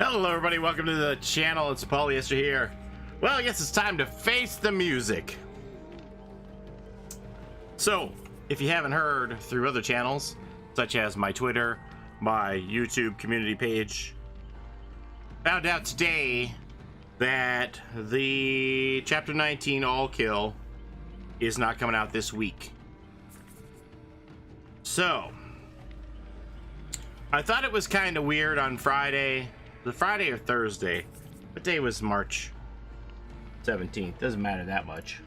Hello everybody, welcome to the channel. It's Polyester here. Well, I guess it's time to face the music. So, if you haven't heard through other channels, such as my Twitter, my YouTube community page, found out today that the Chapter 19 All Kill is not coming out this week. So, I thought it was kind of weird on Friday. The Friday or Thursday? What day was March 17th? Doesn't matter that much.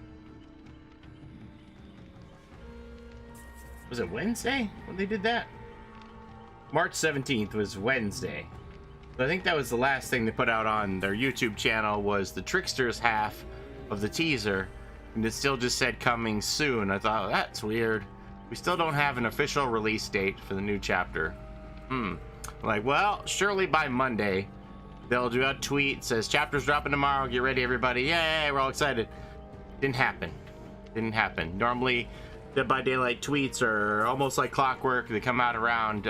Was it Wednesday when they did that? March 17th was Wednesday. So I think that was the last thing they put out on their YouTube channel, was the Tricksters half of the teaser, and it still just said coming soon. I thought, oh, that's weird. We still don't have an official release date for the new chapter. Like, well, surely by Monday they'll do a tweet, says chapter's dropping tomorrow, get ready everybody, yay, we're all excited. Didn't happen. Normally Dead by Daylight tweets are almost like clockwork. They come out around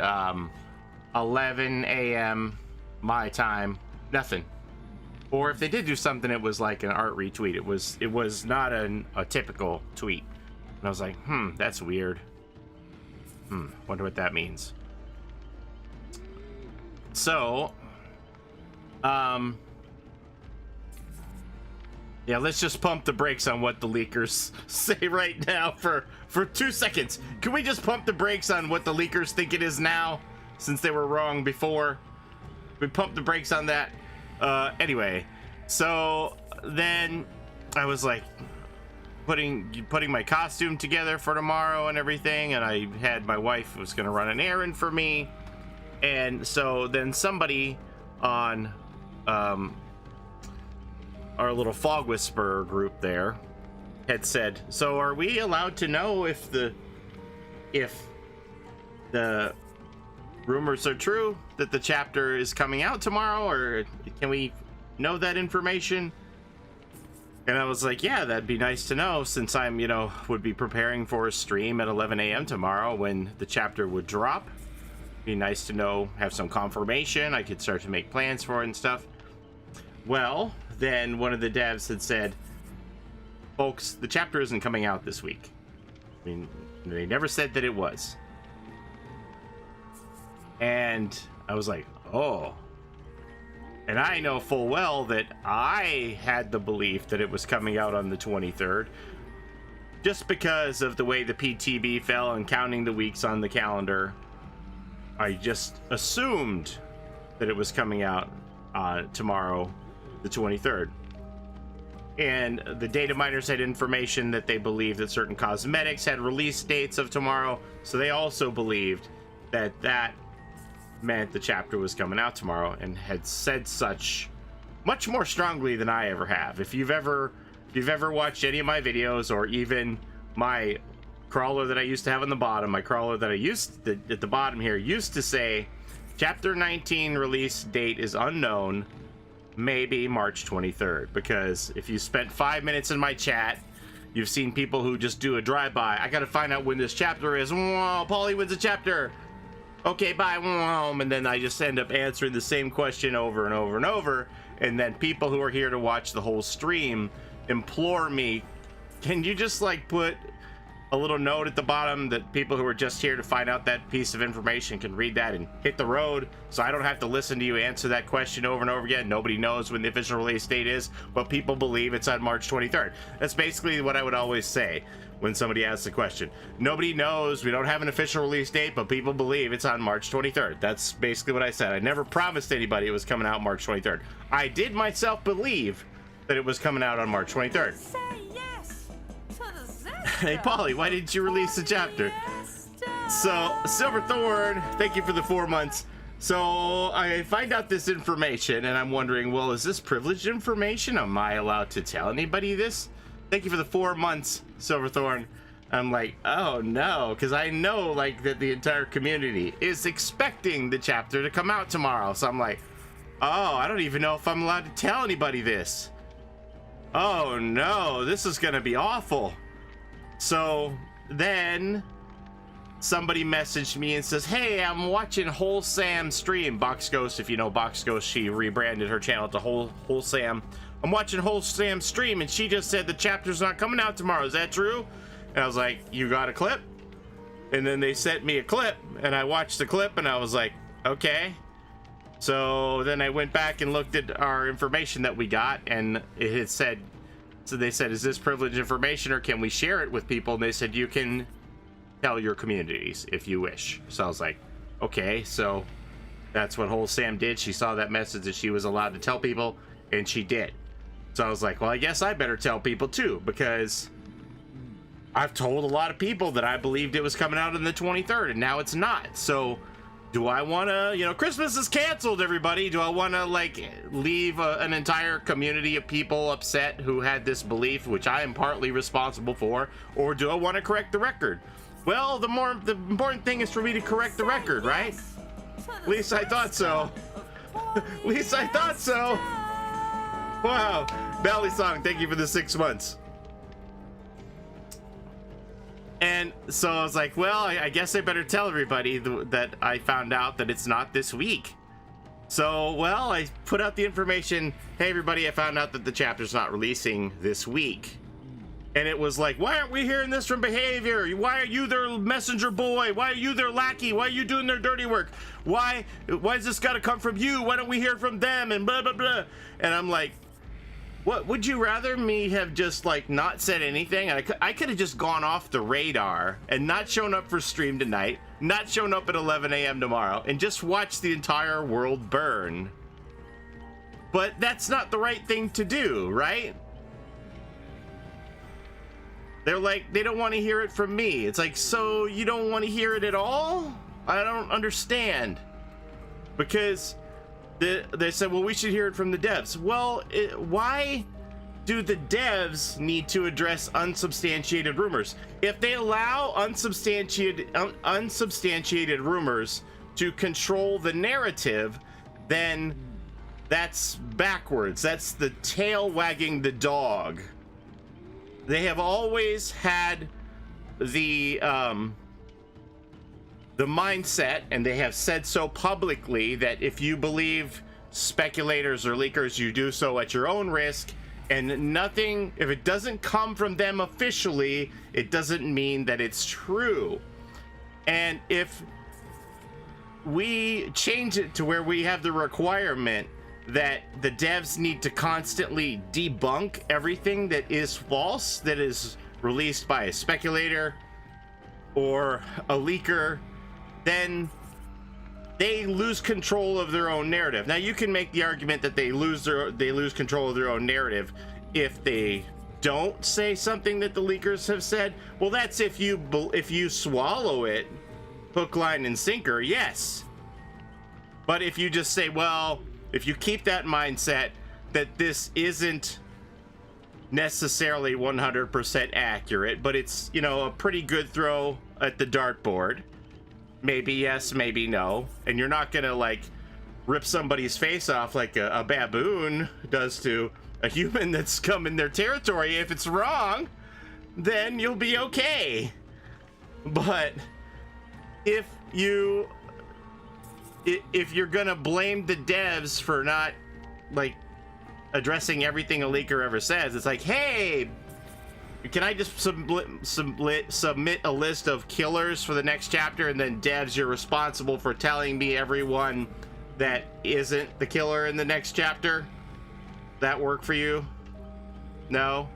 11 a.m. my time. Nothing. Or if they did do something, it was like an art retweet. It was not a typical tweet. And I was like, that's weird. Wonder what that means. So, yeah, let's just pump the brakes on what the leakers say right now for 2 seconds. Can we just pump the brakes on what the leakers think it is now, since they were wrong before? We pump the brakes on that. Anyway, so then I was like putting my costume together for tomorrow and everything, and I had my wife was gonna run an errand for me. And so then somebody on our little Fog Whisperer group there had said, so are we allowed to know if the rumors are true that the chapter is coming out tomorrow, or can we know that information? And I was like, yeah, that'd be nice to know, since I'm, would be preparing for a stream at 11 a.m. tomorrow when the chapter would drop. Be nice to know, have some confirmation. I could start to make plans for it and stuff. Well, then one of the devs had said, folks, the chapter isn't coming out this week. I mean, they never said that it was. And I was like, oh. And I know full well that I had the belief that it was coming out on the 23rd, just because of the way the PTB fell and counting the weeks on the calendar. I just assumed that it was coming out tomorrow, the 23rd. And the data miners had information that they believed that certain cosmetics had release dates of tomorrow, so they also believed that that meant the chapter was coming out tomorrow, and had said such much more strongly than I ever have. If you've ever watched any of my videos, or even my crawler that I used to have on the bottom, my crawler that I used to, at the bottom here, used to say chapter 19 release date is unknown, maybe March 23rd. Because if you spent 5 minutes in my chat, you've seen people who just do a drive-by. I gotta find out when this chapter is. Whoa, Paulie wins a chapter. Okay, bye. And then I just end up answering the same question over and over and over. And then people who are here to watch the whole stream implore me, can you just like put a little note at the bottom that people who are just here to find out that piece of information can read that and hit the road, so I don't have to listen to you answer that question over and over again. Nobody knows when the official release date is, but people believe it's on March 23rd. That's basically what I would always say when somebody asks a question. Nobody knows, we don't have an official release date, but people believe it's on March 23rd. That's basically what I said. I never promised anybody it was coming out March 23rd. I did myself believe that it was coming out on March 23rd. Hey Polly, why didn't you release the chapter? So, Silverthorn, thank you for the 4 months. So, I find out this information, and I'm wondering, well, is this privileged information? Am I allowed to tell anybody this? Thank you for the 4 months, Silverthorn. I'm like, oh no, because I know, like, that the entire community is expecting the chapter to come out tomorrow. So I'm like, oh, I don't even know if I'm allowed to tell anybody this. Oh no, this is gonna be awful. So then somebody messaged me and says, hey, I'm watching Whole Sam stream. Box Ghost, if you know Box Ghost, she rebranded her channel to Whole Sam. I'm watching Whole Sam stream, and she just said the chapter's not coming out tomorrow. Is that true? And I was like, you got a clip? And then they sent me a clip, and I watched the clip, and I was like, okay. So then I went back and looked at our information that we got, and it had said, so they said, is this privileged information, or can we share it with people? And they said, you can tell your communities if you wish. So I was like, okay. So that's what Whole Sam did. She saw that message that she was allowed to tell people, and she did. So I was like, well, I guess I better tell people too, because I've told a lot of people that I believed it was coming out on the 23rd, and now it's not. So do I want to, you know, Christmas is canceled, everybody. Do I want to, like, leave an entire community of people upset who had this belief, which I am partly responsible for, or do I want to correct the record? Well, the important thing is for me to correct the record, right? At least I thought so. At least I thought so. Wow. Bally Song, thank you for the 6 months. And so I was like, well, I guess I better tell everybody that I found out that it's not this week. So, well, I put out the information. Hey, everybody, I found out that the chapter's not releasing this week. And it was like, why aren't we hearing this from Behavior? Why are you their messenger boy? Why are you their lackey? Why are you doing their dirty work? Why is this got to come from you? Why don't we hear from them? And blah, blah, blah. And I'm like, what, would you rather me have just, like, not said anything? I could have just gone off the radar and not shown up for stream tonight, not shown up at 11 a.m. tomorrow, and just watch the entire world burn. But that's not the right thing to do, right? They're like, they don't want to hear it from me. It's like, so you don't want to hear it at all? I don't understand. Because they said, well, we should hear it from the devs. Well, why do the devs need to address unsubstantiated rumors? If they allow unsubstantiated rumors to control the narrative, then that's backwards. That's the tail wagging the dog. They have always had the mindset, and they have said so publicly, that if you believe speculators or leakers, you do so at your own risk, and nothing, if it doesn't come from them officially, it doesn't mean that it's true. And if we change it to where we have the requirement that the devs need to constantly debunk everything that is false, that is released by a speculator or a leaker, then they lose control of their own narrative. Now, you can make the argument that they lose control of their own narrative if they don't say something that the leakers have said. Well, that's if you swallow it hook, line, and sinker, yes. But if you just say, well, if you keep that mindset that this isn't necessarily 100% accurate, but it's, you know, a pretty good throw at the dartboard, maybe yes, maybe no, and you're not gonna, like, rip somebody's face off like a baboon does to a human that's come in their territory. If it's wrong, then you'll be okay. But if you're gonna blame the devs for not, like, addressing everything a leaker ever says, it's like, hey, can I just submit a list of killers for the next chapter, and then devs, you're responsible for telling me everyone that isn't the killer in the next chapter? That work for you? No?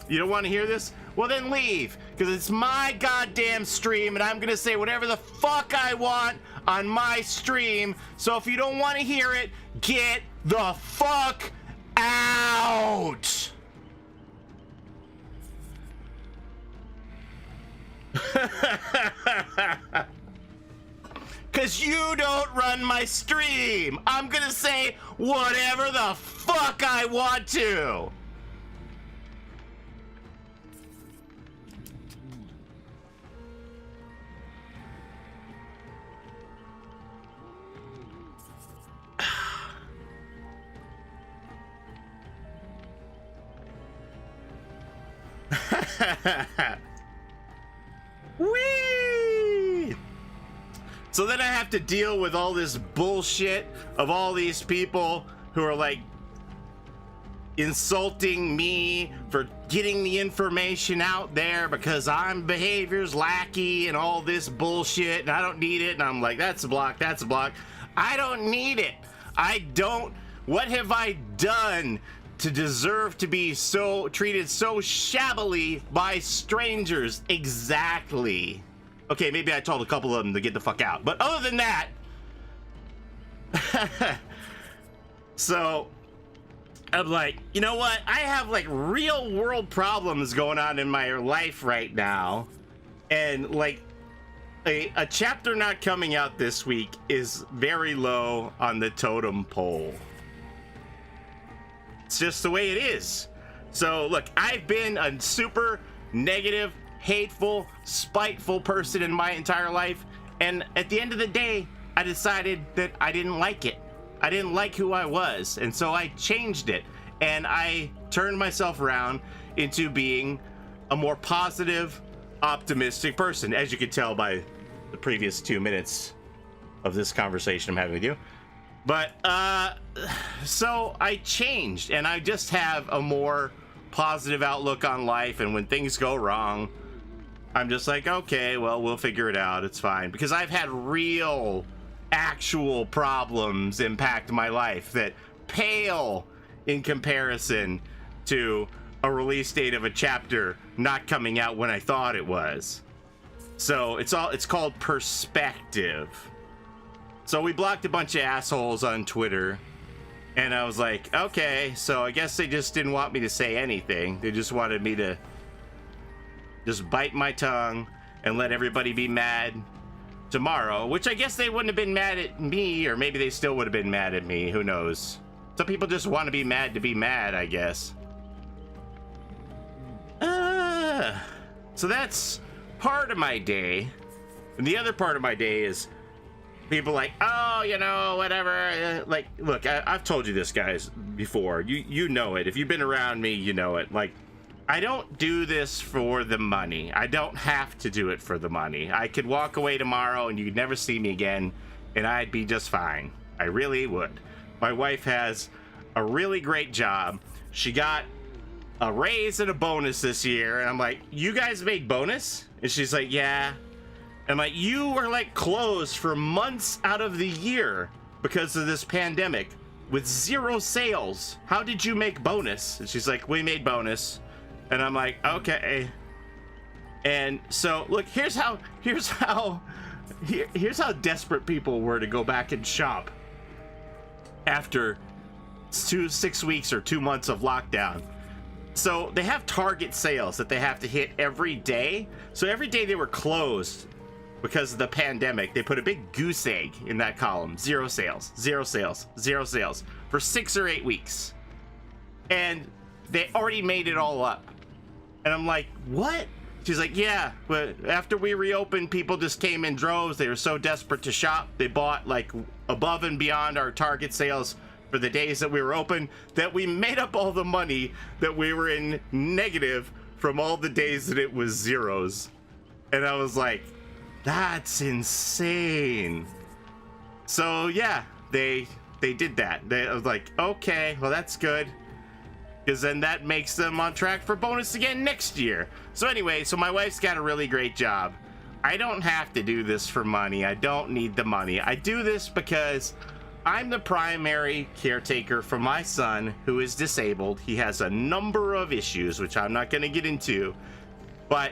You don't want to hear this? Well, then leave, because it's my goddamn stream, and I'm gonna say whatever the fuck I want on my stream. So if you don't want to hear it, get the fuck out. Cause you don't run my stream. I'm gonna say whatever the fuck I want to. Whee! So then I have to deal with all this bullshit of all these people who are like insulting me for getting the information out there because I'm behaviors lackey and all this bullshit and I don't need it. And I'm like, that's a block, that's a block. I don't need it. I don't. What have I done to deserve to be so treated so shabbily by strangers? Exactly. Okay, maybe I told a couple of them to get the fuck out. But other than that, so I'm like, you know what? I have like real world problems going on in my life right now. And like a chapter not coming out this week is very low on the totem pole. It's just the way it is. So look, I've been a super negative, hateful, spiteful person in my entire life, and at the end of the day I decided that I didn't like it. I didn't like who I was, and so I changed it, and I turned myself around into being a more positive, optimistic person, as you can tell by the previous 2 minutes of this conversation I'm having with you. But so I changed, and I just have a more positive outlook on life, and when things go wrong, I'm just like, okay, well, we'll figure it out. It's fine. Because I've had real, actual problems impact my life that pale in comparison to a release date of a chapter not coming out when I thought it was. So it's called perspective. So we blocked a bunch of assholes on Twitter, and I was like, okay, so I guess they just didn't want me to say anything. They just wanted me to just bite my tongue and let everybody be mad tomorrow, which I guess they wouldn't have been mad at me, or maybe they still would have been mad at me. Who knows? Some people just want to be mad, I guess. So that's part of my day. And the other part of my day is people like, oh, you know, whatever. Like, look, I've told you this, guys, before. You know it. If you've been around me, you know it. Like, I don't do this for the money. I don't have to do it for the money. I could walk away tomorrow and you'd never see me again, and I'd be just fine. I really would. My wife has a really great job. She got a raise and a bonus this year, and I'm like, you guys made bonus? And she's like, yeah. I'm like, you were like closed for months out of the year because of this pandemic with 0 sales. How did you make bonus? And she's like, we made bonus. And I'm like, okay. And so look, here's how desperate people were to go back and shop after 6 weeks or 2 months of lockdown. So they have target sales that they have to hit every day. So every day they were closed because of the pandemic, they put a big goose egg in that column. 0 sales, 0 sales, 0 sales for 6 or 8 weeks. And they already made it all up. And I'm like, what? She's like, yeah, but after we reopened, people just came in droves. They were so desperate to shop. They bought like above and beyond our target sales for the days that we were open, that we made up all the money that we were in negative from all the days that it was zeros. And I was like, that's insane. So yeah, they did that. I was like, okay, well, that's good, because then that makes them on track for bonus again next year. So anyway, so my wife's got a really great job. I don't have to do this for money. I don't need the money. I do this because I'm the primary caretaker for my son, who is disabled. He has a number of issues, which I'm not going to get into, but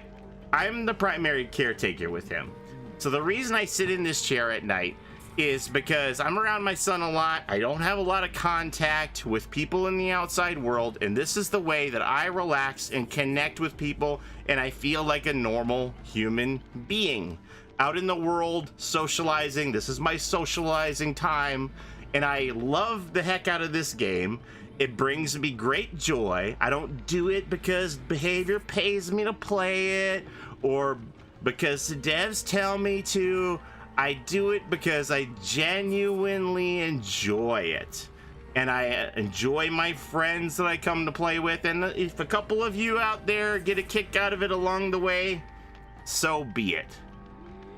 I'm the primary caretaker with him. So the reason I sit in this chair at night is because I'm around my son a lot. I don't have a lot of contact with people in the outside world, and this is the way that I relax and connect with people, and I feel like a normal human being out in the world socializing. This is my socializing time, and I love the heck out of this game. It brings me great joy. I don't do it because behavior pays me to play it, or because the devs tell me to. I do it because I genuinely enjoy it, and I enjoy my friends that I come to play with. And if a couple of you out there get a kick out of it along the way, so be it.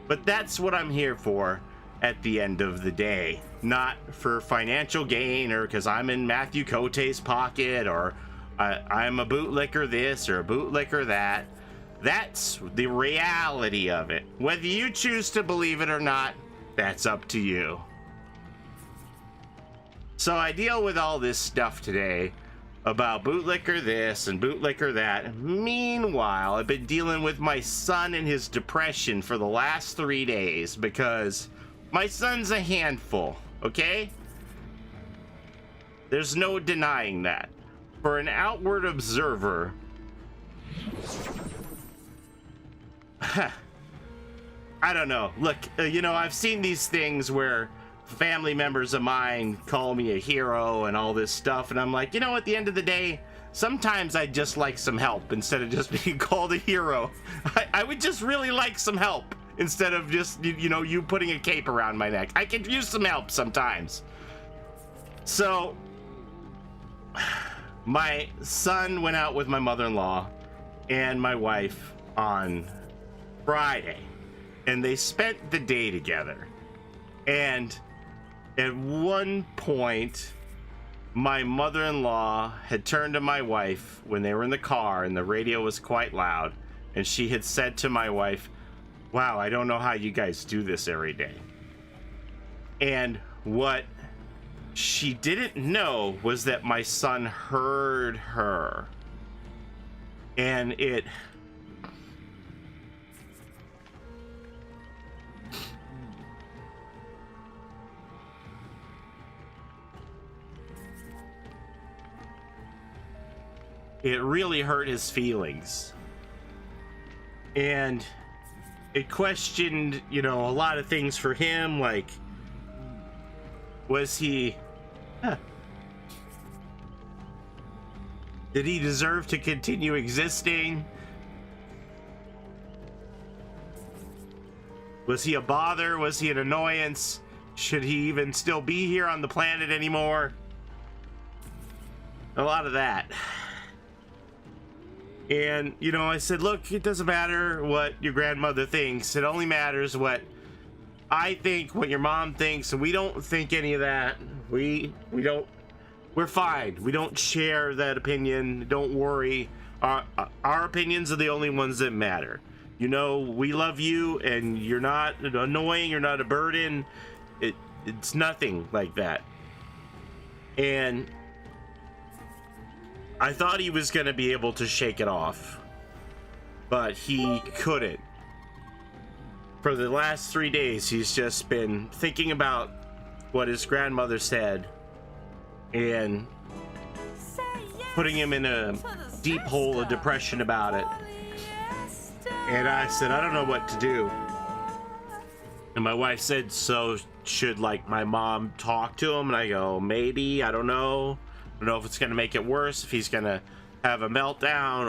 But that's what I'm here for. at the end of the day. Not for financial gain or because I'm in Matthew Cote's pocket or I'm a bootlicker this or a bootlicker that. That's the reality of it. Whether you choose to believe it or not, that's up to you. So I deal with all this stuff today about bootlicker this and bootlicker that. Meanwhile, I've been dealing with my son and his depression for the last 3 days because my son's a handful, okay? There's no denying that. For an outward observer, I don't know. Look, you know, I've seen these things where family members of mine call me a hero and all this stuff, and I'm like, you know, at the end of the day, sometimes I just like some help instead of just being called a hero. I would just really like some help instead of just, you know, you putting a cape around my neck. I could use some help sometimes. So, my son went out with my mother-in-law and my wife on Friday, and they spent the day together. And at one point, my mother-in-law had turned to my wife when they were in the car and the radio was quite loud, and she had said to my wife, "Wow, I don't know how you guys do this every day." And what she didn't know was that my son heard her, and it really hurt his feelings, and it questioned, you know, a lot of things for him, like, was he did he deserve to continue existing? Was he a bother? Was he an annoyance? Should he even still be here on the planet anymore? A lot of that. And, you know, I said, look, it doesn't matter what your grandmother thinks. It only matters what I think, what your mom thinks, and we don't think any of that. We're fine. We don't share that opinion. Don't worry. Our opinions are the only ones that matter. You know, we love you, and you're not annoying. You're not a burden. It's nothing like that. And I thought he was going to be able to shake it off, but he couldn't. For the last 3 days, he's just been thinking about what his grandmother said and putting him in a deep hole of depression about it. And I said, I don't know what to do. And my wife said, so should, like, my mom talk to him? And I go, maybe, I don't know. I don't know if it's going to make it worse, if he's going to have a meltdown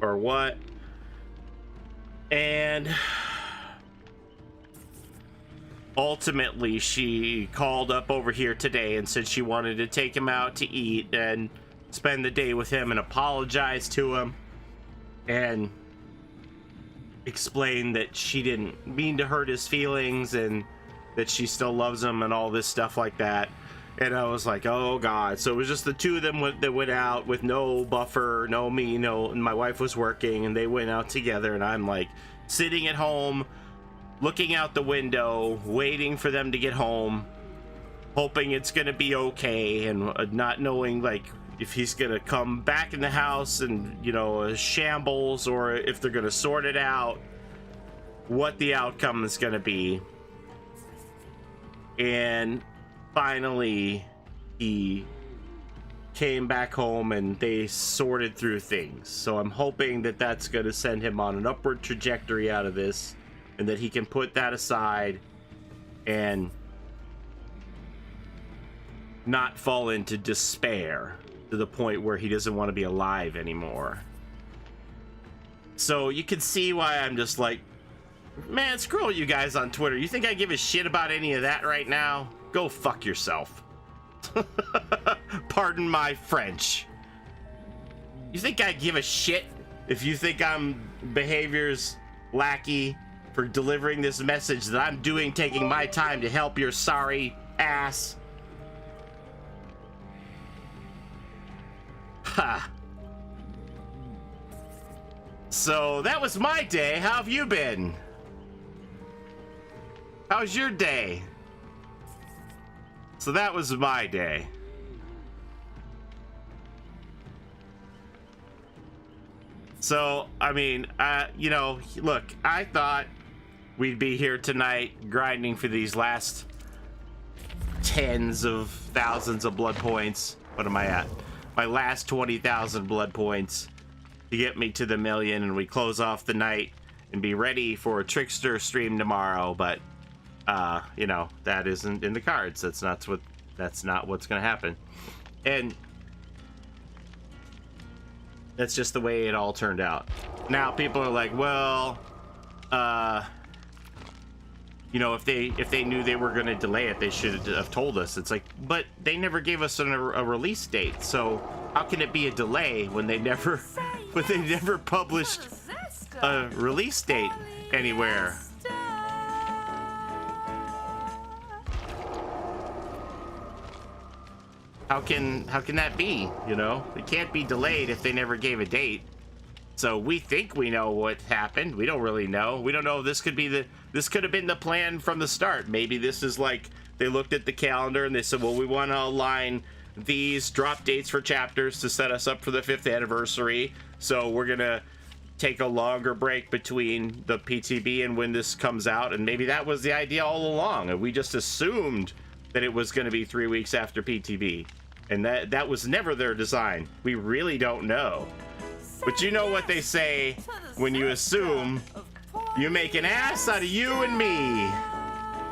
or what. And ultimately, she called up over here today and said she wanted to take him out to eat and spend the day with him and apologize to him and explain that she didn't mean to hurt his feelings and that she still loves him and all this stuff like that. And I was like, oh God. So it was just the two of them that went out with no buffer, no me, no, and my wife was working, and they went out together, and I'm like sitting at home looking out the window waiting for them to get home, hoping it's gonna be okay, and not knowing like if he's gonna come back in the house and, you know, a shambles, or if they're gonna sort it out, what the outcome is gonna be. And finally he came back home and they sorted through things. So I'm hoping that that's going to send him on an upward trajectory out of this, and that he can put that aside and not fall into despair to the point where he doesn't want to be alive anymore. So you can see why I'm just like, man, screw you guys on Twitter. You think I give a shit about any of that right now? Go fuck yourself. Pardon my French. You think I give a shit if you think I'm behavior's lackey for delivering this message that I'm taking my time to help your sorry ass. Ha. So that was my day. How have you been? How's your day? So that was my day. So, I mean, you know, look, I thought we'd be here tonight grinding for these last tens of thousands of blood points. What am I at? My last 20,000 blood points to get me to the million, and we close off the night and be ready for a Trickster stream tomorrow. But, you know, that isn't in the cards. That's not what's going to happen. And that's just the way it all turned out. Now people are like, well, you know, if they knew they were going to delay it, they should have told us. It's like, but they never gave us a release date. So how can it be a delay when they never published a release date anywhere? How can that be? You know, it can't be delayed if they never gave a date. So we think we know what happened. We don't really know. We don't know if this could have been the plan from the start. Maybe this is like they looked at the calendar and they said, well, we want to align these drop dates for chapters to set us up for the 5th anniversary. So we're gonna take a longer break between the PTB and when this comes out. And maybe that was the idea all along, and we just assumed that it was going to be 3 weeks after PTB, and that was never their design. We really don't know. But you know what they say, when you assume, you make an ass out of you and me.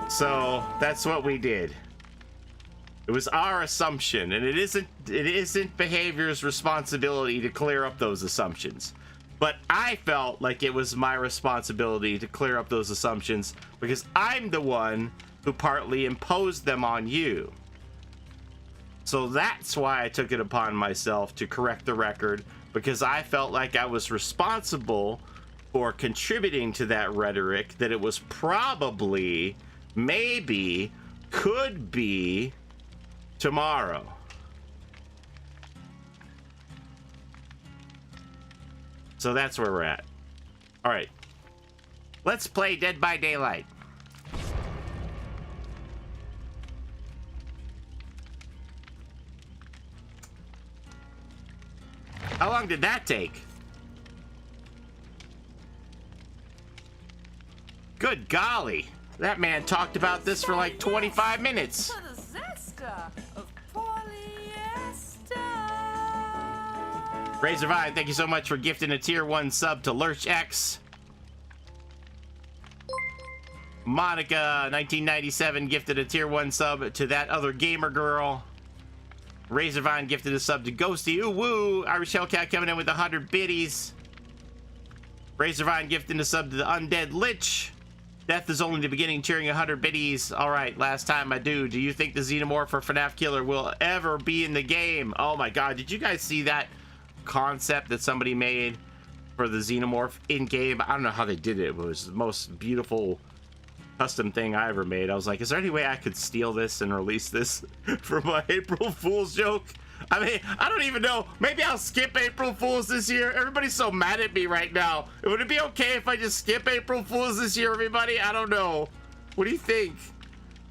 So that's what we did. It was our assumption, and it isn't Behavior's responsibility to clear up those assumptions. But I felt like it was my responsibility to clear up those assumptions because I'm the one who partly imposed them on you. So that's why I took it upon myself to correct the record, because I felt like I was responsible for contributing to that rhetoric, that it was probably, maybe, could be tomorrow. So that's where we're at. All right, let's play Dead by Daylight. How long did that take? Good golly. That man talked about this for like 25 minutes. Razorvine, thank you so much for gifting a tier 1 sub to Lurch X. Monica, 1997, gifted a tier 1 sub to That Other Gamer Girl. Razorvine gifted a sub to Ghosty. Ooh woo! Irish Hellcat coming in with 100 biddies. Razorvine gifting a sub to the Undead Lich. Death is only the beginning, cheering 100 biddies. Alright, last time I do you think the Xenomorph or FNAF Killer will ever be in the game? Oh my god, did you guys see that concept that somebody made for the Xenomorph in-game? I don't know how they did it. It was the most beautiful custom thing I ever made. I was like, is there any way I could steal this and release this for my April Fool's joke? I mean, I don't even know. Maybe I'll skip April Fool's this year. Everybody's so mad at me right now. Would it be okay if I just skip April Fool's this year, everybody? I don't know. What do you think?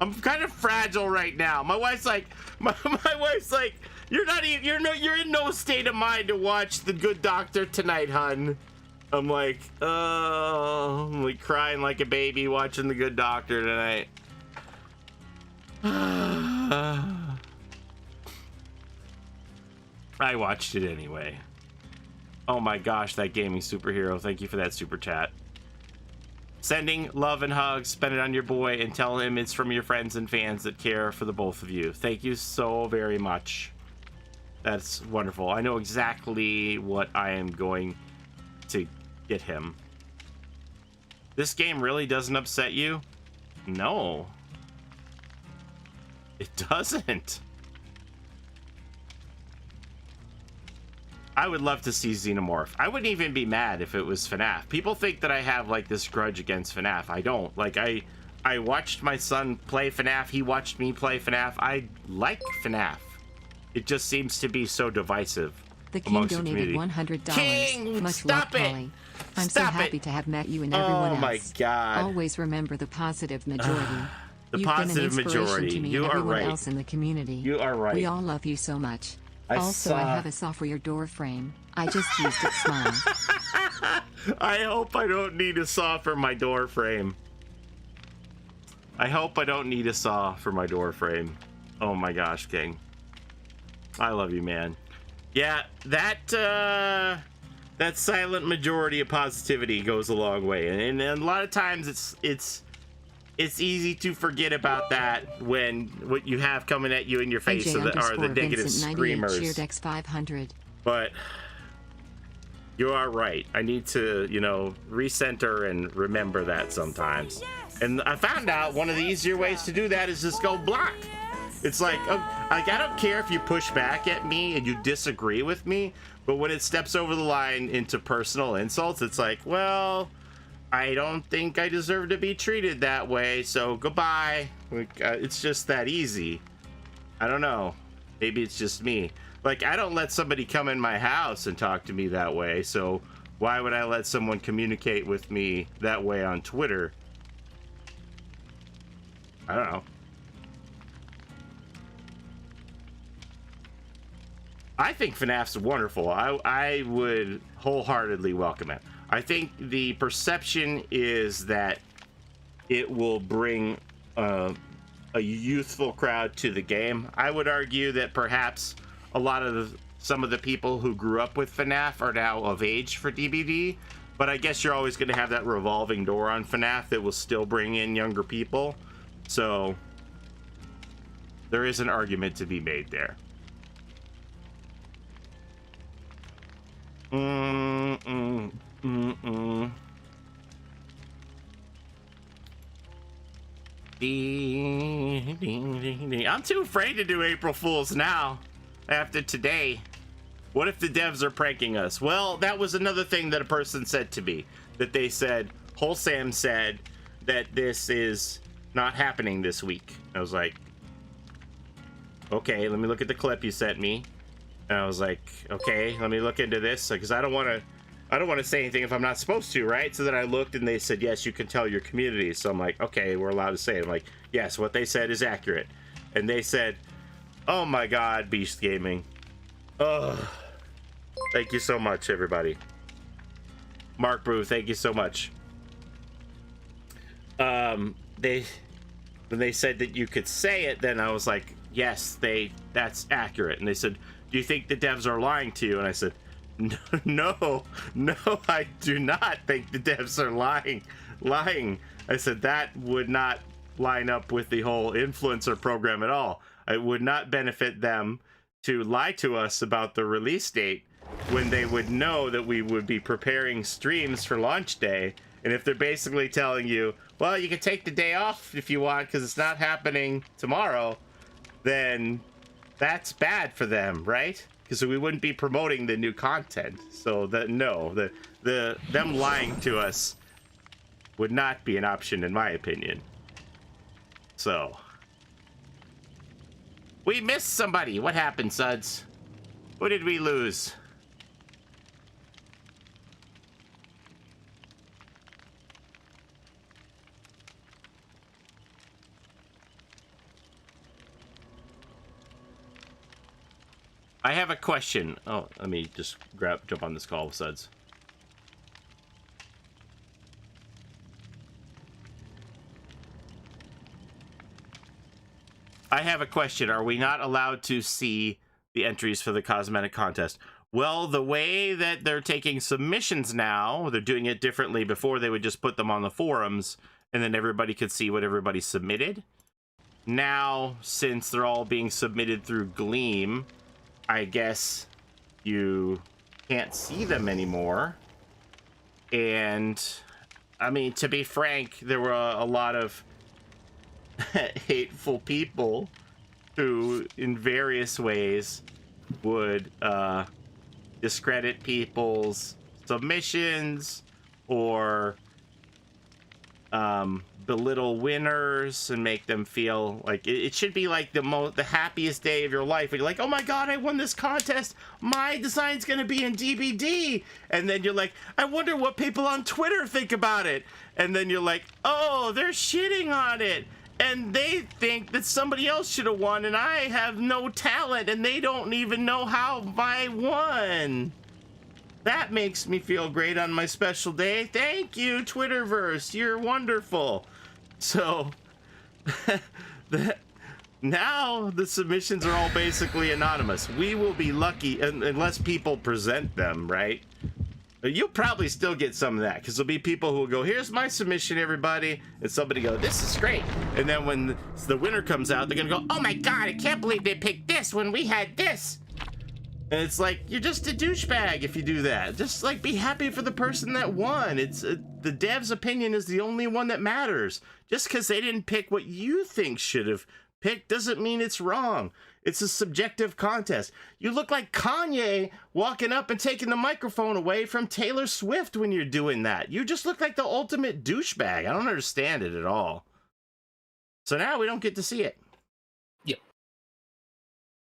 I'm kind of fragile right now. My wife's like, my wife's like, you're in no state of mind to watch The Good Doctor tonight, hun. I'm like crying like a baby watching The Good Doctor tonight. I watched it anyway. Oh my gosh, that gaming superhero. Thank you for that super chat. Sending love and hugs. Spend it on your boy and tell him it's from your friends and fans that care for the both of you. Thank you so very much. That's wonderful. I know exactly what I am going to get him. This game really doesn't upset you? No. It doesn't. I would love to see Xenomorph. I wouldn't even be mad if it was FNAF. People think that I have like this grudge against FNAF. I don't. Like I watched my son play FNAF. He watched me play FNAF. I like FNAF. It just seems to be so divisive. The King donated $100. King, Much stop love, it. Polly. I'm Stop so happy it. to have met you and everyone else. Oh my God. Always remember the positive majority. The You've positive been an inspiration majority. to me You and are everyone right. else in the community. You are right. We all love you so much. I saw- have a saw for your door frame. I just used it. Smile. I hope I don't need a saw for my door frame. I hope I don't need a saw for my door frame. Oh my gosh, King. I love you, man. Yeah, that silent majority of positivity goes a long way, and a lot of times it's easy to forget about that when what you have coming at you in your face are the negative screamers. Cheerdex 500. But you are right. I need to, recenter and remember that sometimes. And I found out one of the easier ways to do that is just go block. It's like I don't care if you push back at me and you disagree with me, but when it steps over the line into personal insults, it's like, well, I don't think I deserve to be treated that way, so goodbye. It's just that easy. I don't know. Maybe it's just me. Like, I don't let somebody come in my house and talk to me that way, so why would I let someone communicate with me that way on Twitter? I don't know. I think FNAF's wonderful. I would wholeheartedly welcome it. I think the perception is that it will bring a youthful crowd to the game. I would argue that perhaps a lot of some of the people who grew up with FNAF are now of age for DBD, but I guess you're always going to have that revolving door on FNAF that will still bring in younger people. So there is an argument to be made there. I'm too afraid to do April Fools now after today. What if the devs are pranking us? Well, that was another thing that a person said to me, that they said, Wholesam said that this is not happening this week. I was like, okay, let me look at the clip you sent me. And I was like, okay, let me look into this, because I don't want to say anything if I'm not supposed to, right? So then I looked and they said, yes, you can tell your community. So I'm like, okay, we're allowed to say it. I'm like, yes, what they said is accurate. And they said, oh my God, Beast Gaming. Ugh. Thank you so much, everybody. Mark Brew, thank you so much. When they said that you could say it, then I was like, yes, that's accurate. And they said, do you think the devs are lying to you? And I said, no, I do not think the devs are lying. I said that would not line up with the whole influencer program at all. It would not benefit them to lie to us about the release date when they would know that we would be preparing streams for launch day. And if they're basically telling you, well, you can take the day off if you want because it's not happening tomorrow, then that's bad for them, right? Because we wouldn't be promoting the new content. So them lying to us would not be an option in my opinion. So we missed somebody. What happened, Suds? Who did we lose? I have a question. Oh, let me just jump on this call with Suds. I have a question. Are we not allowed to see the entries for the cosmetic contest? Well, the way that they're taking submissions now, they're doing it differently. Before, they would just put them on the forums, and then everybody could see what everybody submitted. Now, since they're all being submitted through Gleam, I guess you can't see them anymore. And I mean, to be frank, there were a lot of hateful people who in various ways would discredit people's submissions or belittle winners and make them feel like it should be like the happiest day of your life when you're like, oh my god, I won this contest, my design's gonna be in DBD, and then you're like, I wonder what people on Twitter think about it, and then you're like, oh, they're shitting on it and they think that somebody else should have won and I have no talent and they don't even know how I won. That makes me feel great on my special day. Thank you, Twitterverse. You're wonderful. So, now the submissions are all basically anonymous. We will be lucky unless people present them, right? You'll probably still get some of that because there'll be people who will go, here's my submission, everybody. And somebody go, this is great. And then when the winner comes out, they're going to go, oh my God, I can't believe they picked this when we had this. And it's like, you're just a douchebag if you do that. Just like be happy for the person that won. It's the dev's opinion is the only one that matters. Just because they didn't pick what you think should have picked doesn't mean it's wrong. It's a subjective contest. You look like Kanye walking up and taking the microphone away from Taylor Swift when you're doing that. You just look like the ultimate douchebag. I don't understand it at all. So now we don't get to see it.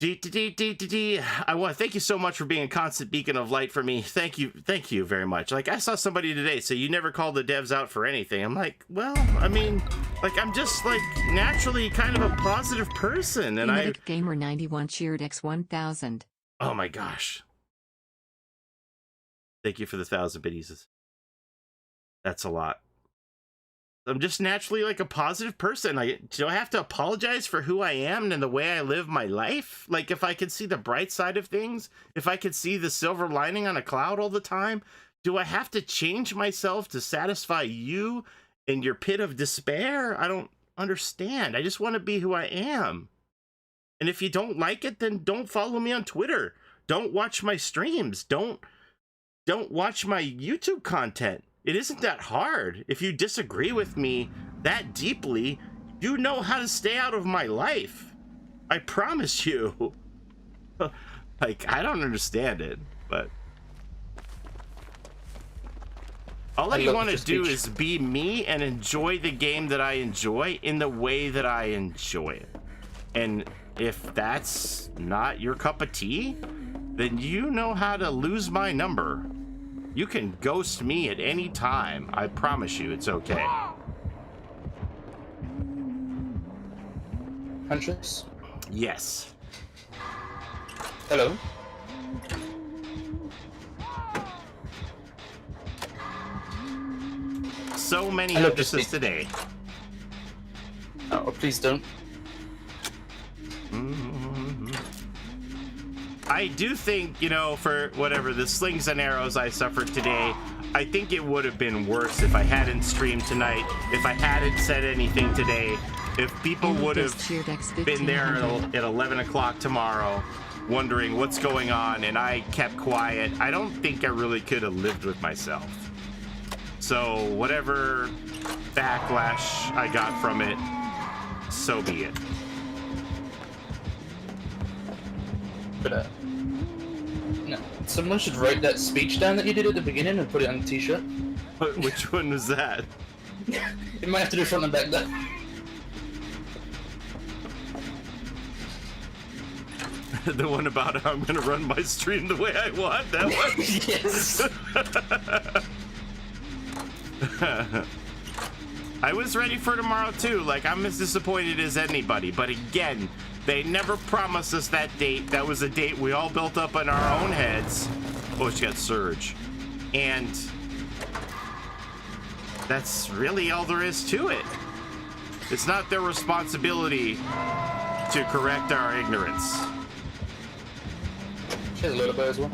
I want to thank you so much for being a constant beacon of light for me. Thank you very much. Like, I saw somebody today say, you never called the devs out for anything. I'm like, well, I mean, like, I'm just like naturally kind of a positive person. And Kinetic Gamer 91 cheered X1000. Oh my gosh. Thank you for the 1,000 biddies. That's a lot. I'm just naturally like a positive person. Do I have to apologize for who I am and the way I live my life? Like, if I could see the bright side of things, if I could see the silver lining on a cloud all the time, do I have to change myself to satisfy you in your pit of despair? I don't understand. I just want to be who I am. And if you don't like it, then don't follow me on Twitter. Don't watch my streams. Don't watch my YouTube content. It isn't that hard. If you disagree with me that deeply, you know how to stay out of my life. I promise you. Like, I don't understand it, but all I want to do is be me and enjoy the game that I enjoy in the way that I enjoy it. And if that's not your cup of tea, then you know how to lose my number. You can ghost me at any time. I promise you it's okay. Huntress? Yes. Hello? So many Hello, Huntresses today. Oh, please don't. I do think, you know, for whatever the slings and arrows I suffered today, I think it would have been worse if I hadn't streamed tonight, if I hadn't said anything today, if people would have been there at 11 o'clock tomorrow wondering what's going on and I kept quiet. I don't think I really could have lived with myself. So whatever backlash I got from it, so be it. But, no. Someone should write that speech down that you did at the beginning and put it on a t-shirt. Which one was that? You might have to do front and back though. The one about how I'm gonna run my stream the way I want? That one? Yes. I was ready for tomorrow too. Like, I'm as disappointed as anybody. But again, they never promised us that date. That was a date we all built up in our own heads. Oh, she got Surge. And that's really all there is to it. It's not their responsibility to correct our ignorance. She has a little bit as well.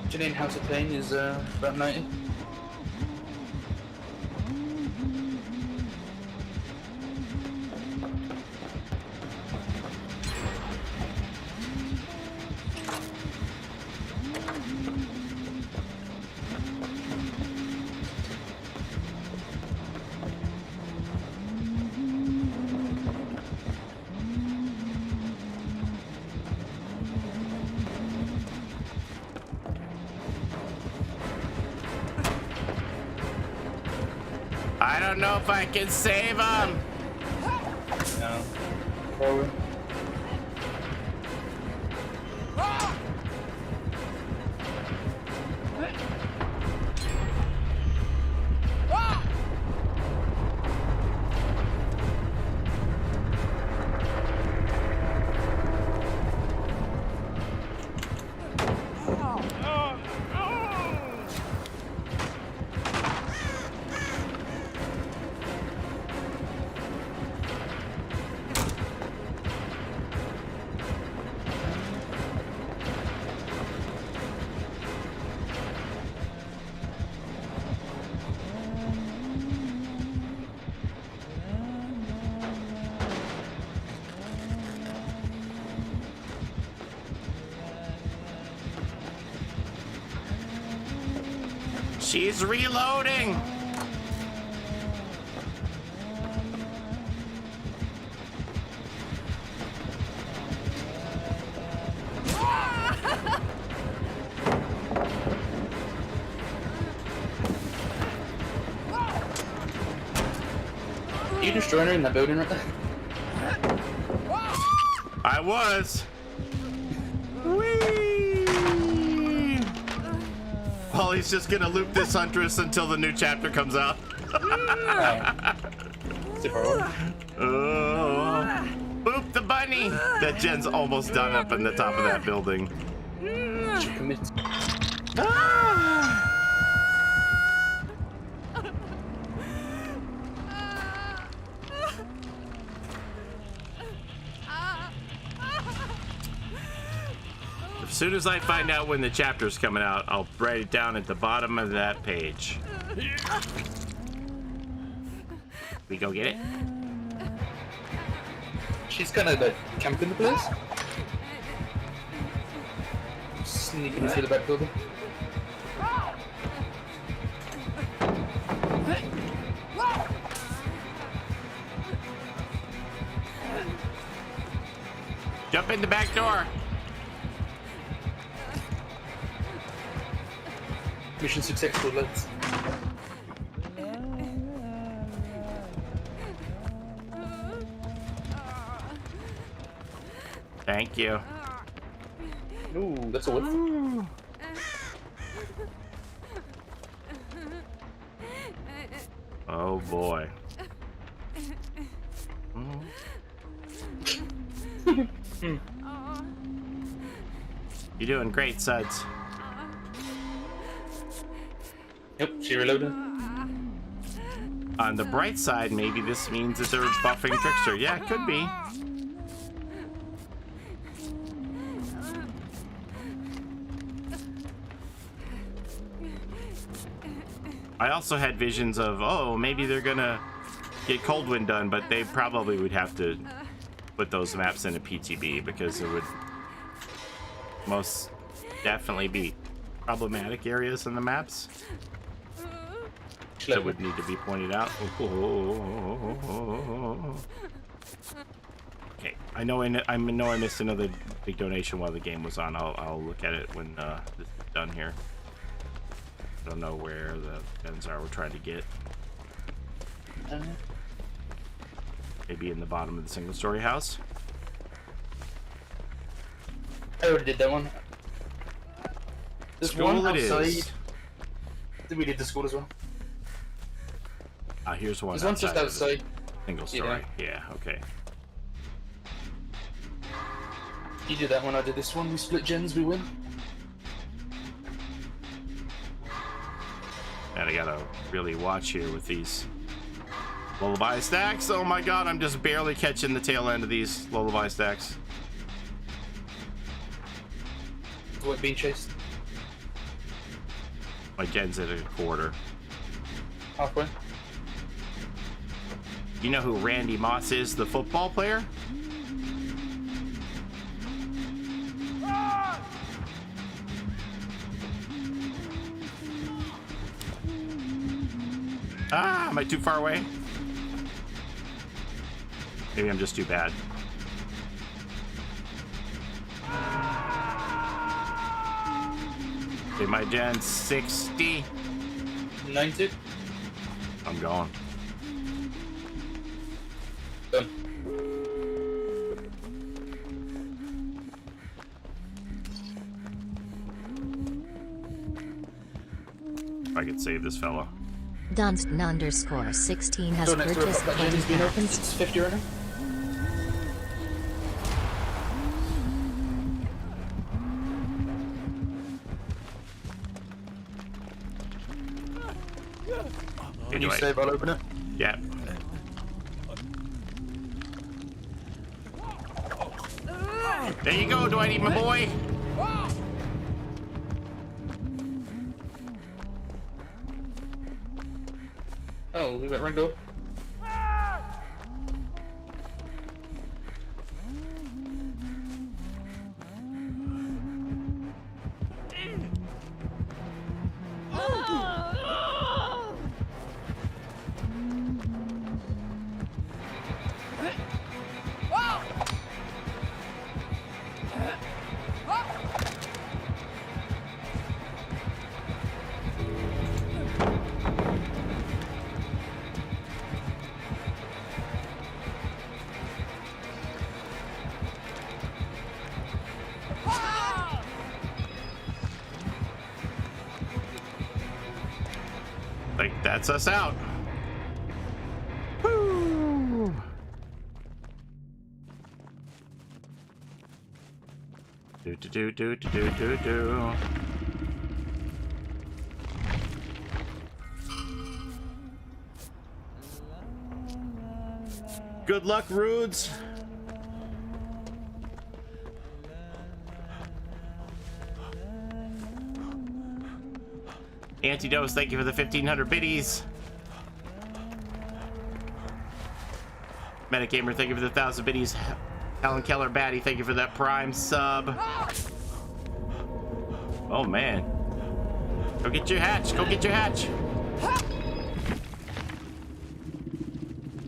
Janine House of Pain is about 90. I don't know if I can save him. No. Forward. She's reloading. You destroying her in that building right there? I was. Whee! Well, he's just gonna loop this Huntress until the new chapter comes out. Super hard. Oh, boop the bunny! That Jen's almost done up in the top of that building. She commits. Ah! As soon as I find out when the chapter's coming out, I'll write it down at the bottom of that page. We go get it? She's kind of like camping the place. Sneaking through the back building. Jump in the back door. Mission successful, lads. Thank you. Ooh, that's a whiff. Oh boy. You're doing great, Suds. Yep, she reloaded. On the bright side, maybe this means that they're buffing Trickster. Yeah, it could be. I also had visions of, oh, maybe they're gonna get Coldwind done, but they probably would have to put those maps in a PTB because there would most definitely be problematic areas in the maps that would need to be pointed out. Okay, I know I missed another big donation while the game was on. I'll look at it when this is done here. I don't know where the guns are we're trying to get. Maybe in the bottom of the single-story house. I already did that one. There's School one it outside. is. We did the school as well. Here's one. There's one just outside. Single story. Yeah, okay. You did that one, I did this one. We split gens, we win. And I gotta really watch here with these lullaby stacks. Oh my god, I'm just barely catching the tail end of these lullaby stacks. Avoid being chased. My gen's at a quarter. Halfway. You know who Randy Moss is, the football player? Ah, am I too far away? Maybe I'm just too bad. Okay, my gen's 60. 90. I'm going. Done. If I could save this fella. Dunstan underscore 16 has So next to purchased that 20 journey's been opened, packs. it's 50 right now. Can you Anyway. save? I'll open it. Yeah. There you go, Dwighty, my boy. Oh, we got ring door. Like, that's us out. Woo! Do do do do do do do. Good luck, Rudes. Antidose, thank you for the 1,500 biddies. Metagamer, thank you for the 1,000 biddies. Alan Keller Batty, thank you for that prime sub. Oh man. Go get your hatch. Go get your hatch.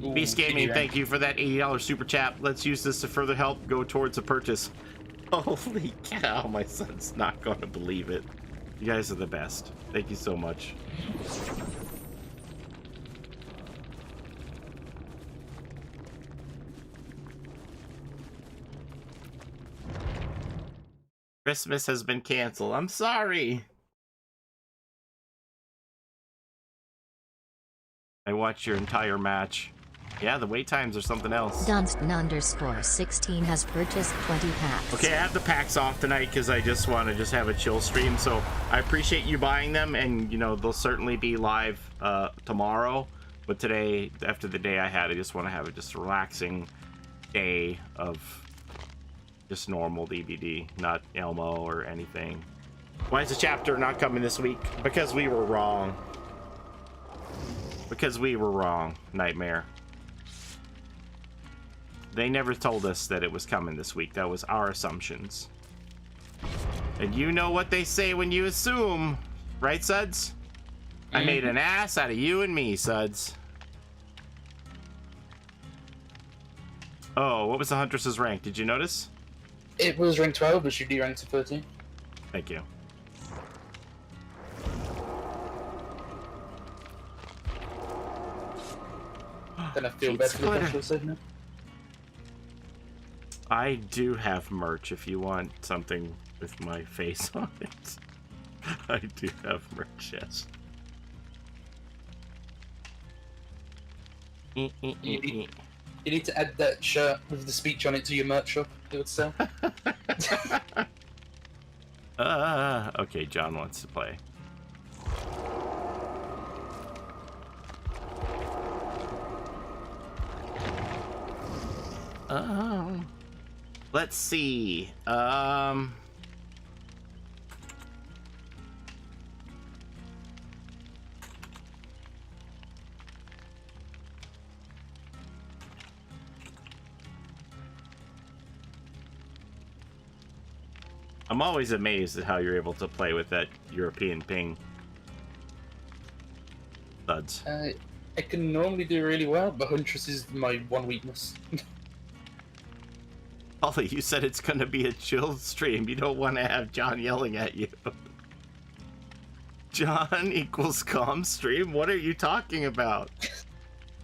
Ooh, Beast Gaming, CD thank you for that $80 super chat. Let's use this to further help go towards a purchase. Holy cow, my son's not going to believe it. You guys are the best. Thank you so much. Christmas has been canceled. I'm sorry. I watched your entire match. Yeah, the wait times are something else. Dunstan underscore 16 has purchased 20 packs. Okay, I have the packs off tonight because I just want to have a chill stream. So I appreciate you buying them, and you know they'll certainly be live tomorrow. But today, after the day I had, I just want to have just a relaxing day of just normal DBD, not Elmo or anything. Why is the chapter not coming this week? Because we were wrong. Because we were wrong, Nightmare. They never told us that it was coming this week. That was our assumptions. And you know what they say when you assume, right, Suds? I made an ass out of you and me, Suds. Oh, what was the Huntress's rank? Did you notice? It was rank 12, but she deranked to 13. Thank you. Then I feel Cheat bad for the splitter. control segment. I do have merch if you want something with my face on it. I do have merch, yes. You need to add that shirt with the speech on it to your merch shop. It would sell. Okay, John wants to play. Let's see. I'm always amazed at how you're able to play with that European ping. Thuds. I can normally do really well, but Huntress is my one weakness. Ollie, you said it's gonna be a chill stream. You don't want to have John yelling at you. John equals calm stream? What are you talking about?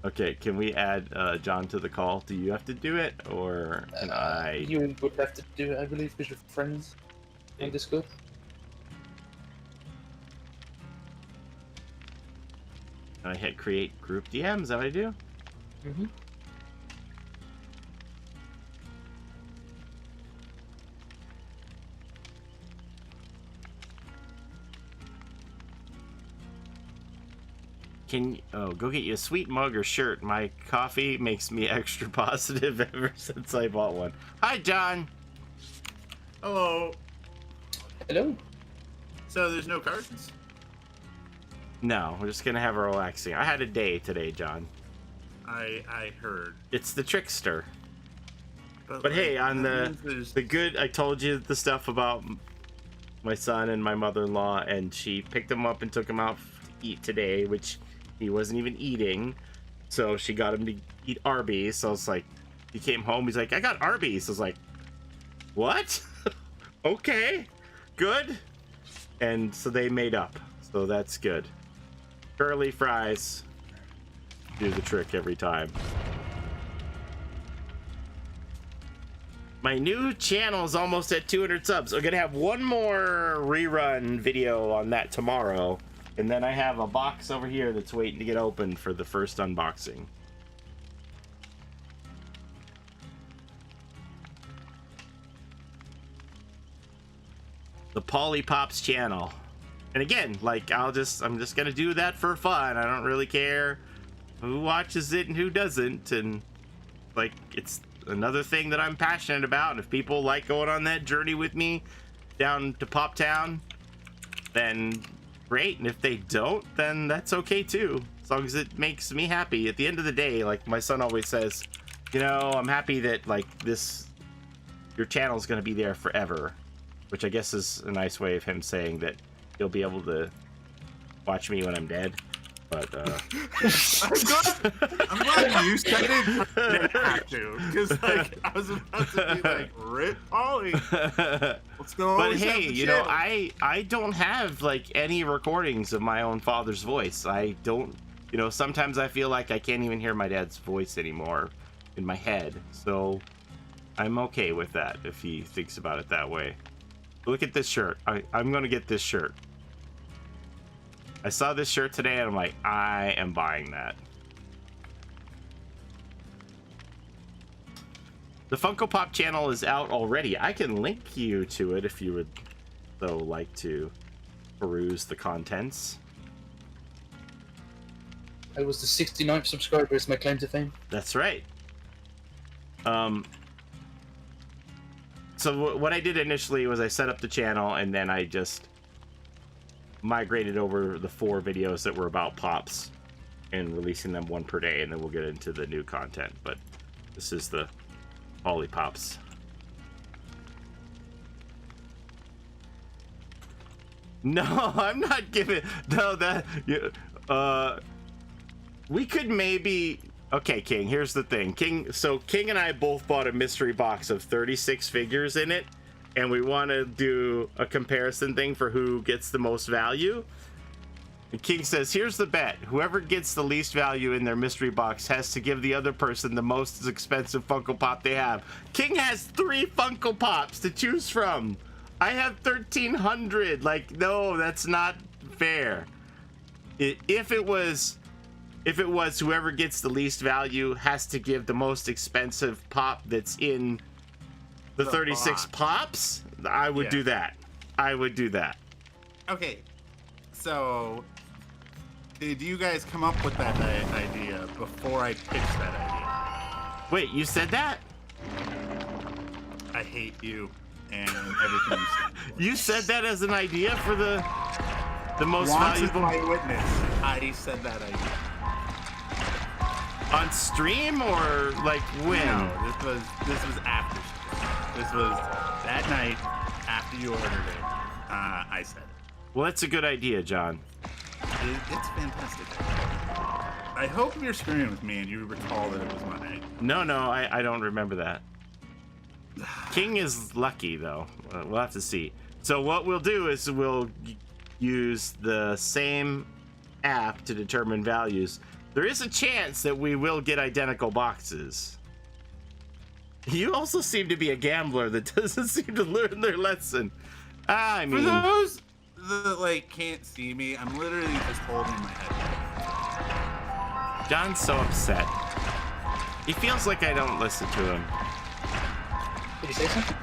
Okay, can we add John to the call? Do you have to do it, or can I? You would have to do it, I believe, because you're friends on Discord. I hit create group DM. Is that what I do? Mm-hmm. Go get you a sweet mug or shirt. My coffee makes me extra positive ever since I bought one. Hi, John. Hello. Hello. So there's no cards? No, we're just gonna have a relaxing. I had a day today, John. I heard. It's the trickster. But like, hey, on that means there's- the good, I told you the stuff about my son and my mother-in-law, and she picked him up and took him out to eat today, which he wasn't even eating. So she got him to eat Arby's. So I was like, he came home, he's like, I got Arby's. I was like, what? Okay, good. And so they made up. So that's good. Curly fries do the trick every time. My new channel is almost at 200 subs. I'm gonna have one more rerun video on that tomorrow, and then I have a box over here that's waiting to get opened for the first unboxing. The Polly Pops channel. And again, like, I'm just gonna do that for fun. I don't really care who watches it and who doesn't, and like, it's another thing that I'm passionate about. And if people like going on that journey with me down to Pop Town, then great. And if they don't, then that's okay too, as long as it makes me happy. At the end of the day, like my son always says, you know, I'm happy that like your channel's gonna be there forever, which I guess is a nice way of him saying that he'll be able to watch me when I'm dead. But I'm glad you said it. I didn't have to, because like I was about to be like, "Rip Polly." What's going on? But hey, you know, I don't have like any recordings of my own father's voice. I don't, you know, sometimes I feel like I can't even hear my dad's voice anymore in my head. So I'm okay with that if he thinks about it that way. Look at this shirt. I'm gonna get this shirt. I saw this shirt today and I'm like, I am buying that. The Funko Pop channel is out already. I can link you to it if you would so like to peruse the contents. I was the 69th subscriber, is my claim to fame. That's right. So what I did initially was I set up the channel and then I just migrated over the 4 videos that were about Pops and releasing them one per day, and then we'll get into the new content. But this is the Polly Pops. No, I'm not giving. No, that. We could maybe. Okay, King. Here's the thing, King. So King and I both bought a mystery box of 36 figures in it, and we want to do a comparison thing for who gets the most value. And King says, here's the bet. Whoever gets the least value in their mystery box has to give the other person the most expensive Funko Pop they have. King has 3 Funko Pops to choose from. I have 1,300. Like, no, that's not fair. If it was whoever gets the least value has to give the most expensive pop that's in the 36 pops, I would do that. I would do that. Okay, so did you guys come up with that idea before I pitched that idea? Wait, you said that? I hate you and everything you said. You said that as an idea for the most Once is valuable my witness. I said that idea. on stream or like when? No, this was after. This was that night after you ordered it. I said it. Well, that's a good idea, John. It's fantastic. I hope you're screwing with me and you recall that it was my night. No, I don't remember that. King is lucky, though. We'll have to see. So what we'll do is we'll use the same app to determine values, there is a chance that we will get identical boxes. You also seem to be a gambler that doesn't seem to learn their lesson. I For mean, those that like can't see me, I'm literally just holding my head. John's so upset. He feels like I don't listen to him. Did you say something?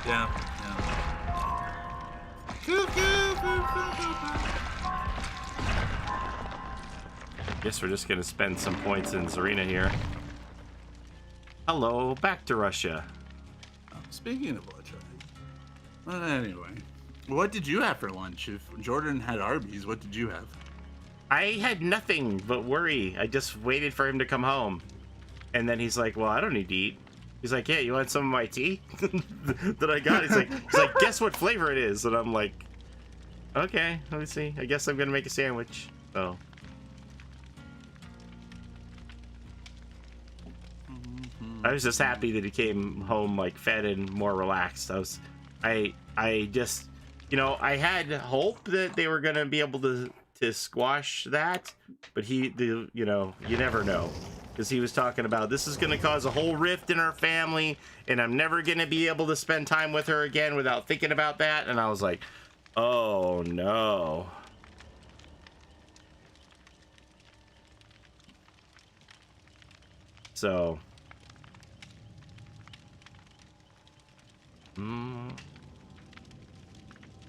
Yeah. Guess we're just gonna spend some points in Zarina here. Hello, back to Russia. Speaking of which, but anyway, what did you have for lunch? If Jordan had Arby's, what did you have? I had nothing but worry. I just waited for him to come home. And then he's like, well, I don't need to eat. He's like, yeah, you want some of my tea that I got? He's like, guess what flavor it is? And I'm like, okay, let me see. I guess I'm gonna make a sandwich. So. I was just happy that he came home like fed and more relaxed. I just, you know, I had hope that they were gonna be able to squash that, but you know, you never know, because he was talking about this is gonna cause a whole rift in our family, and I'm never gonna be able to spend time with her again without thinking about that. And I was like, oh no. So.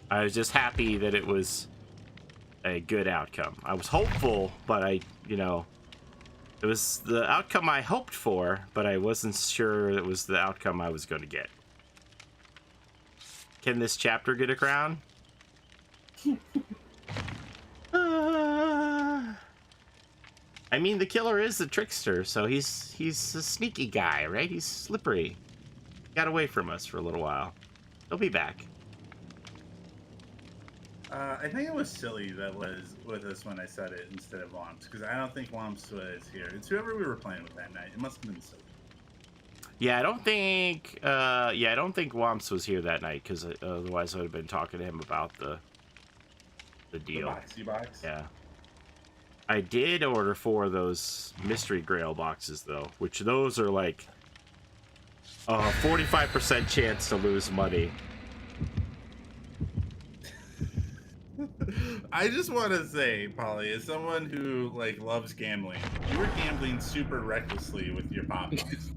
I was just happy that it was a good outcome. I was hopeful, but you know, it was the outcome I hoped for, but I wasn't sure it was the outcome I was going to get. Can this chapter get a crown? I mean, the killer is the trickster, so he's a sneaky guy, right? He's slippery. Got away from us for a little while. He'll be back. I think it was silly that was with us when I said it instead of Womps, because I don't think Womps was here. It's whoever we were playing with that night. It must have been silly. Yeah, I don't think Womps was here that night, because otherwise I would have been talking to him about the deal. The boxy box? Yeah. I did order 4 of those mystery grail boxes though, which those are like a 45% chance to lose money. I just want to say, Polly, as someone who like loves gambling, you were gambling super recklessly with your pop-ups.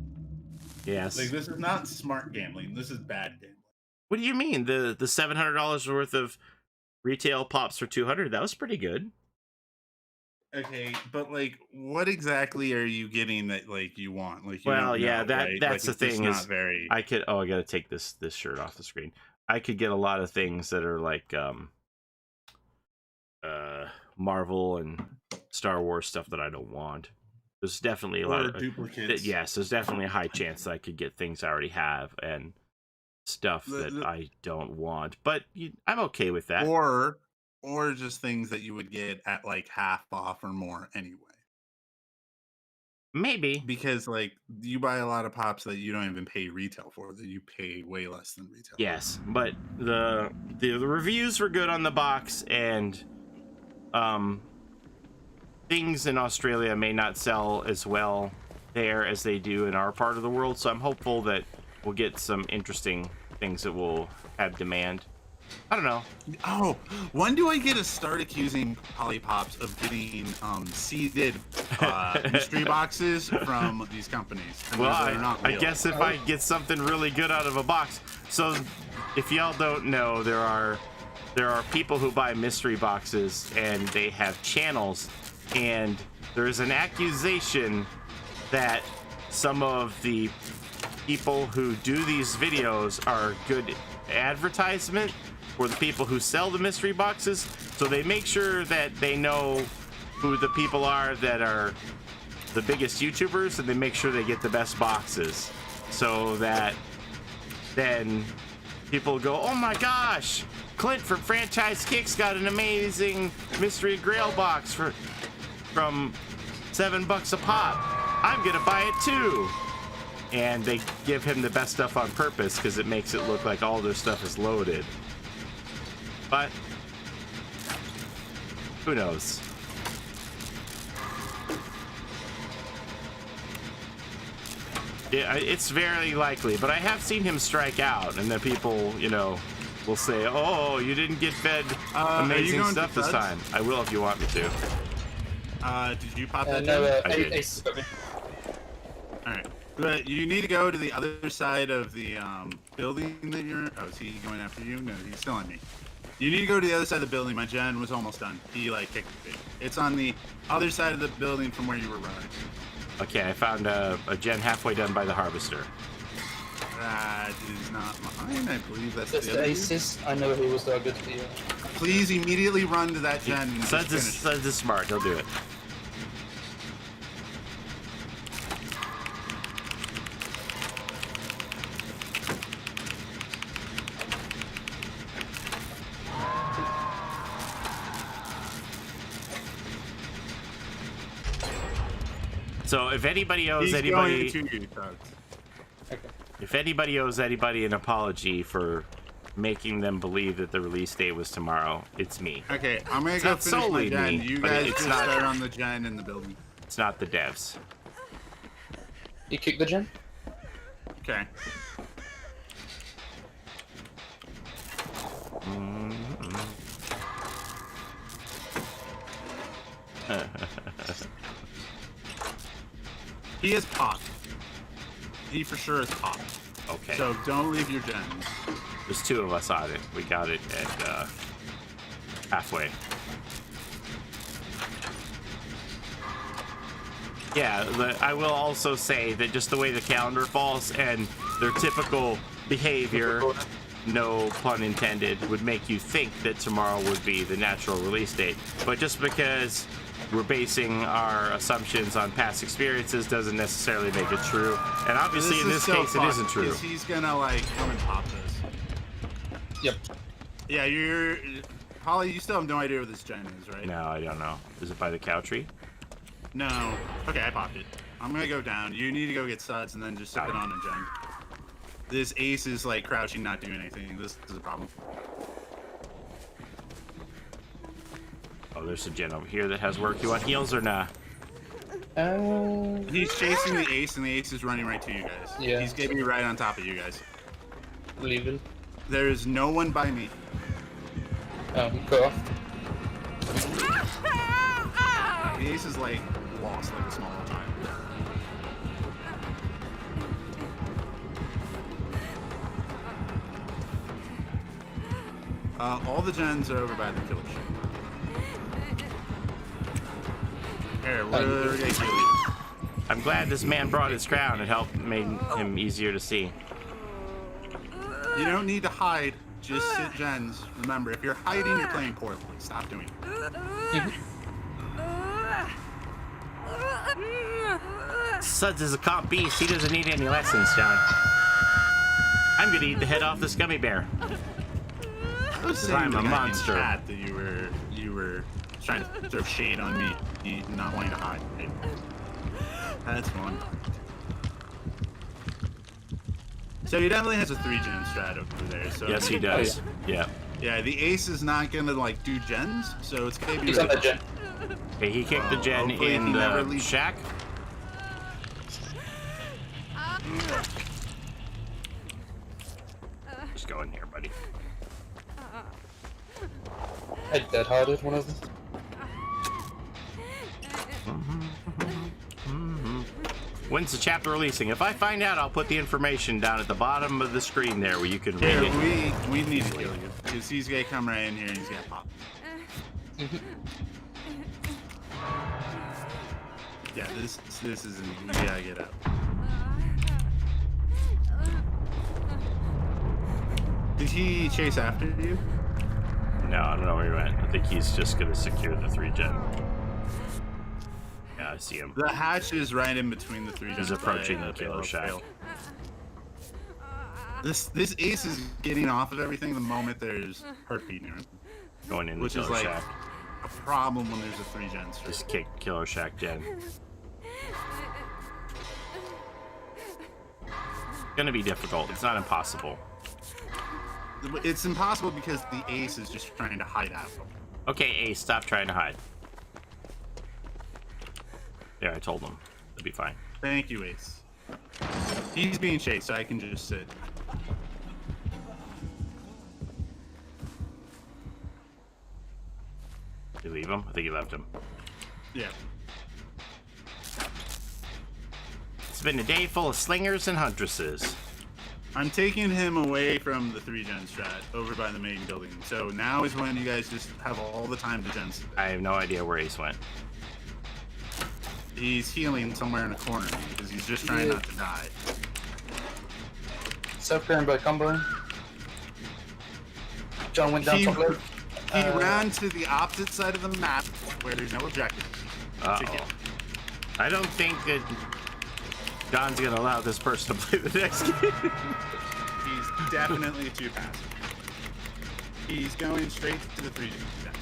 Yes. Like, this is not smart gambling. This is bad gambling. What do you mean? The $700 worth of retail pops for $200? That was pretty good. Okay, but like, what exactly are you getting that like you want? Like, you Well, don't yeah, know, right? that's like, the it's thing not is, very. I gotta take this shirt off the screen. I could get a lot of things that are like Marvel and Star Wars stuff that I don't want. There's definitely a lot of duplicates. yes, there's definitely a high chance that I could get things I already have and stuff that I don't want. But I'm okay with that. Or just things that you would get at like half off or more anyway. Maybe. Because like you buy a lot of pops that you don't even pay retail for, that you pay way less than retail. Yes, but the reviews were good on the box, and things in Australia may not sell as well there as they do in our part of the world, so I'm hopeful that we'll get some interesting things that will have demand. I don't know. Oh, when do I get to start accusing Polypops of getting seeded mystery boxes from these companies? Well, I guess if I get something really good out of a box. So, if y'all don't know, there are people who buy mystery boxes and they have channels, and there's an accusation that some of the people who do these videos are good advertisement for the people who sell the mystery boxes, so they make sure that they know who the people are that are the biggest YouTubers, and they make sure they get the best boxes, so that then people go, oh my gosh, Clint from Franchise Kicks got an amazing mystery grail box from $7 a pop. I'm gonna buy it too. And they give him the best stuff on purpose because it makes it look like all their stuff is loaded. But who knows? Yeah, it's very likely, but I have seen him strike out, and then people, you know, will say, "Oh, you didn't get fed amazing stuff this time." I will if you want me to. Did you pop that? No, I did. Ace got me. All right, but you need to go to the other side of the building that you're. Oh, is he going after you? No, he's still on me. You need to go to the other side of the building. My gen was almost done. He like kicked it. It's on the other side of the building from where you were running. Okay, I found a gen halfway done by the harvester. That is not mine. I believe that's That's the the other. Aces. I know he was good for you. Please immediately run to that gen. And Suds just is, finish. Suds is smart. He'll do it. So if anybody owes He's anybody, going to you, Suds. Okay. if anybody owes anybody an apology for making them believe that the release date was tomorrow, it's me. Okay, I'm gonna It's go not finish my solely gen. me, You but guys it's just not- start on the gen in the building. It's not the devs. You kicked the gen? Okay. He is popped. He for sure is popped. Okay. So don't leave your gens. There's two of us on it. We got it at halfway. Yeah, I will also say that just the way the calendar falls and their typical behavior, no pun intended, would make you think that tomorrow would be the natural release date. But just because we're basing our assumptions on past experiences doesn't necessarily make it true. And obviously in is this so case it fucked, isn't true. because he's gonna like come and pop this. Yep. Yeah, you're Holly. You still have no idea what this gen is, right? No, I don't know. Is it by the cow tree? No. Okay, I popped it. I'm gonna go down. You need to go get Suds and then just stick it on a gen. This ace is like crouching, not doing anything. This is a problem. Oh, there's a gen over here that has work. You want heals or nah? He's chasing the ace, and the ace is running right to you guys. Yeah. He's getting right on top of you guys. Leaving. There is no one by me. Cut off. The ace is like lost like a small child. All the gens are over by the killer ship. Here, we're gonna kill you. I'm glad this man brought his crown. It helped made him easier to see. You don't need to hide. Just sit gens. Remember, if you're hiding, you're playing poorly. Stop doing it. Suds is a comp beast. He doesn't need any lessons, John. I'm gonna eat the head off this gummy bear. I was saying I'm to a the guy in monster. chat that you were trying to throw shade on me, not wanting to hide. That's fun. So he definitely has a 3-gen strat over there. So Yes, he does. Yeah. Yeah, the ace is not gonna like do gens, so it's gonna be. He's on that gen. Hey, he kicked the gen Hopefully in he never the leaves. shack. Just go in here, buddy. I dead-hearted one of them. When's the chapter releasing? If I find out, I'll put the information down at the bottom of the screen there where you can read Here, it. we need to kill you because he's gonna come right in here and he's gonna pop. Yeah, this isn't. We gotta get out. Did he chase after you? No, I don't know where he went. I think he's just gonna secure the 3-gen. Yeah, I see him. The hatch is right in between the 3 gens. He's approaching by, the killer Bailout shack. Trail. This ace is getting off of everything the moment there's heartbeat near him, Going in the which is killer like shack. a problem when there's a 3-gen streak. Just kick killer shack gen. Gonna be difficult. It's not impossible. It's impossible because the ace is just trying to hide out. Okay, Ace, stop trying to hide. There, I told him. It'll be fine. Thank you, ace. He's being chased, so I can just sit. Did you leave him? I think you left him. Yeah. It's been a day full of slingers and huntresses. I'm taking him away from the 3-gen strat over by the main building. So now is when you guys just have all the time to gens. I have no idea where Ace went. He's healing somewhere in a corner because he's just trying not to die. South Korean by combo. John went down He- top left. He ran to the opposite side of the map where there's no objective. Uh-oh. I don't think that Don's gonna allow this person to play the next game. He's definitely too passive. He's going straight to the 3-gen.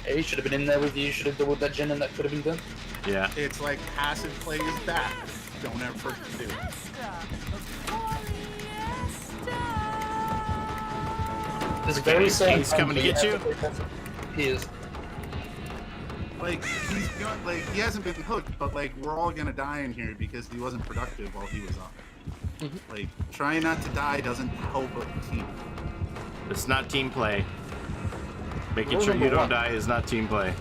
Hey, should have been in there with you. Should have doubled that gen, and that could have been done. Yeah. It's like passive play is bad. Don't ever do it. There's a very certain He's coming to get you? He is. Like he hasn't been hooked, but like we're all gonna die in here because he wasn't productive while he was up. Like trying not to die doesn't help a team. It's not team play. Making Rule sure you number don't one. die is not team play.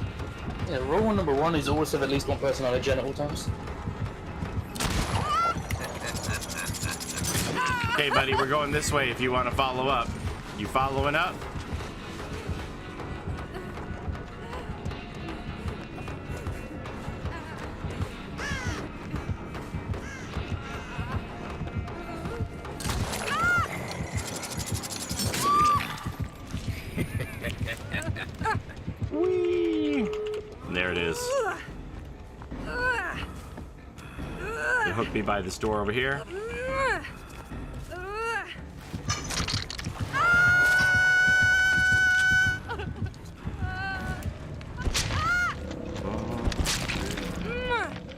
Yeah, rule number 1 is always have at least one person on a gen at all times. Okay, buddy, we're going this way if you want to follow up. You following up? Whee! There it is. They hooked me by this door over here.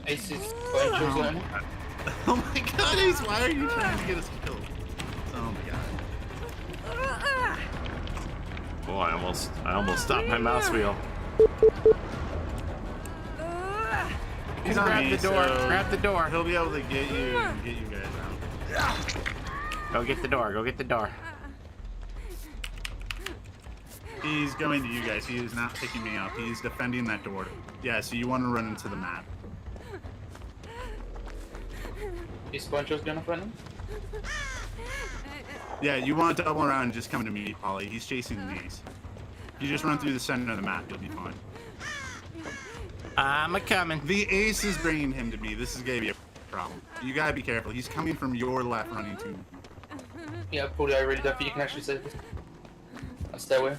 Ace is playing kills on him. Oh my god, Ace, why are you trying to get us killed? Oh my god. Oh, I almost stopped my mouse wheel. He's on Grab me, the door. so Grab the door. He'll be able to get you and get you guys out. Go get the door. Go get the door. He's going to you guys. He is not picking me up. He's defending that door. Yeah, so you want to run into the map. Is Sponcho's gonna find him? Yeah, you want to double around and just come to me, Polly. He's chasing the Ace. You just run through the center of the map. You'll be fine. I'm a-coming. The Ace is bringing him to me. This is going to be a problem. You got to be careful. He's coming from your left running to me. Yeah, Paulie, I really don't think you can actually save this. Stay away.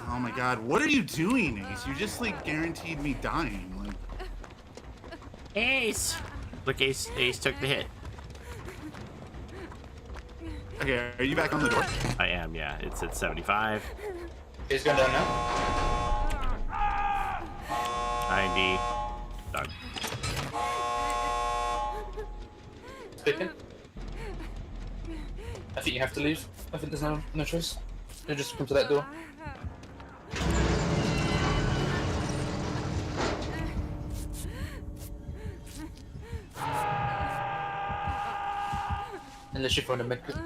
Oh my god, what are you doing, Ace? You just like guaranteed me dying. Like, Ace. Look, Ace took the hit. okay, are you back on the door? I am, yeah. It's at 75. He's going down now. 90. Done. Speaking. I think you have to leave. I think there's no choice. You just come to that door. Unless you find a medkit.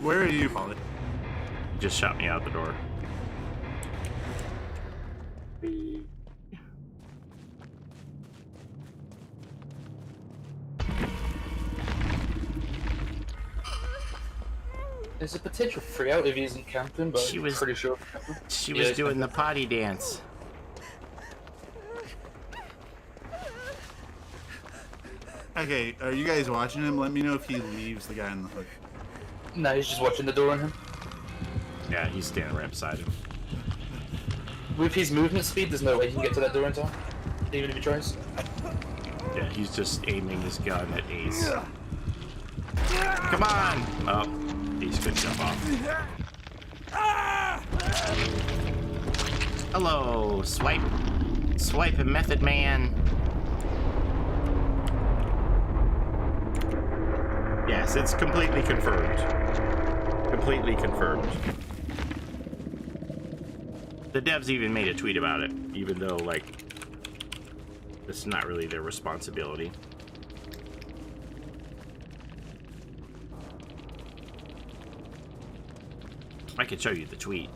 Where are you, Polly? Just shot me out the door. There's a potential free out if he isn't camping, but She I'm was- pretty sure. She Yeah, was it's doing the camping. potty dance. Okay, are you guys watching him? Let me know if he leaves the guy on the hook. No, he's just watching the door on him. Yeah, he's standing right beside him. With his movement speed, there's no way he can get to that door in time, even if he tries. Yeah, he's just aiming his gun at Ace. Come on! Oh, Ace couldn't jump off. Hello, swipe and Method Man. Yes, it's completely confirmed. Completely confirmed. The devs even made a tweet about it, even though, like, It's not really their responsibility. I could show you the tweet.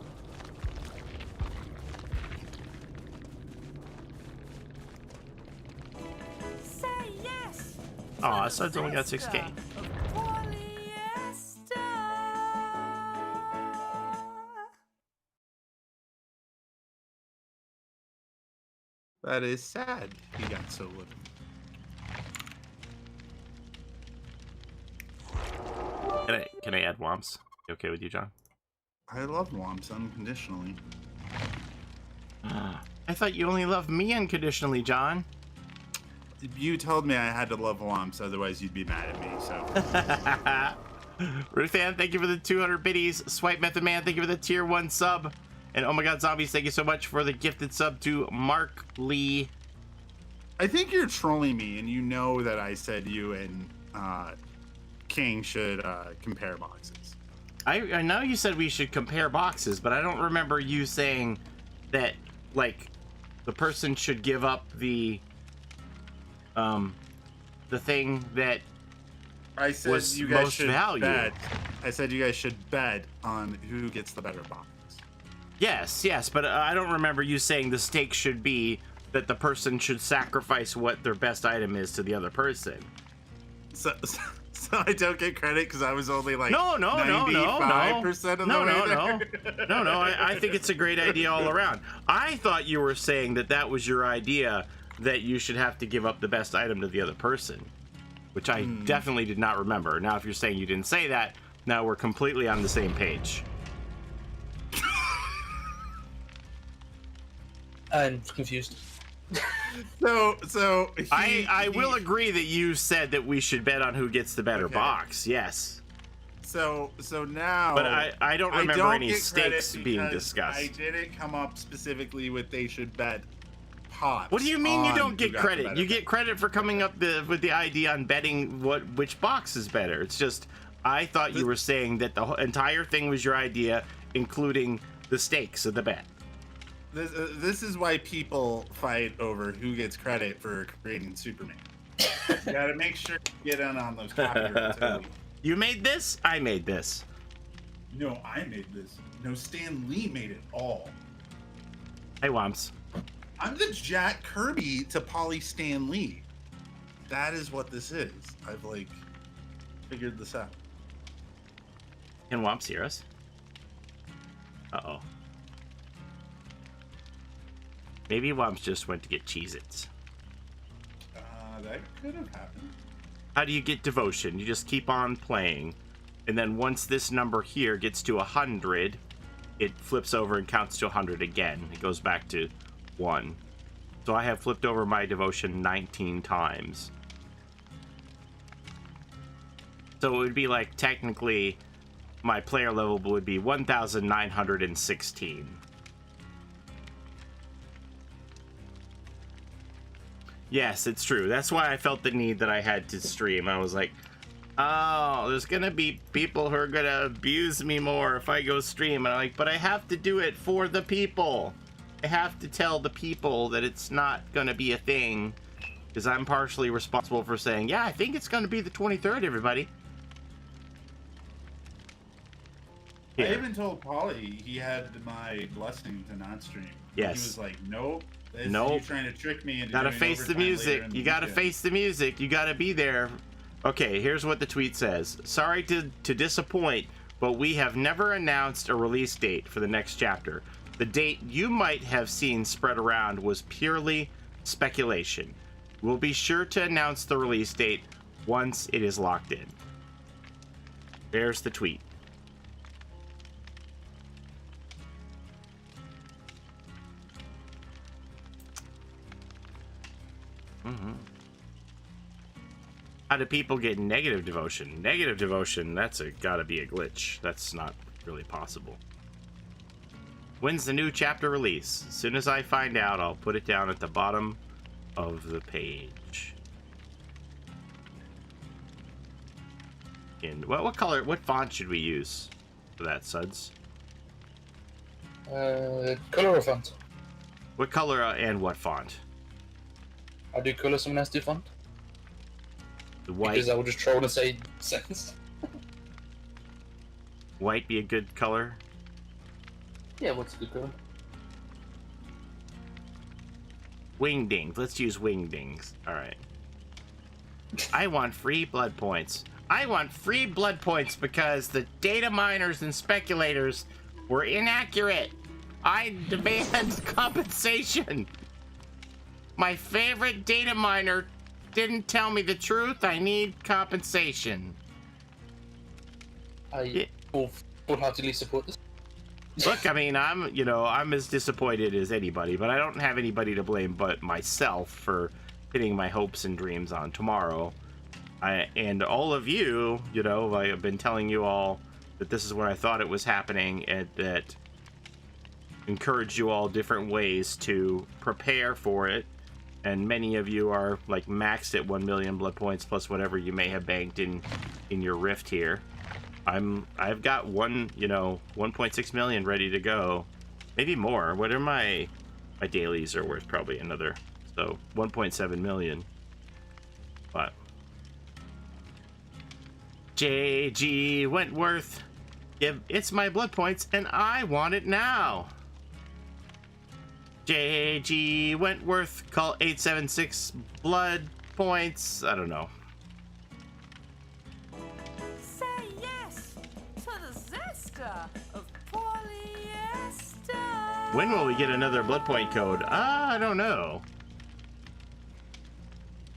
Aw, Suds only got 6K. That is sad. He got so little. Can I add Womps? You okay with you, John? I love Womps unconditionally. I thought you only loved me unconditionally, John. You told me I had to love Womps, otherwise you'd be mad at me, so. Ruthan, thank you for the 200 biddies. Swipe Method Man, thank you for the tier 1 sub. And oh my god, Zombies, thank you so much for the gifted sub to Mark Lee. I think you're trolling me, and you know that I said you and King should compare boxes. I know you said we should compare boxes, but I don't remember you saying that, like, the person should give up the thing that I said was you guys most should value. bet. I said you guys should bet on who gets the better box. Yes, but I don't remember you saying the stake should be that the person should sacrifice what their best item is to the other person. So I don't get credit because I was only like No. 95% of the way there. No. I think it's a great idea all around. I thought you were saying that was your idea, that you should have to give up the best item to the other person, which I definitely did not remember. Now, if you're saying you didn't say that, now we're completely on the same page. I'm confused. So I will agree that you said that we should bet on who gets the better Okay. box. Yes. So now. But I don't remember don't any get credit stakes being because discussed. I didn't come up specifically with they should bet pots. What do you mean you on don't who get got the credit? better You get credit for coming up with the idea on betting which box is better. It's just I thought you were saying that the entire thing was your idea, including the stakes of the bet. This is why people fight over who gets credit for creating Superman. You gotta make sure you get in on those copyrights early. You made this? I made this. No, I made this. No, Stan Lee made it all. Hey, Womps. I'm the Jack Kirby to Polly Stan Lee. That is what this is. I've like figured this out. Can Womps hear us? Uh-oh. Maybe Womps just went to get Cheez-Its. That could have happened. How do you get devotion? You just keep on playing, and then once this number here gets to 100, it flips over and counts to 100 again. It goes back to 1. So I have flipped over my devotion 19 times. So it would be like, technically, my player level would be 1,916. Yes, it's true. That's why I felt the need that I had to stream. I was like, oh, there's gonna be people who are gonna abuse me more if I go stream. And I'm like, but I have to do it for the people. I have to tell the people that it's not gonna be a thing, because I'm partially responsible for saying, yeah, I think it's gonna be the 23rd, everybody. I Yeah. even told Polly he had my blessing to not stream. Yes. He was like, nope. Nope. You're trying to trick me into Gotta doing face the overtime later music. in the You gotta weekend." face the music. You gotta be there. Okay, here's what the tweet says. Sorry to disappoint, but we have never announced a release date for the next chapter. The date you might have seen spread around was purely speculation. We'll be sure to announce the release date once it is locked in. There's the tweet. How do people get negative devotion? Negative devotion, that's gotta be a glitch. That's not really possible. When's the new chapter release? As soon as I find out, I'll put it down at the bottom of the page. And what color, what font should we use for that, Suds? Color or font? What color and what font? I do colour someone else to fund. The white. Because I will just troll and say sense. White be a good color. Yeah, what's a good colour? Wingdings. Let's use wingdings. All right. I want free blood points. I want free blood points because the data miners and speculators were inaccurate. I demand compensation. My favorite data miner didn't tell me the truth. I need compensation. I full-heartedly support this. Look, I mean, I'm as disappointed as anybody, but I don't have anybody to blame but myself for hitting my hopes and dreams on tomorrow. And all of you, I have been telling you all that this is when I thought it was happening, and that encouraged you all different ways to prepare for it. And many of you are like maxed at 1 million blood points plus whatever you may have banked in your rift here. I've got 1.6 million ready to go, maybe more. What are my dailies are worth? Probably another, so 1.7 million. But JG Wentworth, it's my blood points and I want it now. JG Wentworth, call 876 blood points. I don't know. Say yes to the zester of polyester. When will we get another blood point code? I don't know.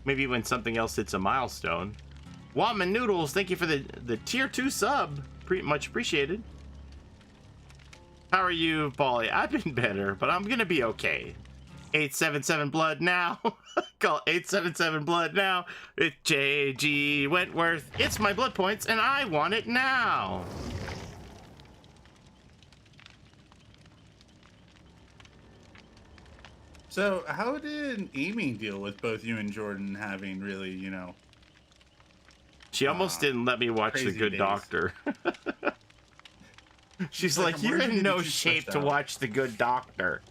Maybe when something else hits a milestone. Woman Noodles, thank you for the tier 2 sub. Much appreciated. How are you, Paulie? I've been better, but I'm gonna be okay. 877 blood now. Call 877 blood now. It's JG Wentworth. It's my blood points, and I want it now. So, how did Amy deal with both you and Jordan having really, She almost didn't let me watch The crazy Good days. Doctor. She's like, I'm you're worried in you no get you shape stressed to out." watch The Good Doctor.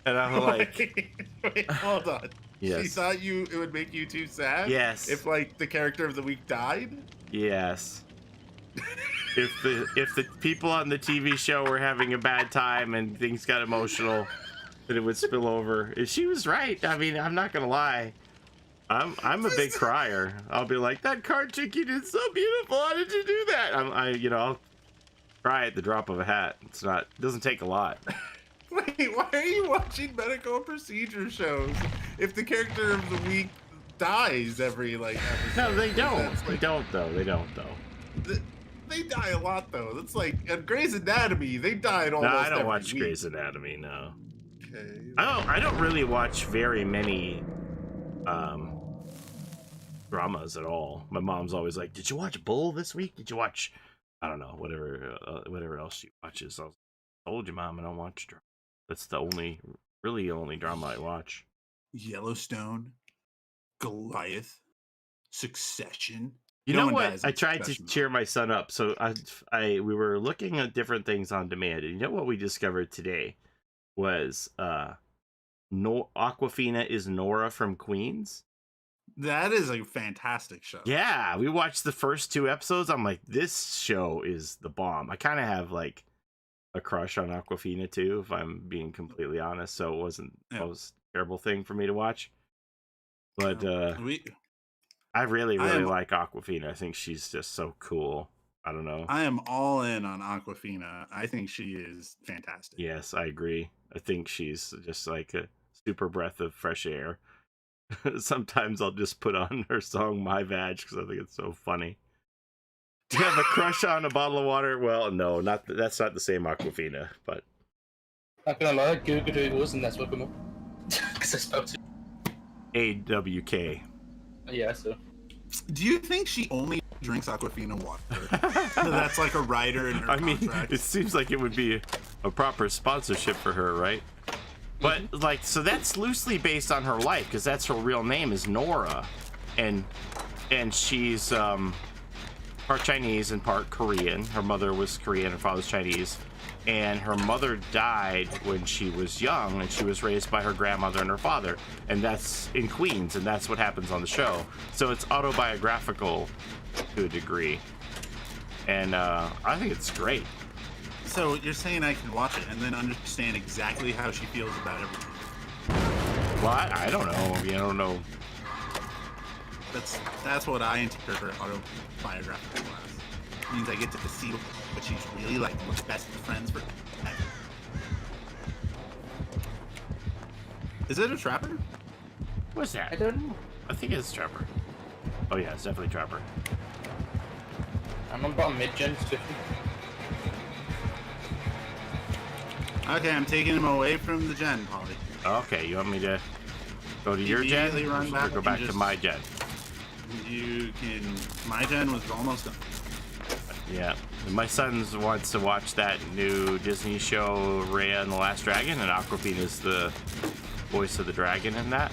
And I'm like, Wait, hold on. She Yes. thought it would make you too sad? Yes. If, the character of the week died? yes. If the people on the TV show were having a bad time and things got emotional, that it would spill over. She was right. I mean, I'm not gonna lie. I'm a big crier. I'll be like, that card trick you did so beautiful. How did you do that? I'll cry at the drop of a hat. It doesn't take a lot. Wait, why are you watching medical procedure shows if the character of the week dies every, episode? No, they don't. That's, They don't though. They die a lot, though. That's like, at Grey's Anatomy, they died almost No, I don't every watch week. Grey's Anatomy. No. Okay. I don't really watch very many dramas at all. My mom's always like, "Did you watch Bull this week? Did you watch, I don't know, whatever else she watches?" I told you, Mom, I don't watch drama. That's the only drama I watch. Yellowstone, Goliath, Succession. You No know one what? dies in I tried to Succession, cheer my son up, so we were looking at different things on demand, and you know what we discovered today was Aquafina is Nora from Queens. That is a fantastic show. Yeah, we watched the first 2 episodes. I'm like, this show is the bomb. I kind of have like a crush on Aquafina too, if I'm being completely honest. So it wasn't the most terrible thing for me to watch. But I really like Aquafina. I think she's just so cool. I don't know. I am all in on Aquafina. I think she is fantastic. Yes, I agree. I think she's just like a super breath of fresh air. Sometimes I'll just put on her song My Vag because I think it's so funny. Do you have a crush on a bottle of water? Well, no, that's not the same Aquafina, but Not gonna lie, Googled who it was and that's what come up. Because I spelled it. AWK. Yeah, so. Do you think she only drinks Aquafina water? So that's like a rider in her I mean, contract. it seems like it would be a proper sponsorship for her, right? But like, so that's loosely based on her life because that's her real name is Nora, and she's part Chinese and part Korean. Her mother was Korean, her father's Chinese, and her mother died when she was young, and she was raised by her grandmother and her father, and that's in Queens, and that's what happens on the show. So it's autobiographical to a degree, and I think it's great. So you're saying I can watch it and then understand exactly how she feels about everything? Well, I don't know. I mean, I don't know. That's what I interpret autobiographical as. It means I get to see what she's really like. We're best friends for. Is it a trapper? What's that? I don't know. I think it's Trapper. Oh yeah, it's definitely Trapper. I'm about mid-gen 50. Okay, I'm taking him away from the gen, Polly. Okay, you want me to go to your gen, Immediately run or back go and back to just- my gen? You can. My gen was almost done. Yeah, my son wants to watch that new Disney show, Raya and the Last Dragon, and Aquafina is the voice of the dragon in that.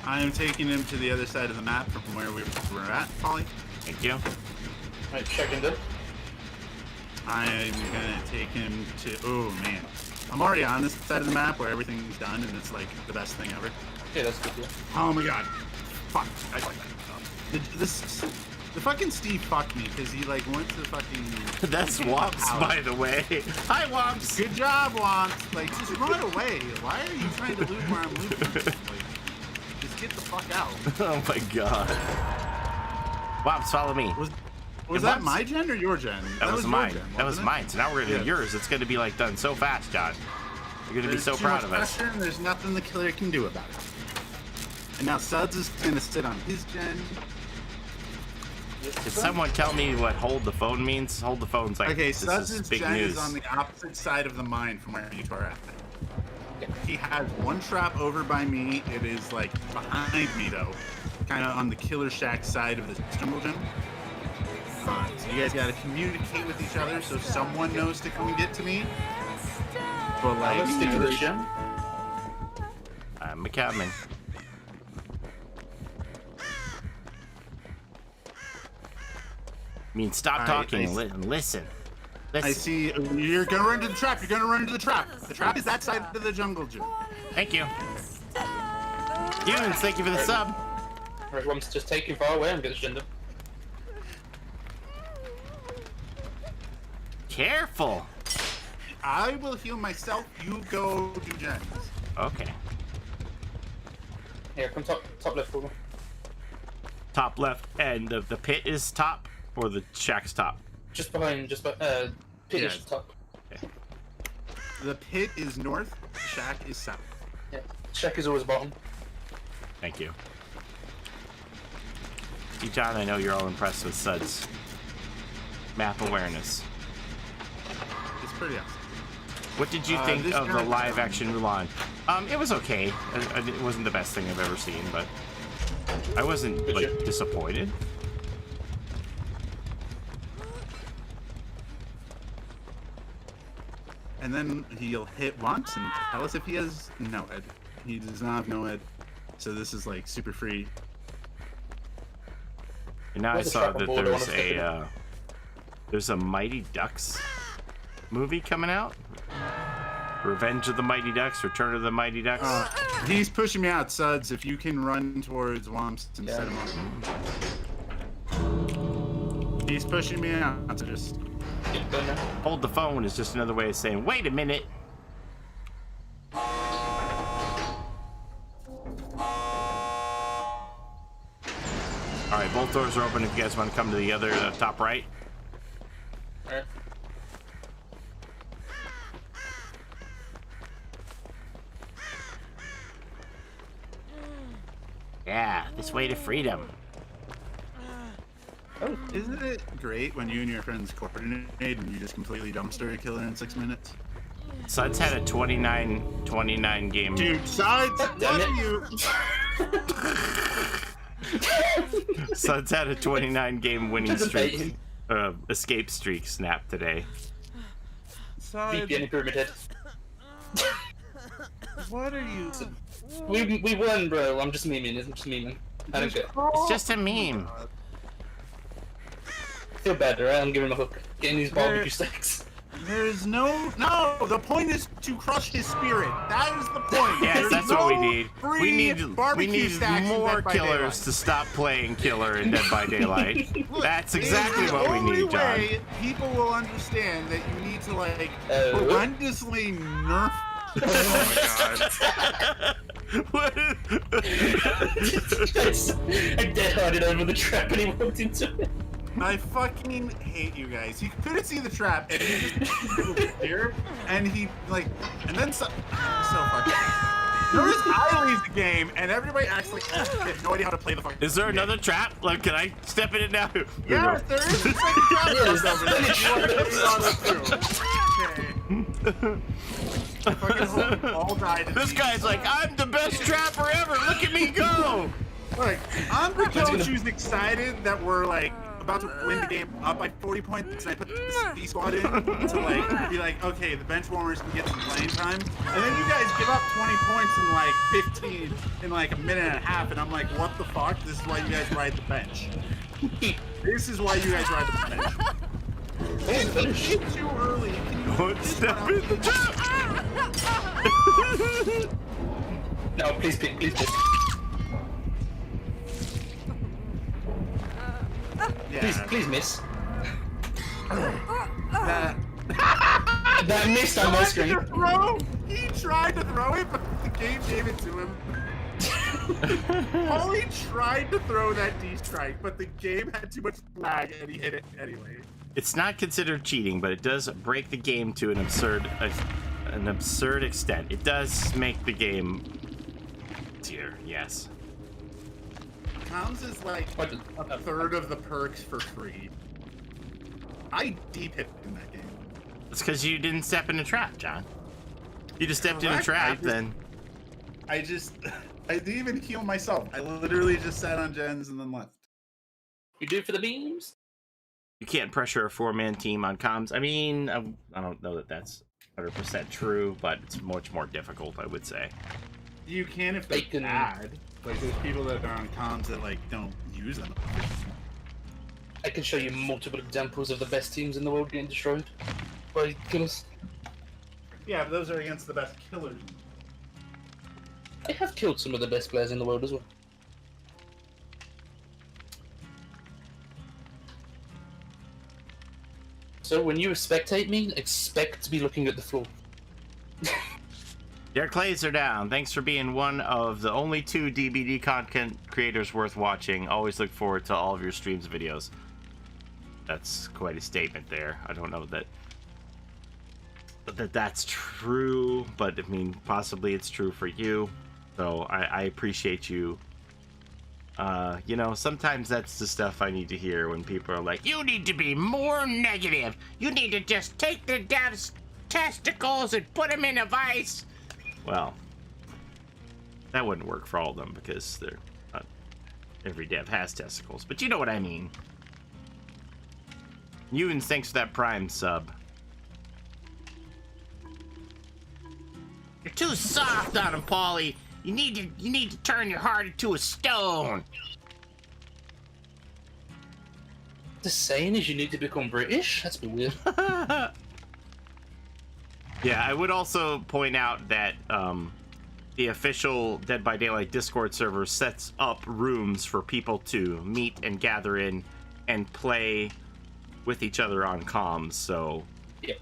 I am taking him to the other side of the map from where we were at, Polly. Thank you. Right, checking this. I'm gonna take him to. Oh man, I'm already on this side of the map where everything's done, and it's like the best thing ever. Yeah, that's good. Yeah. Oh my god, fuck! The fucking Steve fucked me because he like went to fucking. That's Womps, by the way. Hi, Womps. Good job, Womps. Like, just run away. Why are you trying to loot where I'm looting? Like, just get the fuck out. Oh my god. Womps, follow me. Was It that was. my gen or your gen? That was your mine. gen, That was wasn't it? mine. So now we're gonna do Yeah. yours. It's gonna be like done so fast, John. You're gonna be There's so too proud much of us. pressure, and there's nothing the killer can do about it. And now Suds is gonna sit on his gen. Did someone tell me what hold the phone means? Hold the phone's like, Okay, this Suds' is big gen news. is on the opposite side of the mine from where you are at. He has one trap over by me. It is like behind me though, kind of on the Killer Shack side of the jungle gym. So you guys gotta communicate with each other so someone knows to come get to me. But like, Let's stick to the gym. I'm coming. I mean, stop talking and listen. Listen. I see you're gonna run into the trap. You're gonna run into the trap. The trap is that side of the jungle gym. Thank you. Humans, thank you for the sub. Right, Rum's just taking far away and get the gym done. Careful. I will heal myself. You go do gens. Okay. Here, come top left for me. Top left, and the pit is top, or the shack's top? Just behind, pit Yes. is top. The pit is north. Shack is south. Yeah. Check is always bottom. Thank you. See, John, I know you're all impressed with Suds' map awareness. It's pretty awesome. What did you think this of the guy- live-action Mulan? It was okay. It wasn't the best thing I've ever seen, but I wasn't Did like you? disappointed. And then he'll hit once and tell us if he has no ed. He does not have no ed. So this is like super free. And now I Where's the saw trap on that board? I there's wanna stick it. there's a Mighty Ducks movie coming out. Revenge of the Mighty Ducks, Return of the Mighty Ducks. He's pushing me out, Suds. If you can run towards Womps and set him up. He's pushing me out. So just Get done now. Hold the phone is just another way of saying, wait a minute. All right, both doors are open if you guys want to come to the other top right. Alright. Yeah, this way to freedom. Oh, isn't it great when you and your friends coordinate and you just completely dumpster a killer in 6 minutes? Suds had a 29 game. Dude, Suds, what Damn it. are you? Suds had a 29 game winning Just streak, debating. escape streak snap today. Suds, VPN pyramid head. what are you? We won, bro. I'm just memeing. I'm just memeing. I don't care. It's just a meme. Feel bad, right? I'm giving him a hook. Getting these barbecue sticks. There's no. The point is to crush his spirit. That is the point. Yes, There's that's no what we need. free We need barbecue stacks in more Dead by killers Daylight. to stop playing killer in Dead by Daylight. That's exactly what we need, The only John. way people will understand that you need to like Oh. horrendously nerf. Oh What? I dead-hearted over the trap and he walked into it. my god! I fucking hate you guys. He couldn't see the trap, and he just here, and he like, and then so fucking. There was I leave the game, and everybody actually had no idea how to play the fucking. Is there another trap? Like, can I step in it now? Yes, there is a second trap. Yes, over there. You want to be on it too. Okay. I fucking hope we all died. in This these. guy's like, I'm the best trapper ever. Look at me go. Like, I'm the coach who's excited that we're like about to win the game up by 40 points, and I put the B squad in to like be like, okay, the bench warmers can get some playing time, and then you guys give up 20 points in like 15 in like a minute and a half, and I'm like, what the fuck? This is why you guys ride the bench. This is why you guys ride the bench. Hey, finish. It's too early. Can you Don't step in the trap. No, please pick, please pick. Please, Yeah. please miss. That- That missed on my screen. He tried to throw it, but the game gave it to him. Paulie tried to throw that D strike, but the game had too much lag and he hit it anyway. It's not considered cheating, but it does break the game to an absurd extent. It does make the game easier, yes. Comms is like What a third of the perks for free. I deep hit in that game. It's because you didn't step in a trap, John. You just stepped in a Correct, trap, I then. I didn't even heal myself. I literally just sat on gens and then left. You do it for the beams? You can't pressure a four-man team on comms. I mean, I don't know that that's 100% true, but it's much more difficult, I would say. You can if they're Bacon. bad. Like there's people that are on comms that like don't use them. I can show you multiple examples of the best teams in the world getting destroyed by killers. Yeah, but those are against the best killers. I have killed some of the best players in the world as well. So when you spectate me, expect to be looking at the floor. Your clays are down. Thanks for being one of the only 2 DBD content creators worth watching. Always look forward to all of your streams and videos. That's quite a statement there. I don't know that's true, but I mean, possibly it's true for you. So I appreciate you. You know, sometimes that's the stuff I need to hear when people are like, you need to be more negative. You need to just take the dev's testicles and put them in a vice. Well, that wouldn't work for all of them because they're not, every dev has testicles, but you know what I mean. Ewan, thanks for that Prime sub. You're too soft on him, Paulie. You need to turn your heart into a stone. The saying is you need to become British? That's a bit weird. Yeah, I would also point out that the official Dead by Daylight Discord server sets up rooms for people to meet and gather in and play with each other on comms. So, Yeah.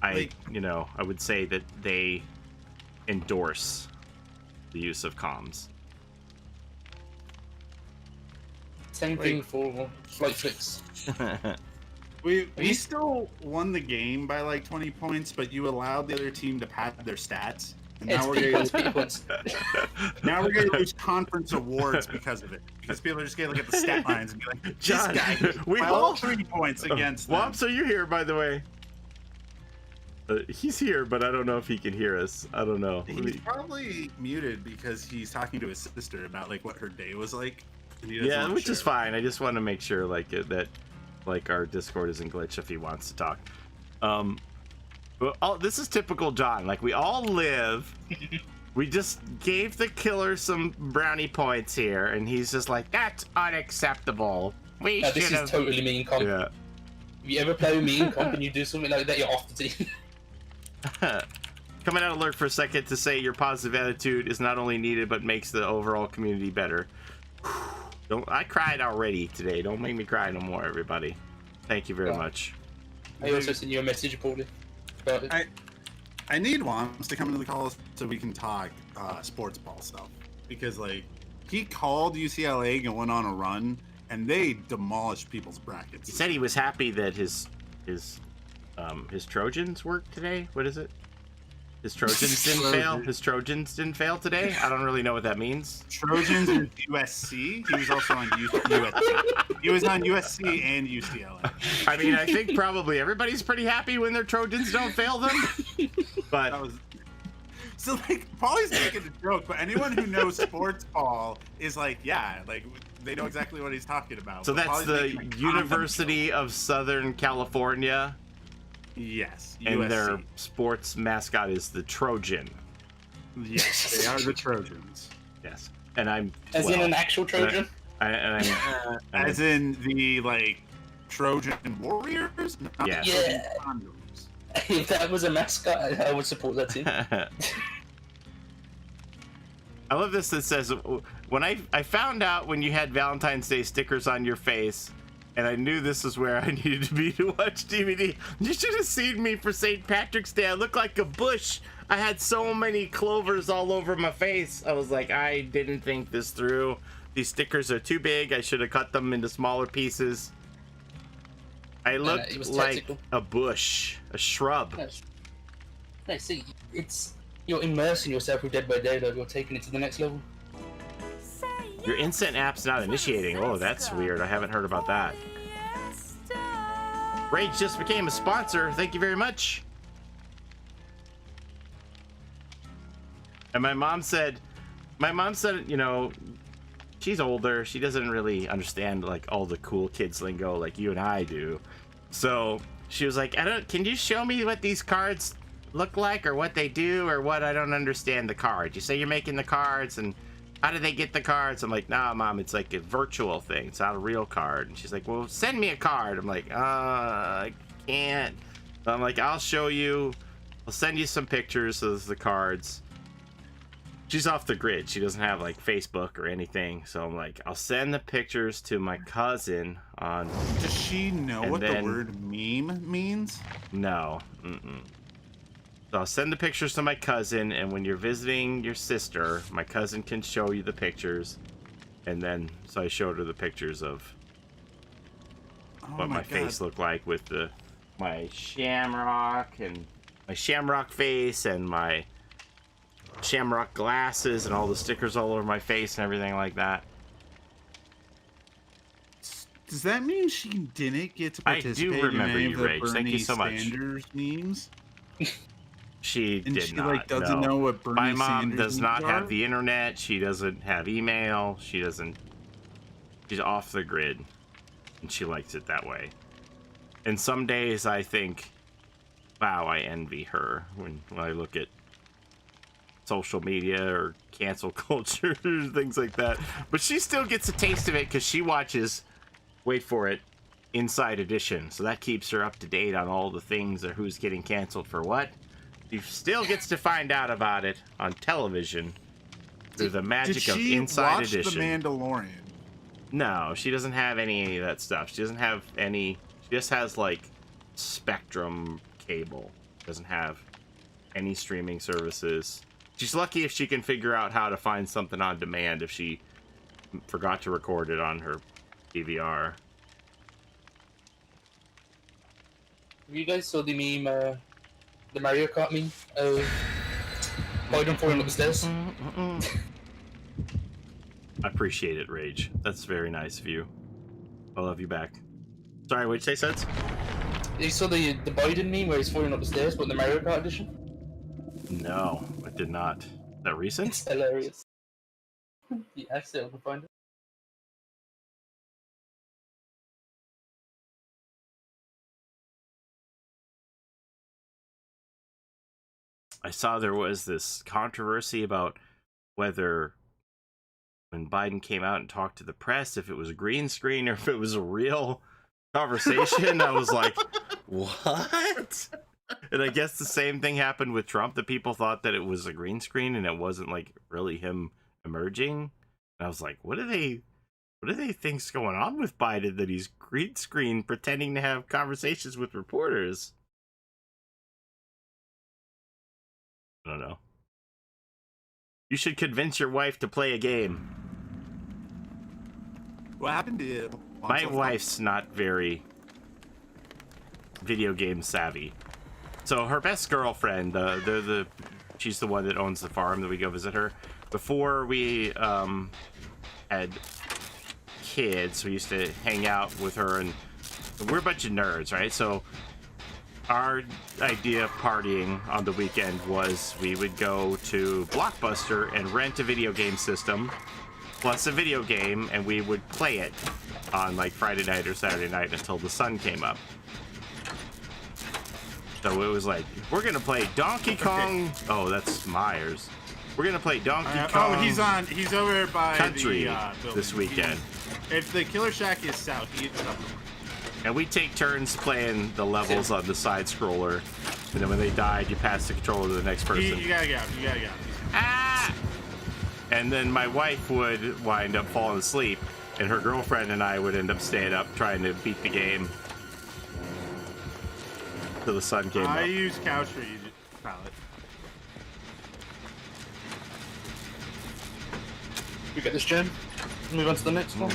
I would say that they endorse the use of comms. Same thing for Flight Flicks. We still won the game by like 20 points, but you allowed the other team to pad their stats. And It's now big we're points, gonna, big points. now we're gonna lose conference awards because of it. Because people are just gonna look at the stat lines and be like, this John, guy, we well, all- 3 points against them. Wops, are you here, by the way? He's here, but I don't know if he can hear us. I don't know. He's probably muted because he's talking to his sister about like what her day was like. And he doesn't Yeah, want to which is share. fine. I just want to make sure that our Discord isn't glitched if he wants to talk. But this is typical John. Like, we all live. We just gave the killer some brownie points here, and he's just like, that's unacceptable. We This should is have. totally me in comp. Yeah. If you ever play with me in comp and you do something like that, you're off the team. Coming out alert for a second to say your positive attitude is not only needed but makes the overall community better. I cried already today. Don't make me cry no more, everybody. Thank you very much. I also sent you a message, Paulie. About it. I need Wams to come into the call so we can talk sports ball stuff, because like he called UCLA and went on a run and they demolished people's brackets. He said he was happy that his Trojans worked today. What is it? His Trojans didn't fail. His Trojans didn't fail today. I don't really know what that means. Trojans and USC. He was also on USC. He was on USC and UCLA. I mean, I think probably everybody's pretty happy when their Trojans don't fail them. But That was so like Paulie's making a joke, but anyone who knows sports ball is like, yeah, like they know exactly what he's talking about. so But that's Paulie's the making a comment University of Southern California, joke. Yes, and USC. their sports mascot is the Trojan. Yes, they are the Trojans. Yes, and I'm As in an actual Trojan? As in the like Trojan warriors. Not Yes. Trojan Yeah. condoms. If that was a mascot, I would support that team. I love this that says, when I found out when you had Valentine's Day stickers on your face, and I knew this is where I needed to be to watch DVD. You should have seen me for St. Patrick's Day. I looked like a bush. I had so many clovers all over my face. I was like, I didn't think this through. These stickers are too big. I should have cut them into smaller pieces. I it looked was like tactical. a bush, a shrub. No, see, you're immersing yourself with Dead by Daylight. You're taking it to the next level. Say Your yes instant app's not to the initiating. Oh, that's Zesta. weird. I haven't heard about that. Fiesta. Rage just became a sponsor. Thank you very much. And my mom said, you know, she's older. She doesn't really understand like all the cool kids lingo like you and I do. So she was like, can you show me what these cards look like or what they do or what? I don't understand the cards. You say you're making the cards and how do they get the cards? I'm like, nah, Mom, it's like a virtual thing. It's not a real card. And she's like, well, send me a card. I'm like, I can't. So I'm like, I'll show you. I'll send you some pictures of the cards. She's off the grid. She doesn't have like Facebook or anything. So I'm like, I'll send the pictures to my cousin on. Does she know And what then- the word meme means? No. Mm-mm. So I'll send the pictures to my cousin, and when you're visiting your sister, my cousin can show you the pictures. And then, so I showed her the pictures of Oh what my God. face looked like with my shamrock and my shamrock face and my shamrock glasses and all the stickers all over my face and everything like that. Does that mean she didn't get to I do participate remember in any you, of the Rage. Bernie Thank you so much. Sanders memes? She And did she not. like doesn't know what Bernie My mom Sanders does not memes are? have the internet. She doesn't have email. She doesn't. She's off the grid, and she likes it that way. And some days I think, wow, I envy her when I look at social media or cancel culture or things like that. But she still gets a taste of it because she watches, wait for it, Inside Edition. So that keeps her up to date on all the things or who's getting canceled for what. She still gets to find out about it on television through the magic Did of she Inside watch Edition. The Mandalorian? No, she doesn't have any of that stuff. She doesn't have any. She just has like Spectrum cable. Doesn't have any streaming services. She's lucky if she can figure out how to find something on demand if she forgot to record it on her DVR. You guys saw the meme, the Mario Kart meme of Biden falling up the stairs? I appreciate it, Rage. That's very nice of you. I love you back. Sorry, what'd you say, Suds? You saw the Biden meme where he's falling up the stairs, but the Mario Kart edition? No, I did not. Is that recent? It's hilarious. Yeah, I still can find it. I saw there was this controversy about whether when Biden came out and talked to the press, if it was a green screen or if it was a real conversation. I was like, what? And I guess the same thing happened with Trump. The people thought that it was a green screen and it wasn't like really him emerging. And I was like, what do they think's going on with Biden that he's green screen pretending to have conversations with reporters? I don't know. You should convince your wife to play a game. What happened to you? My wife's not very video game savvy. So her best girlfriend, she's the one that owns the farm that we go visit her. Before we had kids, we used to hang out with her, and we're a bunch of nerds, right? So our idea of partying on the weekend was we would go to Blockbuster and rent a video game system plus a video game, and we would play it on like Friday night or Saturday night until the sun came up. So it was like, we're gonna play Donkey Kong. Oh, that's Myers. We're gonna play Donkey Kong. Oh, he's over by Country the building. this weekend. If the Killer Shack is south, he's up. And we take turns playing the levels on the side scroller. And then when they died, you pass the controller to the next person. You gotta go. You gotta go. Ah! And then my wife would wind up falling asleep, and her girlfriend and I would end up staying up trying to beat the game till the sun came I up. use couch for you, pallet. We get this gem. Move on to the next one.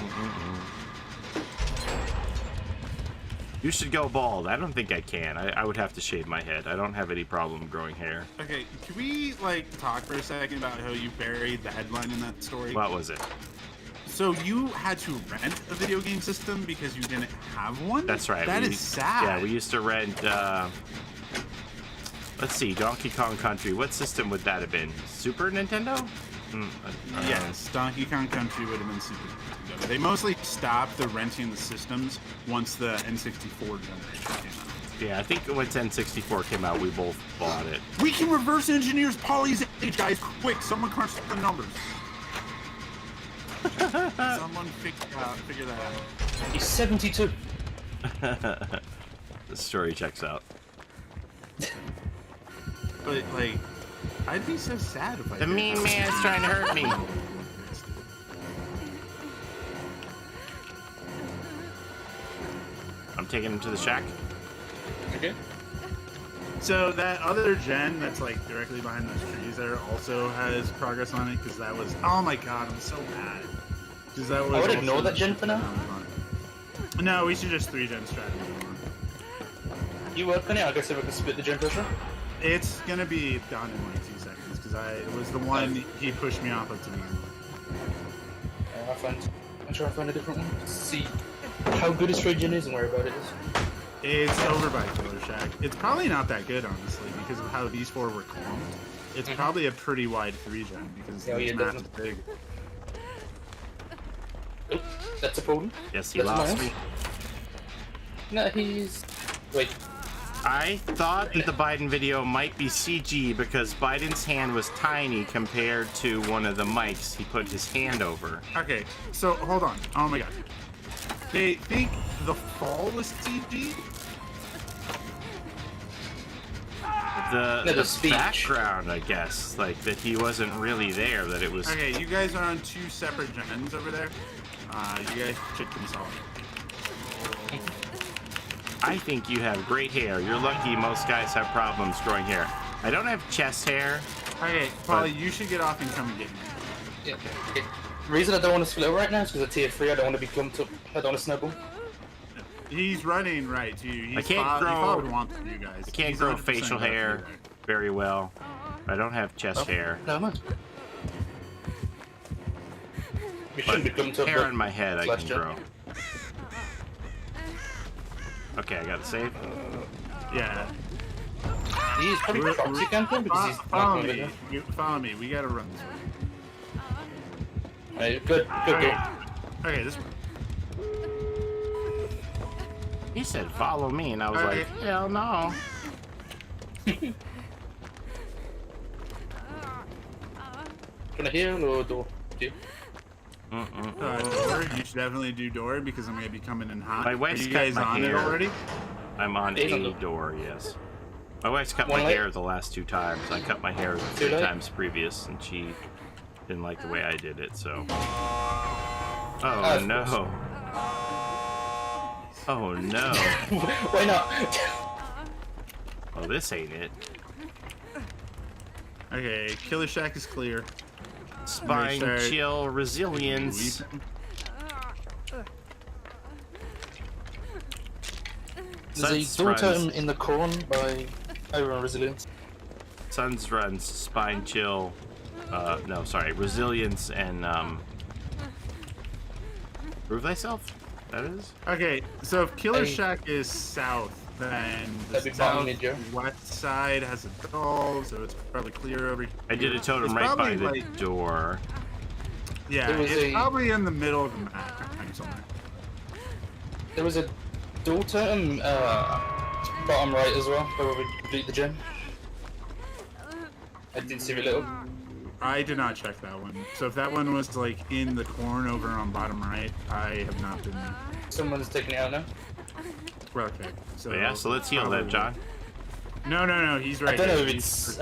You should go bald. I don't think I can. I would have to shave my head. I don't have any problem growing hair. Okay, can we like talk for a second about how you buried the headline in that story? What was it? So you had to rent a video game system because you didn't have one? That's right. That is sad. Yeah, we used to rent, let's see, Donkey Kong Country. What system would that have been? Super Nintendo? Yes, Donkey Kong Country would have been Super Nintendo. They mostly stopped the renting the systems once the N64 generation came out. Yeah, I think when N64 came out, we both bought it. We can reverse engineer Polly's age, guys. Quick, someone crunch the numbers. Someone figure that out. He's 72. The story checks out. But like, I'd be so sad if I. The mean man's trying to hurt me. I'm taking him to the shack. Okay. So that other gen that's like directly behind those trees there also has progress on it because that was. Oh my god, I'm so mad. Because that was. I would also- ignore that gen for now. No, we should just 3-gen strategy. You work on it. I guess if I can split the gen pressure. It's gonna be done in like 2 seconds because it was the one he pushed me off of to begin with. I'll try to find a different one. See how good his trade gen is and where about it is. It's over by Killer Shack. It's probably not that good, honestly, because of how these four were clumped. It's probably a pretty wide 3-gen because Yeah, this yeah, map is definitely. big. Oh, that's a problem. Yes, he That's lost nice. me. No, he's. Wait. I thought that the Biden video might be CG because Biden's hand was tiny compared to one of the mics he put his hand over. Okay, so hold on. Oh my god. They think the fall was CG? The speech. background, I guess, like that he wasn't really there, that it was. Okay, you guys are on 2 separate gens over there. You guys should consult. I think you have great hair. You're lucky most guys have problems growing hair. I don't have chest hair. Okay, Polly, you should get off and come and get me. Yeah. Okay. The reason I don't want to split right now is because at tier 3 I don't want to be clumped up. I don't want to snowball. He's running right to you. He's I can't he grow- probably would want to you guys. I can't He's grow 100% facial left hair you there. very well. I don't have chest hair. No, man. We shouldn't be clumped up. Hair but- on my head I Slash can jet. grow. Okay, I got to save. Yeah. He's probably proxy camping because he's Follow not me. going to. Follow me. We gotta run this way. Right, good game. Okay, this way. He said, "Follow me," and I was Okay. like, "Hell no!" Can I heal or do you? Door. You should definitely do door because I'm gonna be coming in hot. My wife's Are you cut guys my on it hair. already? I'm on He's on a the- door, yes. My wife's cut One my leg? hair the last 2 times. I cut my hair the Two 3 leg? times previous, and she didn't like the way I did it, so. Oh Of no. Oh no. Why not? Oh, this ain't it. Okay, Killer Shack is clear. Spine, start chill, resilience. Weeping. There's a Suns door runs. totem in the corn by Iron Resilience. Suns runs, spine, chill. No, sorry, resilience and prove thyself. That is. Okay, so if Killer I- Shack is south, then the That'd be bottom mid, Joe. southwest side has a doll, so it's probably clear over here. I did a totem It's right by probably the like- door. Yeah, There was it's a- probably in the middle of the map somewhere. There was a door totem bottom right as well, where we complete the gem. I did see a little. I did not check that one. So if that one was like in the corn over on bottom right, I have not been there. Someone's taking it out now. Well, okay. So But yeah, so let's heal probably- that, John. No, he's right. I don't know here. if it's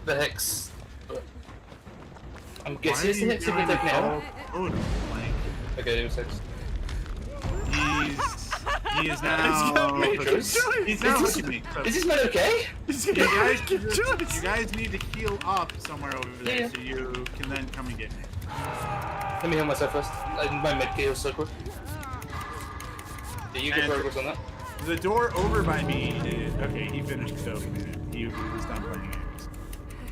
the hex, but I'm Why guessing are it's the you hex if you're doing taking it out. all- Oh, no, blank. Okay, it was hex. He is now. got me. Joyce. He's now Is this- looking at me. So Is this man okay? you guys need to heal up somewhere over there Yeah. so you can then come and get me. Let me heal myself first. My med kit heals so quick. Yeah, you get And- progress on that. The door over by me is okay. He finished opening it. He was done playing games.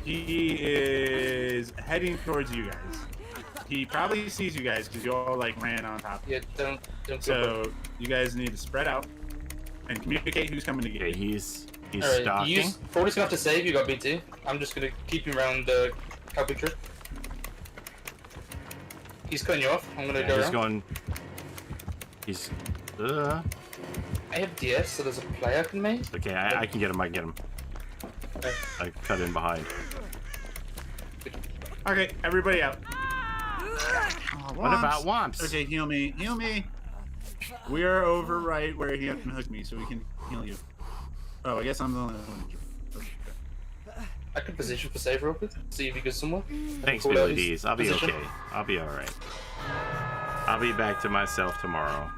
He is heading towards you guys. He probably sees you guys because you all like ran on top. Yeah, don't go. So you guys need to spread out and communicate who's coming to get Okay, you. he's Alright, stalking. you use 40's gonna have to save, you got BT. I'm just gonna keep him around the cow picture. He's cutting you off. I'm gonna Yeah, go he's around. going. He's. I have DS, so there's a play I can make. Okay, I can get him. I can get him. Okay. I cut in behind. Okay, everybody out. What about Womps? Okay, heal me. Heal me. We are over right where he can hook me so we can heal you. Oh, I guess I'm the only one. Okay. I can position for save real quick. See if he goes somewhere. Thanks, Pull Billy out his D's. I'll be position. okay. I'll be alright. I'll be back to myself tomorrow.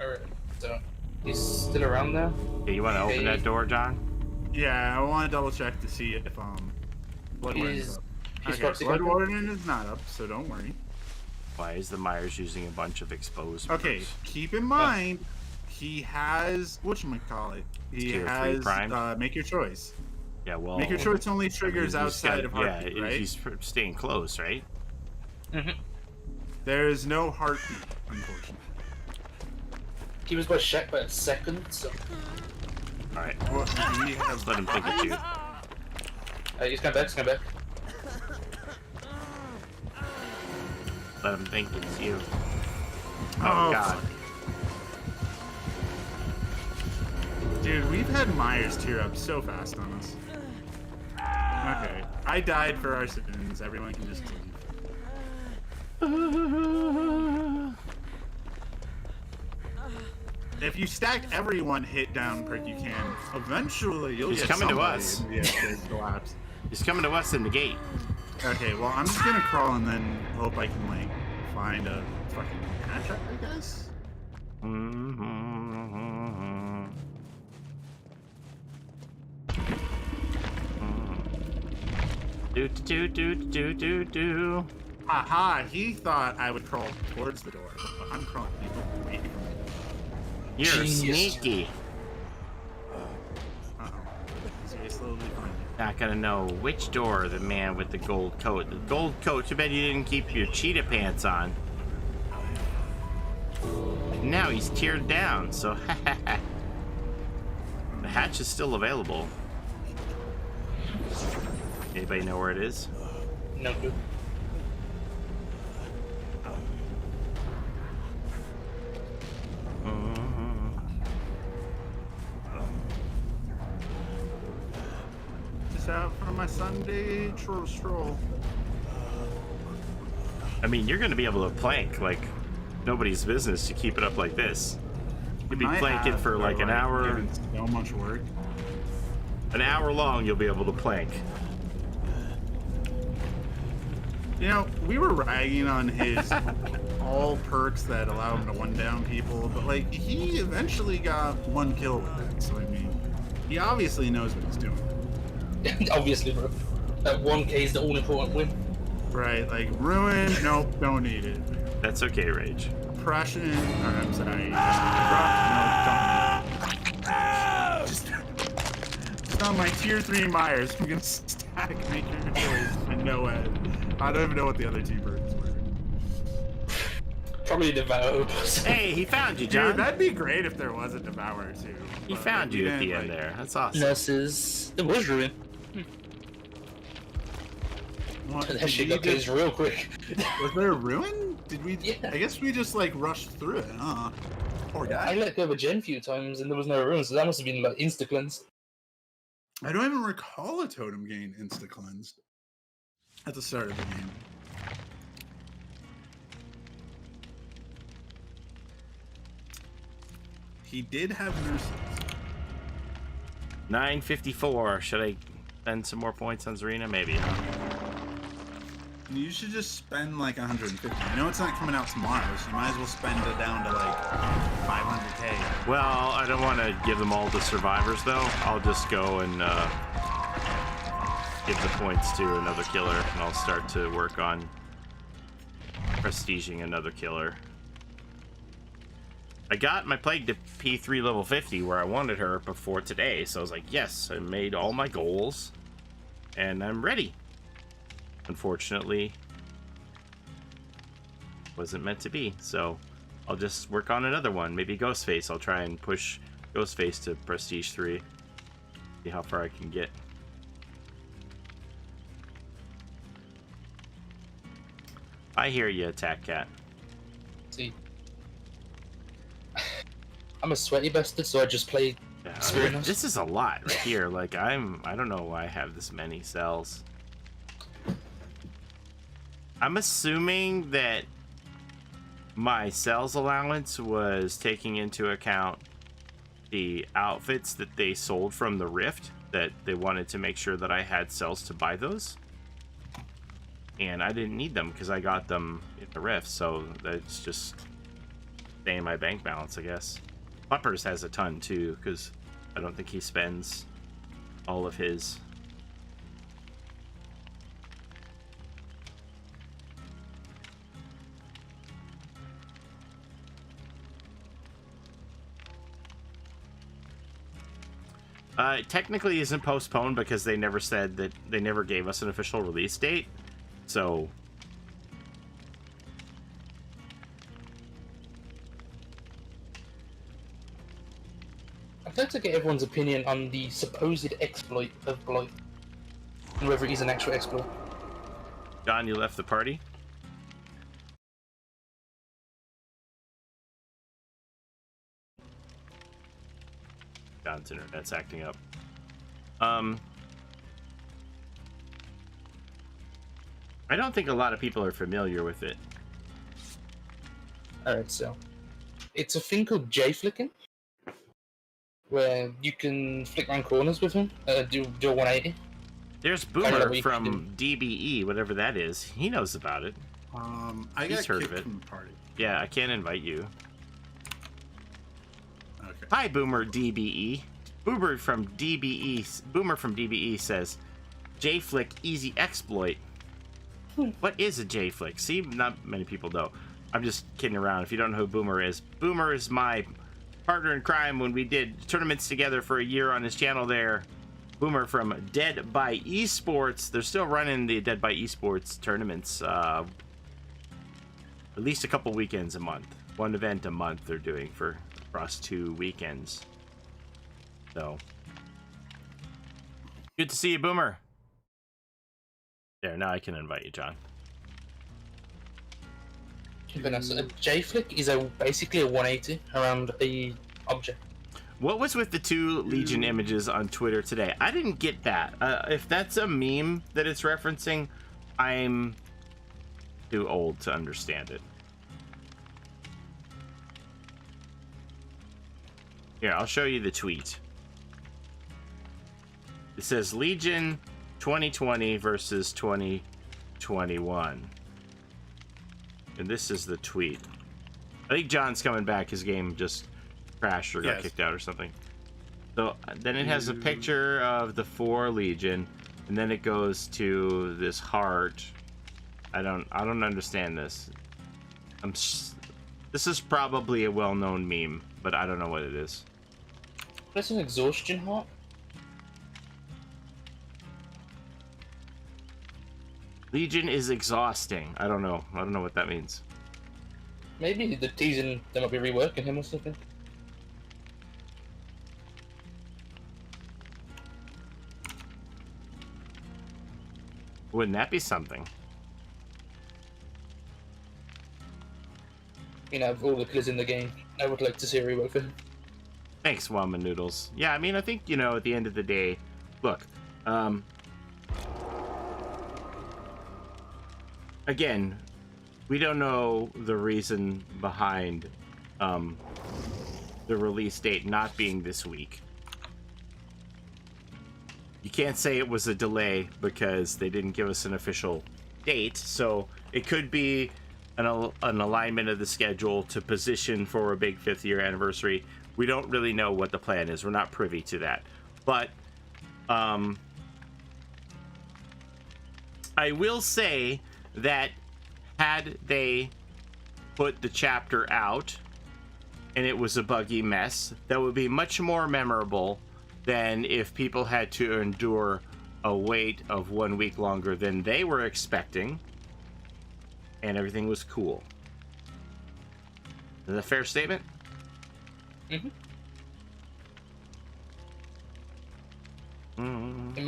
Alright, so he's still around there. Okay, you want to open Hey. that door, John? Yeah, I want to double check to see if Blood Warden's He's up. he's Okay, proxy Blood code. Warden is not up, so don't worry. Why is the Myers using a bunch of exposed Okay, moves? keep in mind he has whatchamacallit. He Tier 3 has prime? make your choice. Yeah, well. Make your choice only I mean, triggers he's outside got- of heartbeat, yeah, right? he's staying close, right? There is no heartbeat, unfortunately. He was by Shaq by a second, so Alright, What, we have let him think it's you. he's coming back, he's coming back. Let him think it's you. Oh, Oh, God. Dude, we've had Myers tear up so fast on us. Okay, I died for our sins. Everyone can just leave. If you stack every one hit down perk you can, eventually you'll He's get coming to somebody us. in the escape collapse. He's coming to us in the gate. Okay, well I'm just gonna crawl and then hope I can like find a fucking contract, I guess. Do do do do do do. Haha, he thought I would crawl towards the door, but I'm crawling away from it. You're Genius. sneaky. Uh-oh. So I slowly find it. Not gonna know which door the man with the gold coat. The gold coat. Too bad you didn't keep your cheetah pants on. Now he's teared down, so the hatch is still available. Anybody know where it is? No good. Just out for my Sunday stroll. I mean, you're going to be able to plank like nobody's business to keep it up like this. You'll be Might planking have, for but, like an hour. given so much work. An hour long, you'll be able to plank. You know, we were ragging on his all perks that allow him to one down people, but like he eventually got 1 kill with it. So I mean, he obviously knows what he's doing. Obviously, bro. That 1K is the all important win. Right? Like ruin, nope, don't need it. That's okay, Rage. Oppression, or I'm sorry. No, don't. Just on my tier 3 Myers, I'm gonna stack make your choice and no end. I don't even know what the other 2 birds were. Probably Devour. Hey, he found you, Dude, John. that'd be great if there was a Devourer too. He but, found like, you we at the didn't, end like- there. That's awesome. Nurses. It was ruined. What, That did shit we got closed just- real quick. Was there a ruin? Did we? Yeah. I guess we just like rushed through it, huh? Poor I guy. let go of a gen a few times and there was no ruins, so that must have been like insta cleanse. I don't even recall a totem gain insta cleansed at the start of the game. He did have nurses. 954. Should I spend some more points on Zarina? Maybe. You should just spend like 150. I know it's not coming out tomorrow, so you might as well spend it down to like 500k. Well, I don't want to give them all to survivors, though. I'll just go and give the points to another killer, and I'll start to work on prestiging another killer. I got my Plague to P3 level 50 where I wanted her before today, so I was like, yes, I made all my goals, and I'm ready. Unfortunately, wasn't meant to be, so I'll just work on another one. Maybe Ghostface. I'll try and push Ghostface to Prestige 3. See how far I can get. I hear you, Attack Cat. See. I'm a sweaty bastard, so I just play Spirit Nurse. This is a lot right here. Like, I don't know why I have this many cells. I'm assuming that my cells allowance was taking into account the outfits that they sold from the Rift, that they wanted to make sure that I had cells to buy those. And I didn't need them because I got them in the Rift, so that's just staying in my bank balance, I guess. Puppers has a ton too, because I don't think he spends all of his. Technically isn't postponed because they never said that, they never gave us an official release date. So I'd like to get everyone's opinion on the supposed exploit of Blight. And whether it is an actual exploit. John, you left the party? John's internet's acting up. I don't think a lot of people are familiar with it. Alright, so. It's a thing called J-flicking. Where you can flick around corners with him, do a 180. There's Kinda Boomer like we from DBE, whatever that is. He knows about it. I He's got heard kicked of it. from the party. Yeah, I can't invite you. Okay. Hi, Boomer DBE. Boomer from DBE says, J-Flick easy exploit. What is a J-Flick? See, not many people know. I'm just kidding around. If you don't know who Boomer is my partner in crime when we did tournaments together for a year on his channel there. Boomer from Dead by Esports. They're still running the Dead by Esports tournaments. At least a couple weekends a month. One event a month they're doing for across 2 weekends. So good to see you, Boomer. There, now I can invite you, John. But no, so a J-flick is basically a 180 around a object. What was with the 2 Legion images on Twitter today? I didn't get that. If that's a meme that it's referencing, I'm too old to understand it. Here, I'll show you the tweet. It says Legion 2020 versus 2021. And this is the tweet. I think John's coming back. His game just crashed or got Yes. kicked out or something. So then it has a picture of the 4 Legion, and then it goes to this heart. I don't understand this. This is probably a well-known meme, but I don't know what it is. That's an exhaustion heart. Legion is exhausting. I don't know what that means. Maybe the teasing they might be reworking him or something. Wouldn't that be something? You know, of all the killers in the game, I would like to see a rework for him. Thanks, Wama Noodles. Yeah, I mean, I think, at the end of the day, look, again, we don't know the reason behind the release date not being this week. You can't say it was a delay because they didn't give us an official date, so it could be an alignment of the schedule to position for a big 5th year anniversary. We don't really know what the plan is. We're not privy to that. But I will say that had they put the chapter out and it was a buggy mess, that would be much more memorable than if people had to endure a wait of 1 week longer than they were expecting and everything was cool. Is that a fair statement? Mm-hmm. Mm-hmm.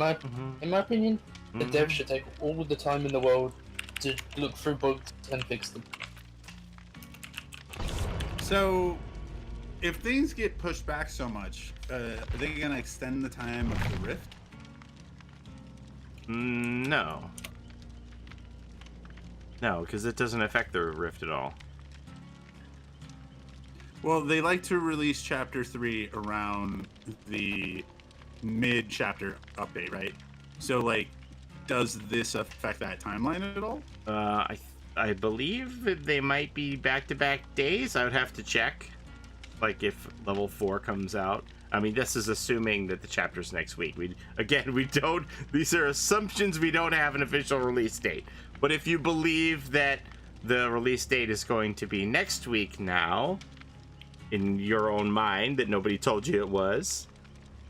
In my opinion, the devs should take all the time in the world to look through bugs and fix them. So, if things get pushed back so much, are they gonna extend the time of the Rift? No. No, because it doesn't affect the Rift at all. Well, they like to release Chapter 3 around the mid-chapter update, right? So, like, does this affect that timeline at all? I believe that they might be back-to-back days. I would have to check. Like, if level 4 comes out. I mean, this is assuming that the chapter's next week. We don't... These are assumptions. We don't have an official release date. But if you believe that the release date is going to be next week now, in your own mind, that nobody told you it was,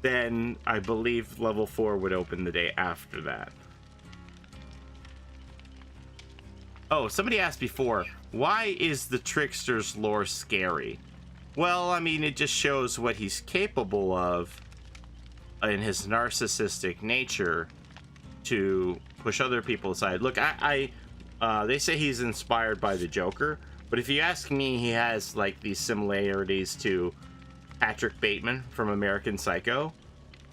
then I believe level 4 would open the day after that. Oh, somebody asked before, why is the Trickster's lore scary? Well, I mean, it just shows what he's capable of in his narcissistic nature to push other people aside. Look, they say he's inspired by the Joker, but if you ask me, he has like these similarities to Patrick Bateman from American Psycho,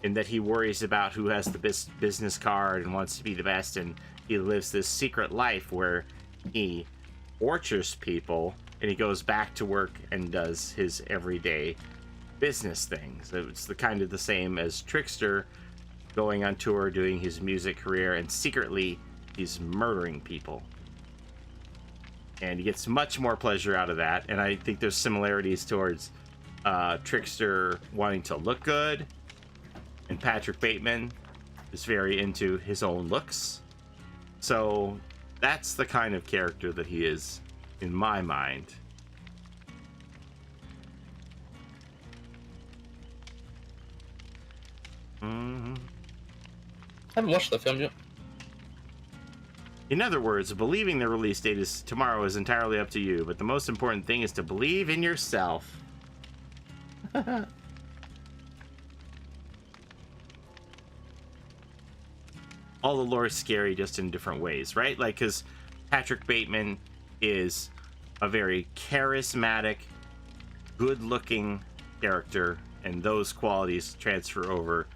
in that he worries about who has the business card and wants to be the best, and he lives this secret life where he tortures people and he goes back to work and does his everyday business things. It's the same as Trickster going on tour, doing his music career, and secretly he's murdering people. And he gets much more pleasure out of that. And I think there's similarities towards Trickster wanting to look good, and Patrick Bateman is very into his own looks. So that's the kind of character that he is in my mind. I haven't watched the film yet. In other words, believing the release date is tomorrow is entirely up to you, but the most important thing is to believe in yourself. All the lore is scary, just in different ways, right? Like, because Patrick Bateman is a very charismatic, good-looking character, and those qualities transfer over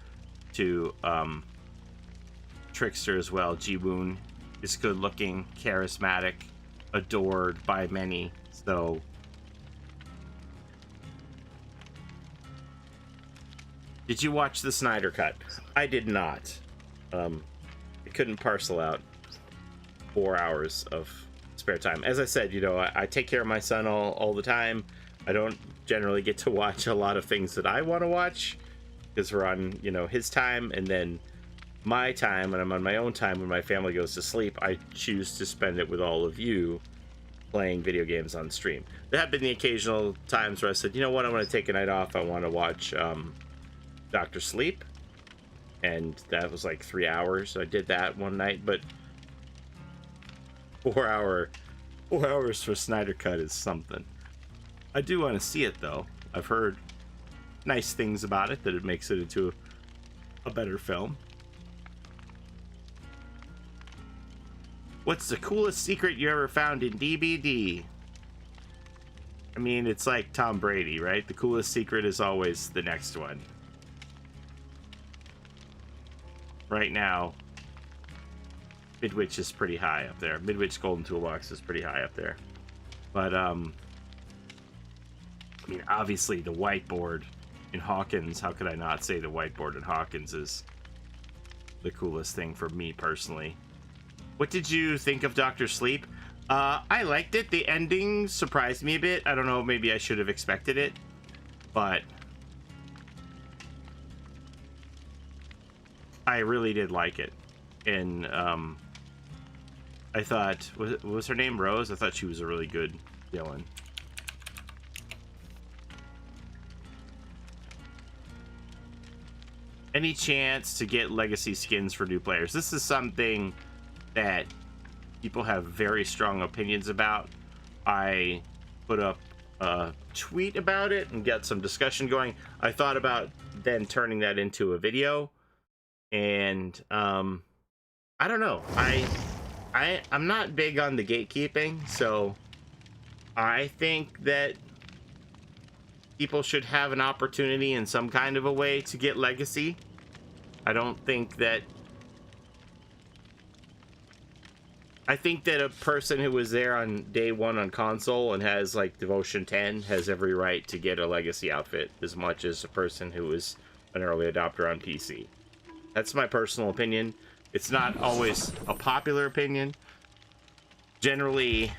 to Trickster as well. Ji-woon is good-looking, charismatic, adored by many. So did you watch the Snyder Cut? I did not. I couldn't parcel out 4 hours of spare time. As I said, you know, I take care of my son all the time. I don't generally get to watch a lot of things that I want to watch because we're on, you know, his time, and then my time, and I'm on my own time when my family goes to sleep. I choose to spend it with all of you playing video games on stream. There have been the occasional times where I said, you know what, I want to take a night off. I want to watch Dr. Sleep, and that was like 3 hours. So I did that one night, but 4 hours for Snyder Cut is something. I do want to see it though. I've heard nice things about it, that it makes it into a better film. What's the coolest secret you ever found in DBD? I mean, it's like Tom Brady, right? The coolest secret is always the next one. Right now, Midwich is pretty high up there. Midwich Golden Toolbox is pretty high up there. But, I mean, obviously the whiteboard in Hawkins, how could I not say the whiteboard in Hawkins is the coolest thing for me personally. What did you think of Dr. Sleep? I liked it. The ending surprised me a bit. I don't know, maybe I should have expected it, but I really did like it. And I thought, was her name Rose? I thought she was a really good villain. Any chance to get legacy skins for new players? This is something that people have very strong opinions about. I put up a tweet about it and got some discussion going. I thought about then turning that into a video, and I don't know. I'm not big on the gatekeeping, so I think that people should have an opportunity in some kind of a way to get legacy. I think that a person who was there on day one on console and has like Devotion 10 has every right to get a legacy outfit as much as a person who was an early adopter on PC. That's my personal opinion. It's not always a popular opinion. Generally,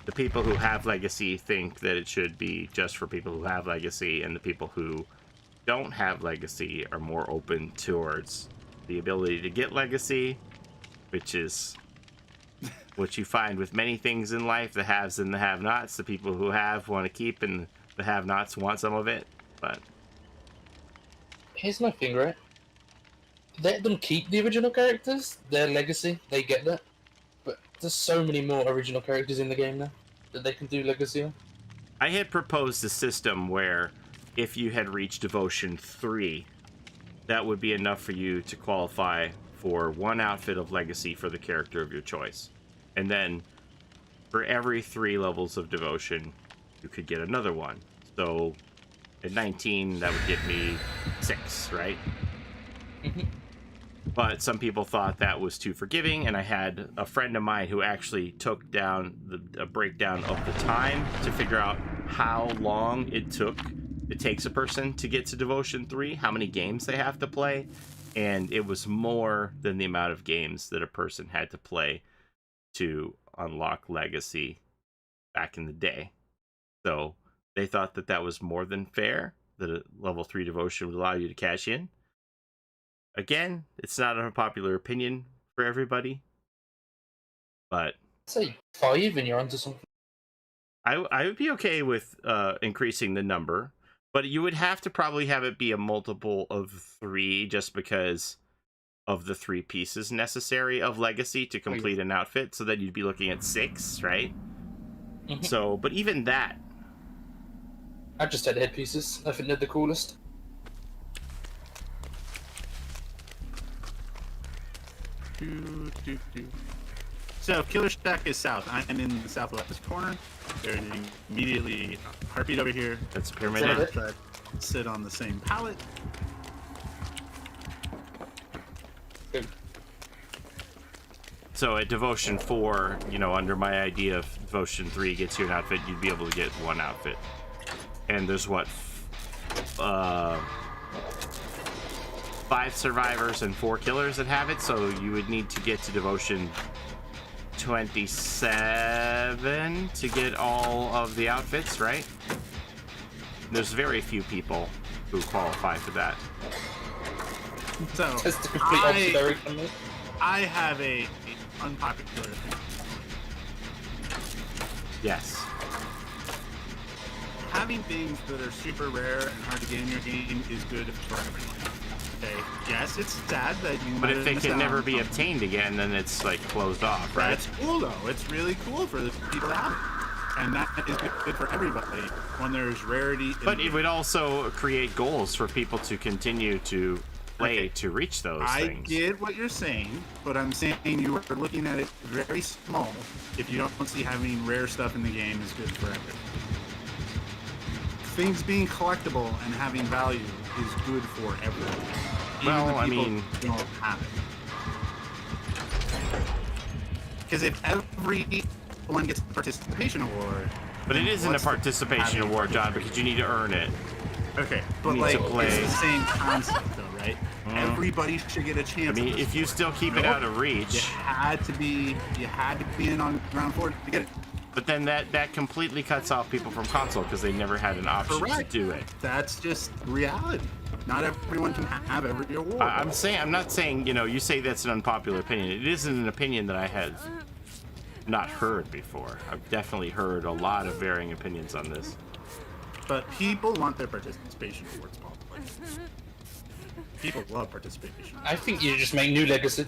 the people who have legacy think that it should be just for people who have legacy, and the people who don't have legacy are more open towards the ability to get legacy, which is what you find with many things in life, the haves and the have-nots. The people who have want to keep, and the have-nots want some of it. But here's my thing, right? Let them keep the original characters, their legacy, they get that. But there's so many more original characters in the game now that they can do legacy on. I had proposed a system where if you had reached Devotion 3, that would be enough for you to qualify for one outfit of legacy for the character of your choice. And then for every 3 levels of Devotion, you could get another one. So at 19, that would get me 6, right? But some people thought that was too forgiving, and I had a friend of mine who actually took down a breakdown of the time to figure out how long it takes a person to get to Devotion 3, how many games they have to play, and it was more than the amount of games that a person had to play to unlock legacy back in the day. So they thought that that was more than fair, that a level 3 Devotion would allow you to cash in. Again, it's not a popular opinion for everybody, but Say 5 and you're onto something. I would be okay with increasing the number, but you would have to probably have it be a multiple of 3 just because of the 3 pieces necessary of legacy to complete an outfit, so that you'd be looking at 6, right? So, but even that, I just had headpieces. I think they're the coolest. So Killer Shack is south. I'm in the southwest corner. There's immediately Heartbeat over here. that's Pyramid Is that Inn. it? But sit on the same pallet. Good. So at Devotion 4, you know, under my idea of Devotion 3 gets you an outfit, you'd be able to get one outfit. And there's what, 5 survivors and 4 killers that have it, so you would need to get to Devotion 27 to get all of the outfits, right? There's very few people who qualify for that. That's the So complete opposite Eric from me. I have a unpopular opinion. Yes. Having things that are super rare and hard to get in your game is good for everyone. Okay. Yes, it's sad that you. But might if have they missed can out never on be something. obtained again, then it's like closed off, right? That's cool though. It's really cool for the people that have it, and that is good for everybody when there's rarity. in But the it game. would also create goals for people to continue to play Okay. to reach those I things. get what you're saying, but I'm saying you are looking at it very small. If you don't see having rare stuff in the game is good for everyone. Things being collectible and having value is good for everyone. Even Well, the I people mean- who don't have it. Because if everyone gets a participation award, But it then isn't a what's the participation having award, John, participation? because you need to earn it. Okay, but need like to play. it's the same concept though, right? Everybody should get a chance. I mean, at this if you sport. still keep it Nope. out of You reach, had to be in on ground floor to get it. but then that completely cuts off people from console because they never had an option Correct. to do it. That's just reality. Not everyone can have every award. I'm not saying, you know, you say that's an unpopular opinion. It isn't an opinion that I had not heard before. I've definitely heard a lot of varying opinions on this. But people want their participation awards, Paul. People love participation. I think you just make new legacy.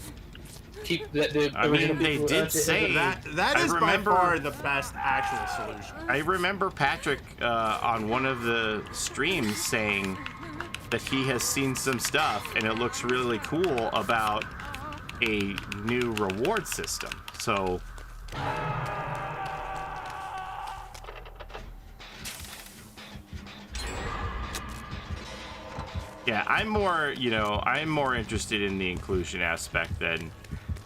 Keep the I original mean, they people who did earned it. say- That I is remember- by far the best actual solution. I remember Patrick on one of the streams saying that he has seen some stuff and it looks really cool about a new reward system. So yeah, I'm more interested in the inclusion aspect than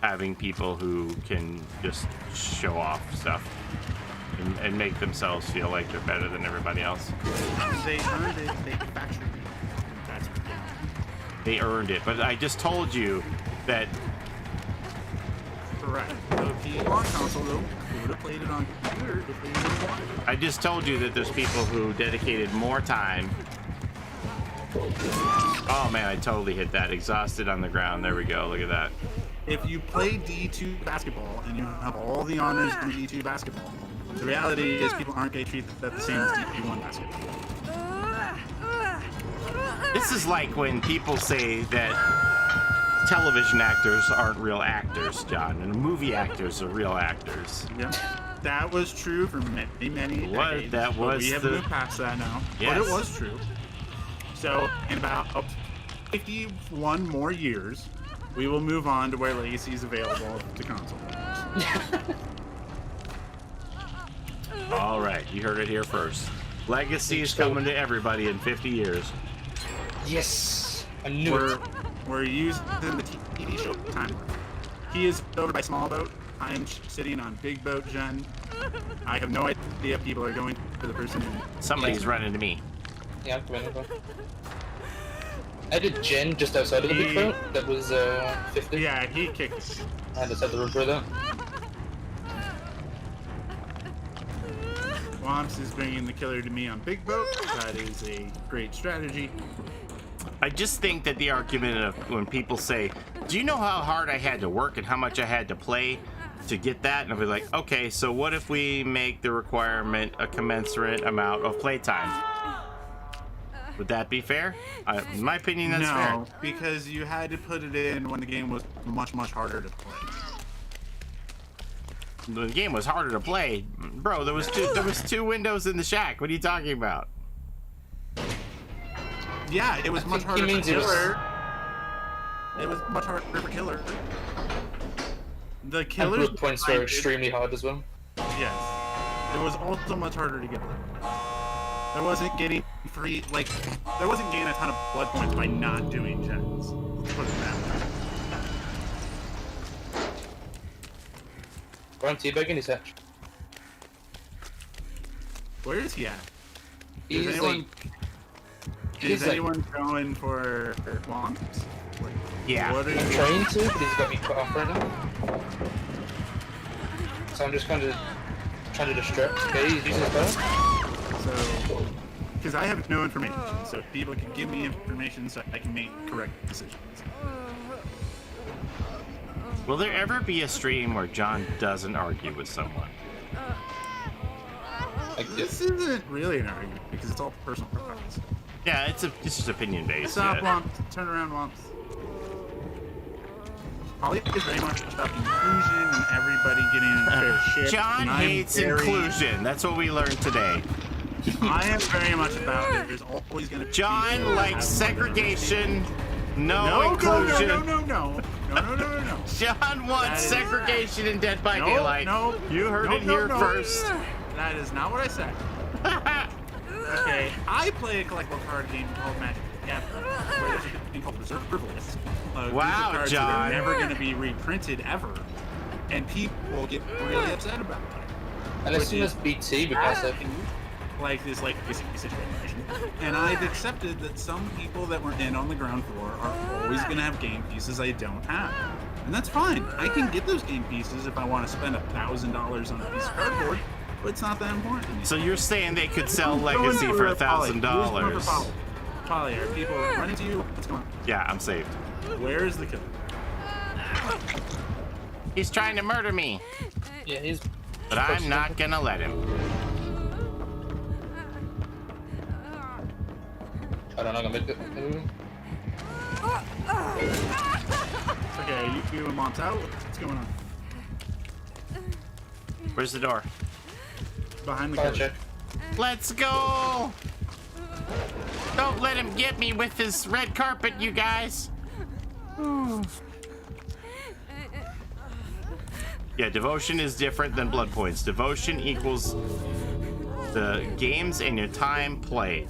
having people who can just show off stuff and make themselves feel like they're better than everybody else. They earned it. They factored it. That's what They earned it, but I just told you that correct. So if you on console though, you would have played it on computer if they really wanted it. I just told you that there's people who dedicated more time. Oh man, I totally hit that. Exhausted on the ground. There we go. Look at that. If you play D2 basketball and you have all the honors in D2 basketball, the reality is people aren't getting treated the same as D1 basketball. This is like when people say that television actors aren't real actors, John, and movie actors are real actors. Yeah. That was true for many, many What? decades. That but was we have the- moved past that now. Yes. But it was true. So in about 51 more years, we will move on to where Legacy is available to console players. All right, you heard it here first. Legacy is coming to everybody in 50 years. Yes, I knew it. We're using the TV show timer. He is over by Small Boat. I am sitting on Big Boat Gen. I have no idea if people are going to the person. Somebody's running to me. Yeah, I'm coming over. I did Jen just outside of the big boat. That was 50. Yeah, he kicked. I just had to run for that. Womps is bringing the killer to me on Big Boat. That is a great strategy. I just think that the argument of when people say, do you know how hard I had to work and how much I had to play to get that? And I'll be like, okay, so what if we make the requirement a commensurate amount of playtime? Would that be fair? In my opinion, that's fair. No, because you had to put it in when the game was much, much harder to play. The game was harder to play. Bro, there was two windows in the shack. What are you talking about? Yeah, it was I much think he harder for means it was- Killer. It was much harder for Killer. The And Killer's group points were extremely hard as well. Yes. It was also much harder to get them. I wasn't getting free, like, I wasn't getting a ton of blood points by not doing gens. Let's put it that way. Brian teabagging his hatch. Where is he at? He's Is he's like anyone going for wonks? Yeah. What are you trying to, but he's got me cut off right now. So I'm just kind of trying to distract. Okay, he's using his bow. So, because I have no information, so if people can give me information so I can make correct decisions. Will there ever be a stream where John doesn't argue with someone? Like This this. isn't really an argument because it's all personal preference. Yeah, it's just opinion based. Stop, Yeah. Womps. Turn around, Womps. Holly is very much about inclusion and everybody getting fair share. John and I'm hates very- inclusion. That's what we learned today. I am very much about it. There's always going to be John people likes that have more than segregation, no No, inclusion. no. John wants That is- segregation in Dead by No, Daylight. no. You heard No, it no, here no. first. That is not what I said. Okay, I play a collectible card game called Magic the Gathering, where there's a thing called Reserve List. A group of Wow, cards John. that are never going to be reprinted ever, and people get really upset about it. Unless Which you is must BT because of like this situation. And I've accepted that some people that were in on the ground floor are always going to have game pieces I don't have. And that's fine. I can get those game pieces if I want to spend $1,000 on a piece of cardboard, but it's not that important to me. So you're saying they could sell Who's going Legacy for Polly? Who's going for $1,000? Polly? Polly, are people running to you? What's going on? Yeah, I'm saved. Where is the killer? He's trying to murder me, yeah, he's. but I'm not gonna let him. I don't know. I'm gonna make it. Okay, you and Mom's out. What's going on? Where's the door? Behind the Fire killer. check. Let's go! Don't let him get me with his red carpet, you guys. Yeah, devotion is different than blood points. Devotion equals the games and your time played.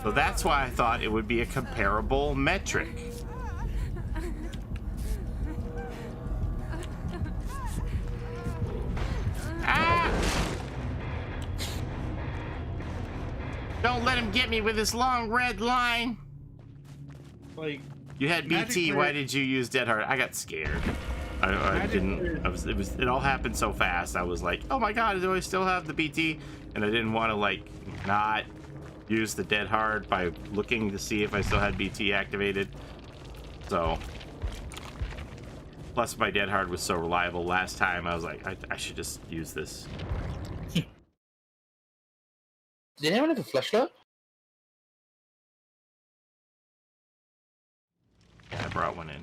So that's why I thought it would be a comparable metric. Ah! Don't let him get me with this long red line. Like, You had BT. Magic Why Bird- did you use Dead Hard? I got scared. I didn't. It all happened so fast. I was like, oh my god, do I still have the BT? And I didn't want to like not use the Dead Hard by looking to see if I still had BT activated. So, plus my Dead Hard was so reliable last time. I was like, I should just use this. Did anyone have a flashlight? I brought one in.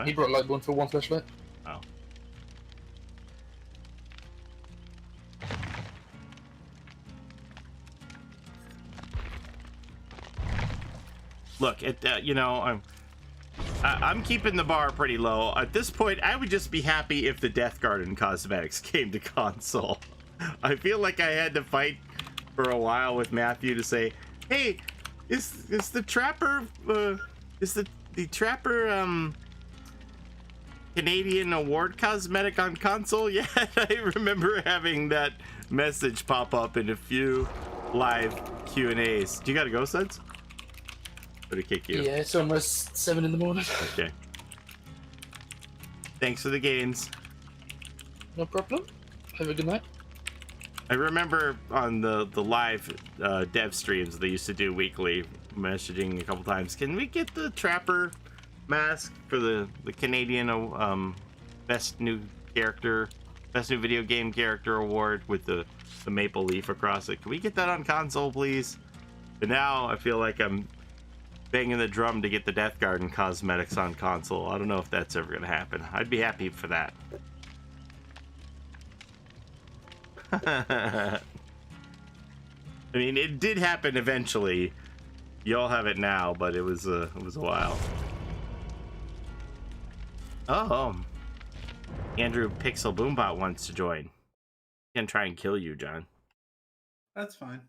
He brought like one for one flashlight. Oh. Look, I'm keeping the bar pretty low. At this point, I would just be happy if the Death Garden cosmetics came to console. I feel like I had to fight for a while with Matthew to say, "Hey, is the Trapper is the Trapper Canadian Award cosmetic on console yet?" I remember having that message pop up in a few live Q&As. Do you gotta go, Suds? Or to kick you? Yeah, it's almost 7 in the morning. Okay. Thanks for the gains. No problem. Have a good night. I remember on the live dev streams they used to do weekly, messaging a couple times. Can we get the Trapper mask for the Canadian best new video game character award with the maple leaf across it? Can we get that on console, please? But now I feel like I'm banging the drum to get the Death Garden cosmetics on console. I don't know if that's ever gonna happen. I'd be happy for that. I mean, it did happen eventually. Y'all have it now, but it was a while. Oh, Andrew Pixel Boombot wants to join. He can try and kill you, John. that's fine.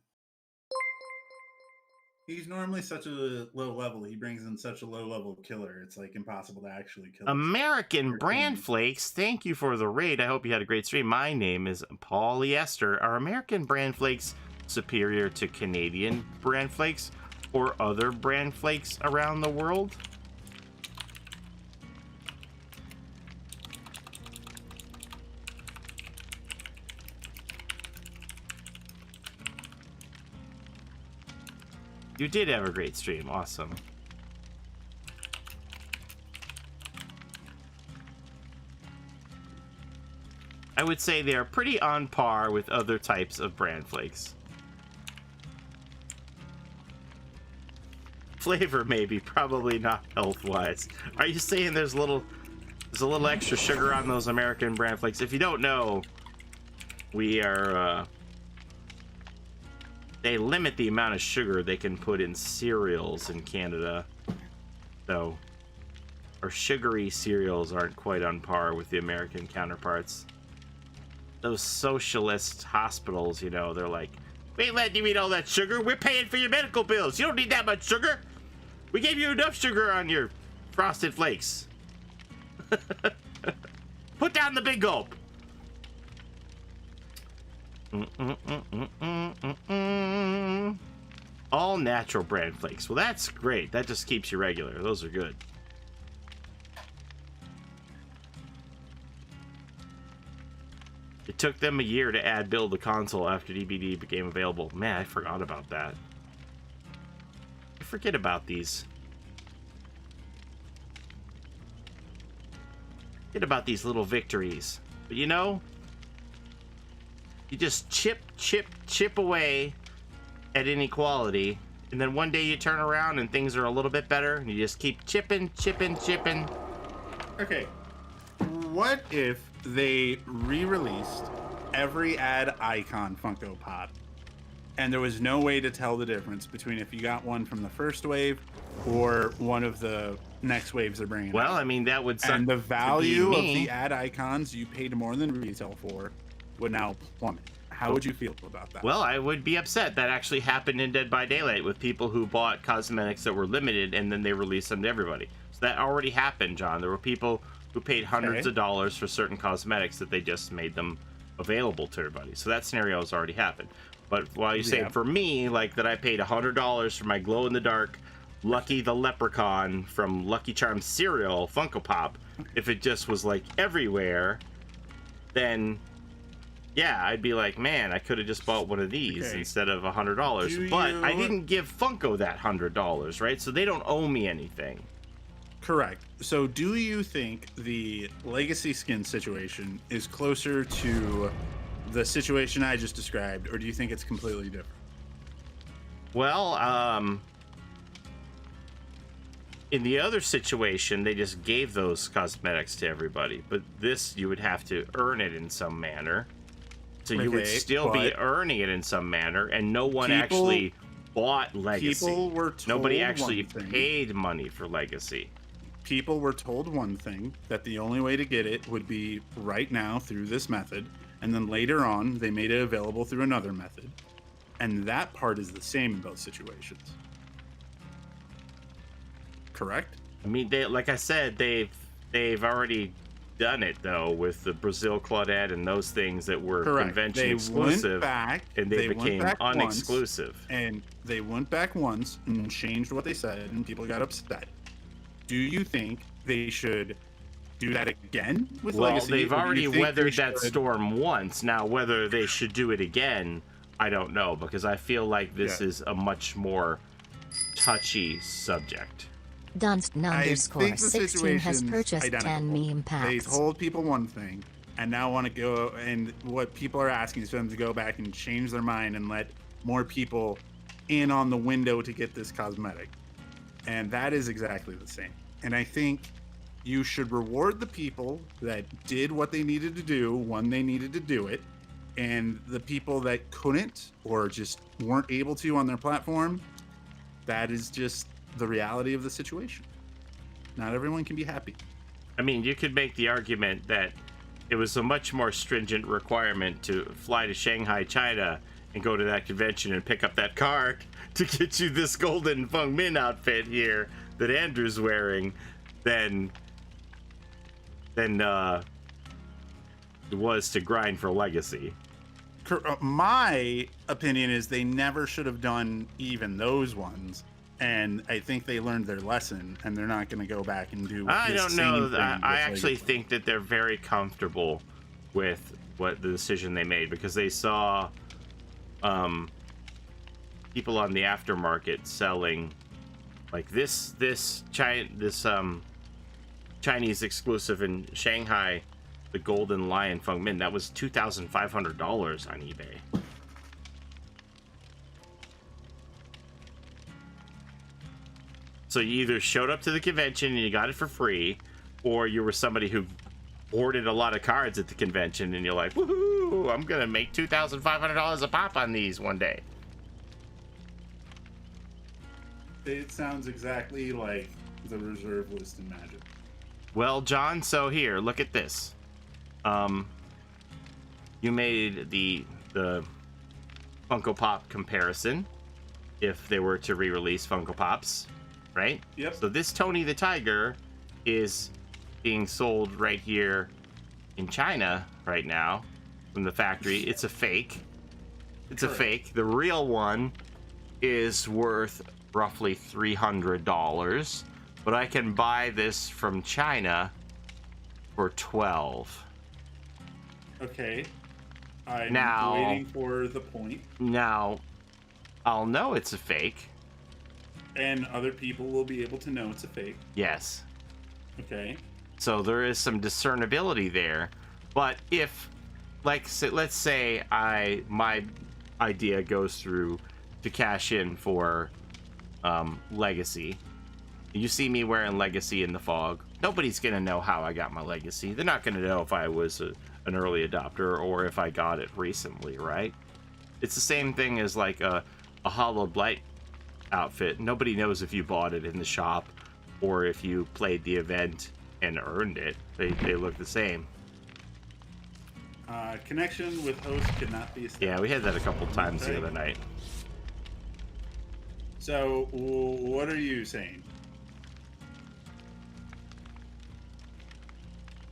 He's normally such a low level. He brings in such a low level killer. It's like impossible to actually kill him. American Brand Flakes, thank you for the raid. I hope you had a great stream. My name is Polyester. Are American Brand Flakes superior to Canadian Brand Flakes or other brand flakes around the world? You did have a great stream. Awesome. I would say they are pretty on par with other types of brand flakes. Flavor maybe, probably not health-wise. Are you saying there's a little extra sugar on those American brand flakes? If you don't know, we are they limit the amount of sugar they can put in cereals in Canada. So our sugary cereals aren't quite on par with the American counterparts. Those socialist hospitals, you know, they're like, we ain't letting you eat all that sugar. We're paying for your medical bills. You don't need that much sugar. We gave you enough sugar on your Frosted Flakes. Put down the big gulp. All natural brand flakes. Well, that's great. That just keeps you regular. Those are good. It took them a year to add build the console after DBD became available. Man, I forgot about that. I forget about these. Forget about these little victories. But you know, you just chip away at inequality, and then one day you turn around and things are a little bit better, and you just keep chipping. Okay. What if they re-released every ad icon Funko Pop, and there was no way to tell the difference between if you got one from the first wave or one of the next waves they're bringing Well, out? I mean, that would suck. And the value to of be me. the ad icons you paid more than retail for would now plummet. How would you feel about that? Well, I would be upset. That actually happened in Dead by Daylight with people who bought cosmetics that were limited and then they released them to everybody. So that already happened, John. There were people who paid hundreds of dollars for certain cosmetics that they just made them available to everybody. So that scenario has already happened. But while you say for me, like that I paid $100 for my glow-in-the-dark Lucky the Leprechaun from Lucky Charms cereal Funko Pop, if it just was like everywhere, then yeah, I'd be like, man, I could have just bought one of these instead of $100. But I didn't give Funko that $100, right? So they don't owe me anything. Correct. So do you think the legacy skin situation is closer to the situation I just described, or do you think it's completely different? Well, in the other situation, they just gave those cosmetics to everybody. But this, you would have to earn it in some manner. So you would still be earning it in some manner, and no one actually bought Legacy. People were told Nobody actually one thing. paid money for Legacy. People were told one thing, that the only way to get it would be right now through this method, and then later on they made it available through another method. And that part is the same in both situations. Correct? I mean, they, like I said, they've already done it though with the Brazil Claudette and those things that were convention exclusive, and they became unexclusive. And they went back once and changed what they said, and people got upset. Do you think they should do that again with Legacy? Well, they've or do already you think weathered they that should- storm once. Now, whether they should do it again, I don't know, because I feel like this is a much more touchy subject. Dunstan I underscore think the 16 has situation's purchased identical. 10 meme They packs. told people one thing, and now want to go, and what people are asking is for them to go back and change their mind and let more people in on the window to get this cosmetic. And that is exactly the same. And I think you should reward the people that did what they needed to do when they needed to do it, and the people that couldn't or just weren't able to on their platform, that is just the reality of the situation. Not everyone can be happy. I mean, you could make the argument that it was a much more stringent requirement to fly to Shanghai, China, and go to that convention and pick up that card to get you this golden Feng Min outfit here that Andrew's wearing than it was to grind for Legacy. My opinion is they never should have done even those ones, and I think they learned their lesson, and they're not going to go back and do. I the don't same know. thing I with actually Legacy. think that they're very comfortable with what the decision they made, because they saw people on the aftermarket selling like this Chinese exclusive in Shanghai, the Golden Lion Feng Min. That was $2,500 on eBay. So you either showed up to the convention and you got it for free, or you were somebody who ordered a lot of cards at the convention and you're like, woohoo, I'm gonna make $2,500 a pop on these one day. It sounds exactly like the reserve list in Magic. Well, John, so here, look at this. You made the Funko Pop comparison if they were to re-release Funko Pops, right? Yep. So this Tony the Tiger is being sold right here in China right now from the factory. It's a fake. It's Correct. a fake. The real one is worth roughly $300, but I can buy this from China for $12. Okay. I'm Now- waiting for the point, Now, I'll know it's a fake. and other people will be able to know it's a fake. Yes. Okay. So there is some discernibility there. But if, like, let's say my idea goes through to cash in for Legacy. You see me wearing Legacy in the fog. Nobody's going to know how I got my Legacy. They're not going to know if I was an early adopter or if I got it recently, right? It's the same thing as like a Hollowed Blight outfit. Nobody knows if you bought it in the shop or if you played the event and earned it. They look the same. Connection with host cannot be established. Yeah, we had that a couple times the Okay. other night. So, what are you saying?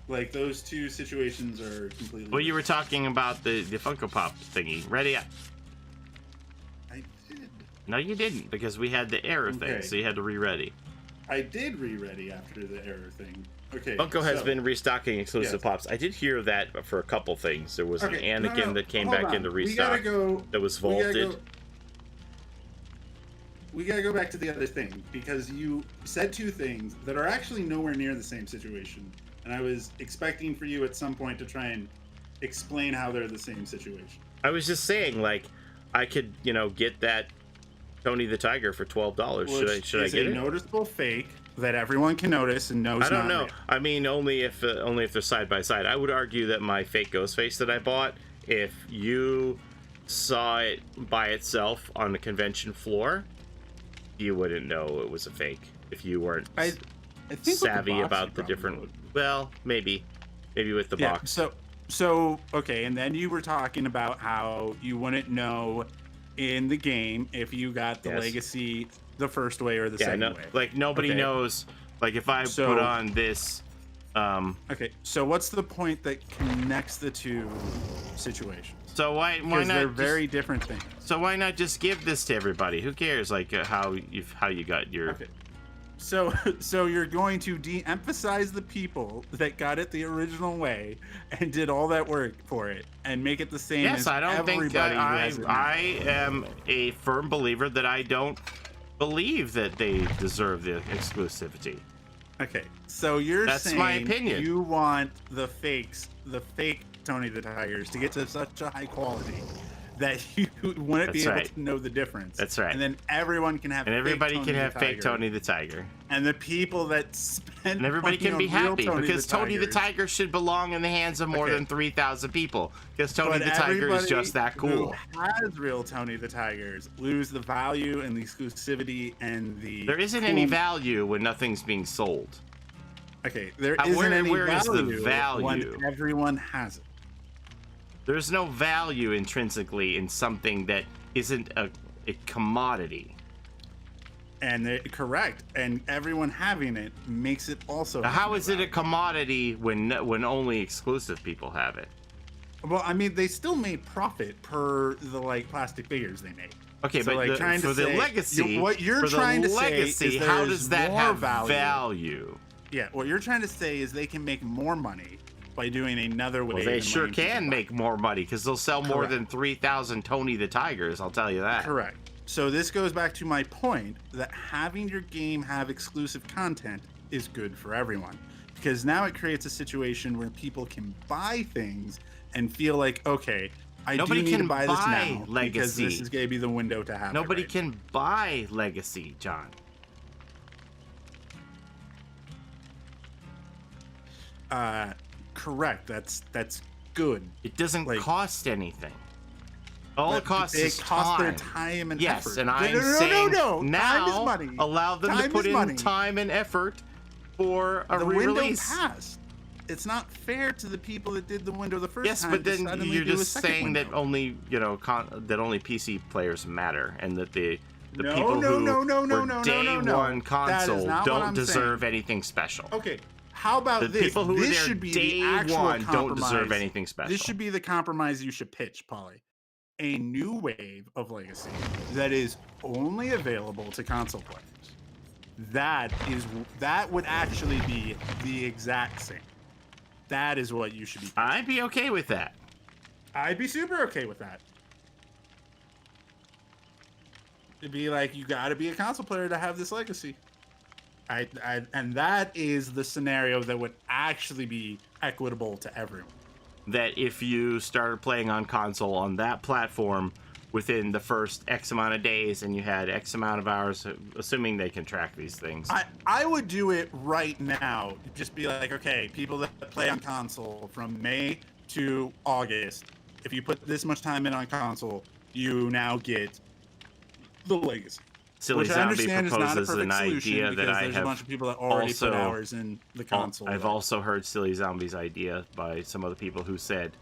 Like, those two situations are completely... Well, you were talking about the Funko Pop thingy. Ready up. I did. No, you didn't, because we had the error thing, Okay. so you had to re-ready. I did re-ready after the error thing. Okay. Funko has so- been restocking exclusive Yes. pops. I did hear that for a couple things. There was Okay, an no, Anakin no, that came hold back on. into We restock gotta go. that was we gotta vaulted. go- We gotta go back to the other thing, because you said two things that are actually nowhere near the same situation, and I was expecting for you at some point to try and explain how they're the same situation. I was just saying, like, I could, get that Tony the Tiger for $12. Which Should I is get a it? noticeable fake that everyone can notice and knows. I don't not know. real. I mean, only if they're side by side. I would argue that my fake Ghostface that I bought, if you saw it by itself on the convention floor, you wouldn't know it was a fake if you weren't I think with the savvy box, about you the probably different. would. Well, maybe with the Yeah. box. So okay, and then you were talking about how you wouldn't know in the game if you got the Yes. legacy the first way or the Yeah, second no, way. like nobody Okay. knows. Like if I So- put on this, Okay, so what's the point that connects the two situations? so why Because not? they're just- very different things. So why not just give this to everybody? Who cares? Like how you got your. Okay. So you're going to de-emphasize the people that got it the original way and did all that work for it and make it the same Yes, as I don't think everybody who I has it now. I am a firm believer that I don't believe that they deserve the exclusivity. Okay, so you're That's saying my opinion. you want the fake Tony the Tigers to get to such a high quality that you wouldn't be That's able right. to know the difference. That's right. And then everyone can have And everybody fake can Tony have the fake Tiger. Tony the Tiger. And the people that spend And everybody money can be on real happy because Tony the Tigers- Tiger should belong in the hands of more Okay. than 3,000 people. Because Tony But the Tiger is everybody just that cool. Who has real Tony the Tigers lose the value and the exclusivity and the. There isn't any cool- value when nothing's being sold. Okay, there Where- isn't any where is the value value? when everyone has it. There's no value intrinsically in something that isn't a commodity. And correct, and everyone having it makes it also. Now, how is it a commodity when only exclusive people have it? Well, I mean, they still made profit per the like plastic figures they made. Okay, So, but like, trying to for the say- legacy, what you're for the trying to say legacy, is how there's does that more have value. value? Yeah, what you're trying to say is they can make more money by doing another way. Well, they of sure letting people can buy. make more money because they'll sell more Correct. than 3,000 Tony the Tigers. I'll tell you that. Correct. So this goes back to my point that having your game have exclusive content is good for everyone, because now it creates a situation where people can buy things and feel like, okay, I Nobody do need can to buy this buy now because Legacy. this is going to be the window to have. Nobody it, right? can buy Legacy, John. Correct. That's good. It doesn't Like- cost anything. All it But costs they is cost time. their time and Yes, effort. and I'm no, saying no. now Time is money. allow them to Time put is in money. time and effort for a The window re-release. passed. It's not fair to the people that did the window the first Yes, time. but to then suddenly you're do a just second saying that window. only that only PC players matter, and that the No, people no, who no, no, were no, no, day no, no. one That is console not what don't I'm deserve saying. anything special. Okay, how about The this? people who were this there should be day the actual one don't deserve compromise. anything special. This should be the compromise you should pitch, Polly. A new wave of Legacy that is only available to console players. That would actually be the exact same. That is what you should be. I'd be okay with that. I'd be super okay with that. It'd be like, you got to be a console player to have this Legacy. And that is the scenario that would actually be equitable to everyone. That if you started playing on console on that platform within the first X amount of days and you had X amount of hours, assuming they can track these things. I would do it right now. Just be like, okay, people that play on console from May to August, if you put this much time in on console, you now get the Legacy. Silly Which I Zombie understand is not a proposes perfect an solution idea because that I there's a have bunch of people that already also- put hours in the console. I've that- also heard Silly Zombie's idea by some other people who said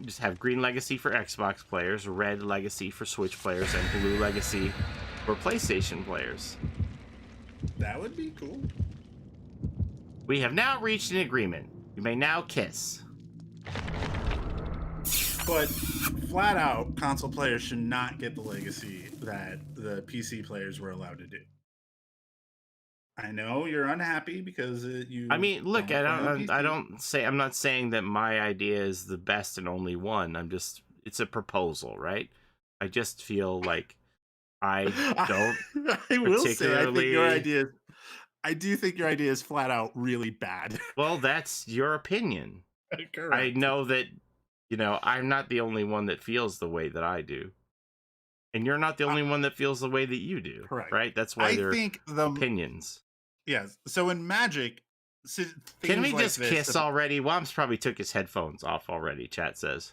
just have green Legacy for Xbox players, red Legacy for Switch players, and blue Legacy for PlayStation players. That would be cool. We have now reached an agreement. You may now kiss. But flat out, console players should not get the Legacy that the PC players were allowed to do. I know you're unhappy because you. I mean, look, play on PC. I'm not saying that my idea is the best and only one. It's a proposal, right? I just feel like I don't I will say, I think your particularly- idea. I do think your idea is flat out really bad. Well, that's your opinion. Correct. I know that, I'm not the only one that feels the way that I do. And you're not the only one that feels the way that you do. Correct. Right? That's why I they're think the opinions. yes. So in Magic, Can we things like just this kiss that- already? Woms probably took his headphones off already, chat says.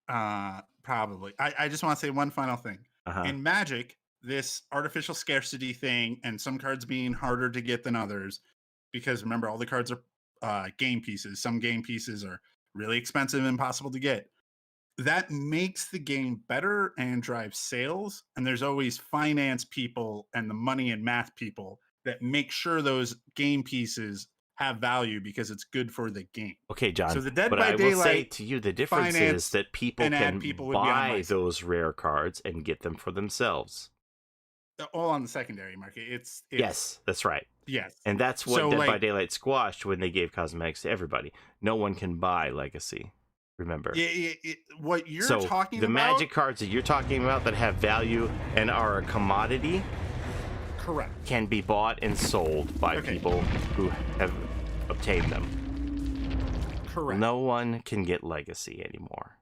Probably. I just want to say one final thing. Uh-huh. In Magic, this artificial scarcity thing and some cards being harder to get than others, because remember, all the cards are game pieces. Some game pieces are really expensive and impossible to get. That makes the game better and drives sales. And there's always finance people and the money and math people that make sure those game pieces have value because it's good for the game. Okay, John. So the Dead but by I will say Daylight to you, the difference finance is that people and ad can people would be on my buy side. those rare cards and get them for themselves. All on the secondary market. It's Yes, that's right. Yes. And that's what So, Dead by like- Daylight squashed when they gave cosmetics to everybody. No one can buy Legacy. Remember. What you're so talking the about, magic cards that you're talking about that have value and are a commodity correct. can be bought and sold by Okay. people who have obtained them. Correct. No one can get Legacy anymore.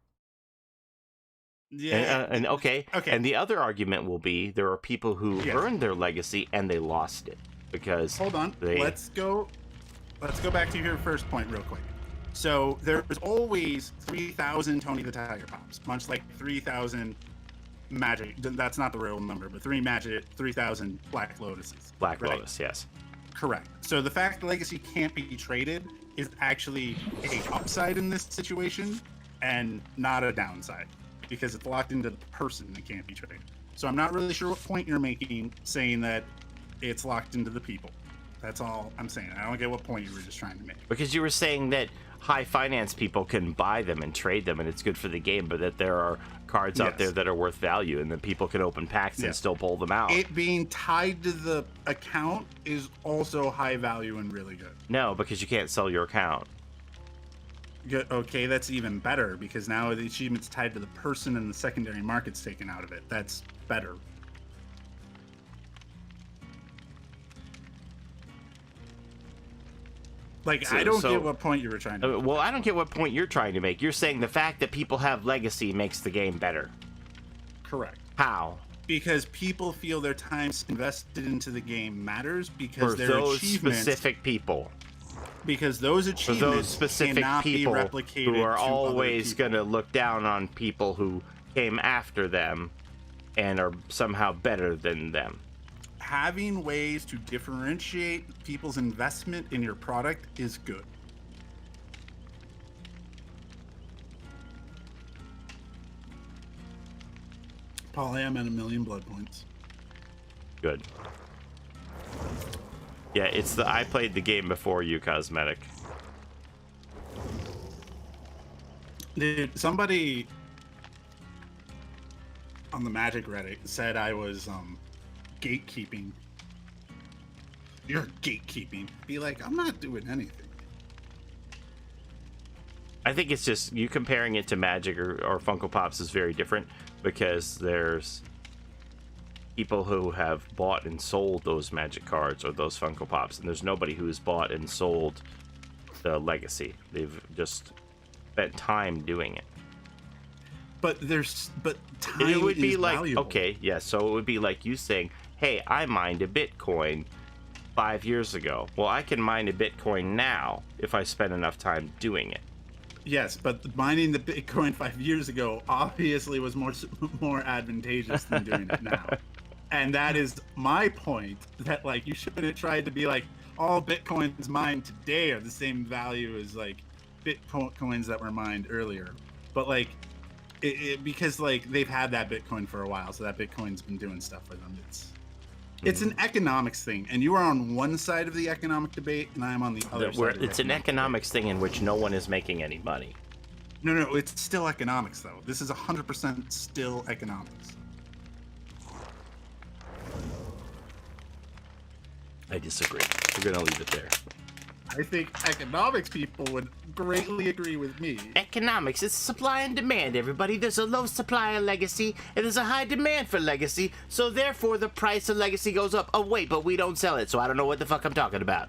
Yeah. And okay. Okay. And the other argument will be there are people who Yes. earned their Legacy and they lost it because Hold on. they- Let's go back to your first point real quick. So there's always 3,000 Tony the Tiger Pops, much like 3,000 Magic. That's not the real number, but 3,000 Black Lotuses. Black right? Lotus, yes. Correct. So the fact that Legacy can't be traded is actually a upside in this situation and not a downside because it's locked into the person and can't be traded. So I'm not really sure what point you're making saying that it's locked into the people. That's all I'm saying. I don't get what point you were just trying to make. Because you were saying that high finance people can buy them and trade them and it's good for the game, but that there are cards out there that are worth value and that people can open packs and still pull them out. It being tied to the account is also high value and really good. No, because you can't sell your account. Okay, that's even better because now the achievement's tied to the person and the secondary market's taken out of it. That's better. Like, I don't get what point you were trying to make. Well, I don't get what point you're trying to make. You're saying the fact that people have legacy makes the game better. Correct. How? Because people feel their time invested into the game matters because For their those achievements, specific people. Because those For achievements those specific cannot people be replicated who are to always other going people. to look down on people who came after them and are somehow better than them. Having ways to differentiate people's investment in your product is good. Paul, I am at 1,000,000 blood points. Good. Yeah, it's the I played the game before you cosmetic. Dude, somebody on the Magic Reddit said I was gatekeeping. You're gatekeeping. Be like, I'm not doing anything. I think it's just you comparing it to Magic or Funko Pops is very different because there's people who have bought and sold those Magic cards or those Funko Pops, and there's nobody who's bought and sold the legacy. They've just spent time doing it. But time It would be is like valuable. okay, yeah. So it would be like you saying, "Hey, I mined a Bitcoin 5 years ago. Well, I can mine a Bitcoin now if I spend enough time doing it." Yes, but mining the Bitcoin 5 years ago obviously was more advantageous than doing it now. And that is my point, that like you shouldn't try to be like all Bitcoins mined today are the same value as like Bitcoins that were mined earlier. But like because like they've had that Bitcoin for a while, so that Bitcoin's been doing stuff for them. It's an economics thing, and you are on one side of the economic debate, and I am on the other side. It's an economics thing in which no one is making any money. No, it's still economics, though. This is 100% still economics. I disagree. We're gonna leave it there. I think economics people would greatly agree with me. Economics is supply and demand, everybody. There's a low supply of legacy, and there's a high demand for legacy, so therefore the price of legacy goes up. Oh, wait, but we don't sell it, so I don't know what the fuck I'm talking about.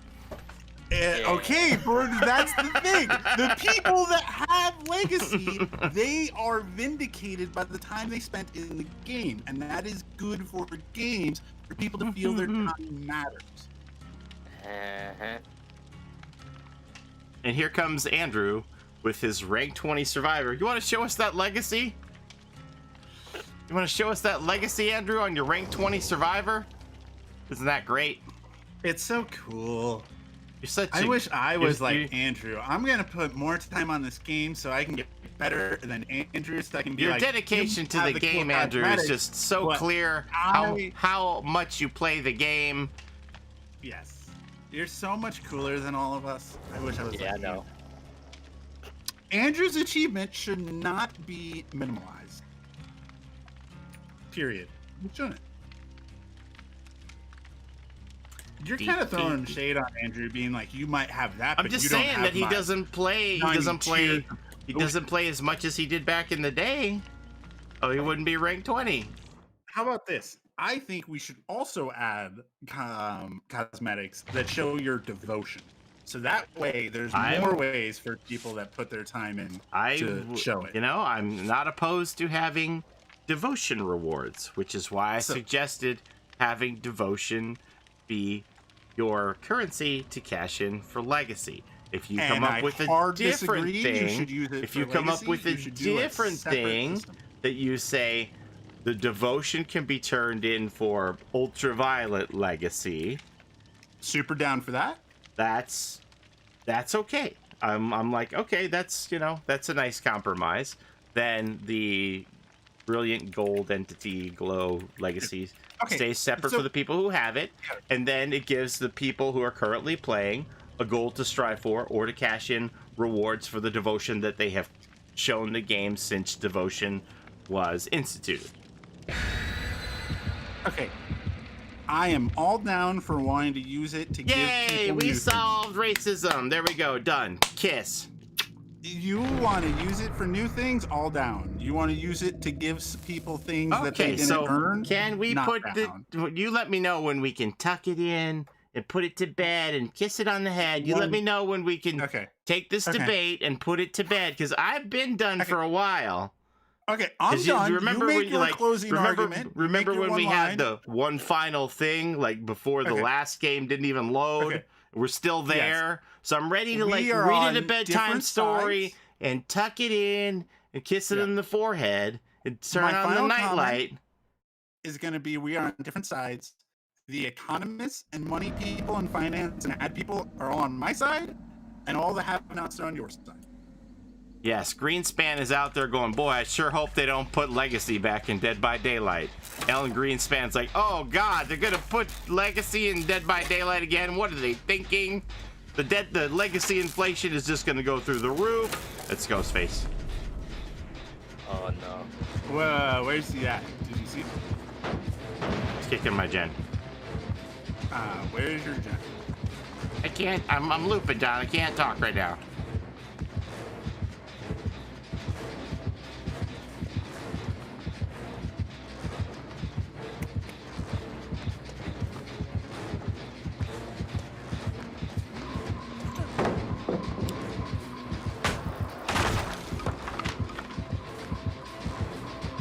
Okay, Bird, that's the thing. The people that have legacy, they are vindicated by the time they spent in the game, and that is good for games, for people to feel their time matters. And here comes Andrew with his rank 20 survivor. You want to show us that legacy? You want to show us that legacy, Andrew, on your rank 20 survivor? Isn't that great? It's so cool. You're such I wish I was like you- Andrew. I'm gonna put more time on this game so I can get better than Andrew. So I can be Your like, dedication you to have the cool game, Andrew, is cosmetics, just so but clear. How much you play the game. Yes, you're so much cooler than all of us. I wish I was. Yeah, I like know. you. Andrew's achievement should not be minimalized. Period. It shouldn't. You're kind of throwing shade on Andrew, being like, you might have that. I'm but just you don't saying have that he mine. doesn't play. He 90 doesn't play. tiers. He doesn't play as much as he did back in the day. Oh, he wouldn't be ranked 20. How about this? I think we should also add cosmetics that show your devotion. So that way, there's more ways for people that put their time in to show it. You know, I'm not opposed to having devotion rewards, which is why I suggested having devotion be your currency to cash in for legacy. If you come up with a different thing, if you come up with a different thing that you say the devotion can be turned in for ultraviolet legacy, super down for that. that's okay. I'm like, okay, that's that's a nice compromise. Then the Brilliant Gold Entity Glow Legacy stays separate for the people who have it, and then it gives the people who are currently playing a goal to strive for or to cash in rewards for the devotion that they have shown the game since devotion was instituted. Okay. I am all down for wanting to use it to give Yay! people We new solved racism. There we go. Done. Kiss. things. You want to use it for new things? All down. You want to use it to give people things that they Okay, didn't so earn? can we Not put down. you let me know when we can tuck it in and put it to bed and kiss it on the head. You let me know when we can Okay. take this Okay. debate and put it to bed, because I've been done for a while. Okay, I'm 'Cause done. You remember you when make you your like closing argument. You remember make your when we one had line. the one final thing, like before the Okay. last game didn't even load? Okay. We're still there. So I'm ready to We like are read it a on bedtime different story sides. and tuck it in and kiss it Yeah. in the forehead and turn My on the final nightlight. Is going to be we are on different sides. The economists and money people and finance and ad people are all on my side, and all the have-nots are on your side. Yes, Greenspan is out there going, boy, I sure hope they don't put Legacy back in Dead by Daylight. Ellen Greenspan's like, oh God, they're gonna put Legacy in Dead by Daylight again. What are they thinking? The Legacy inflation is just gonna go through the roof. Let's go, Space. Oh no. Whoa, where's he at? Did you see him? It's kicking my gen. Where's your gen? I can't. I'm looping, Don. I can't talk right now.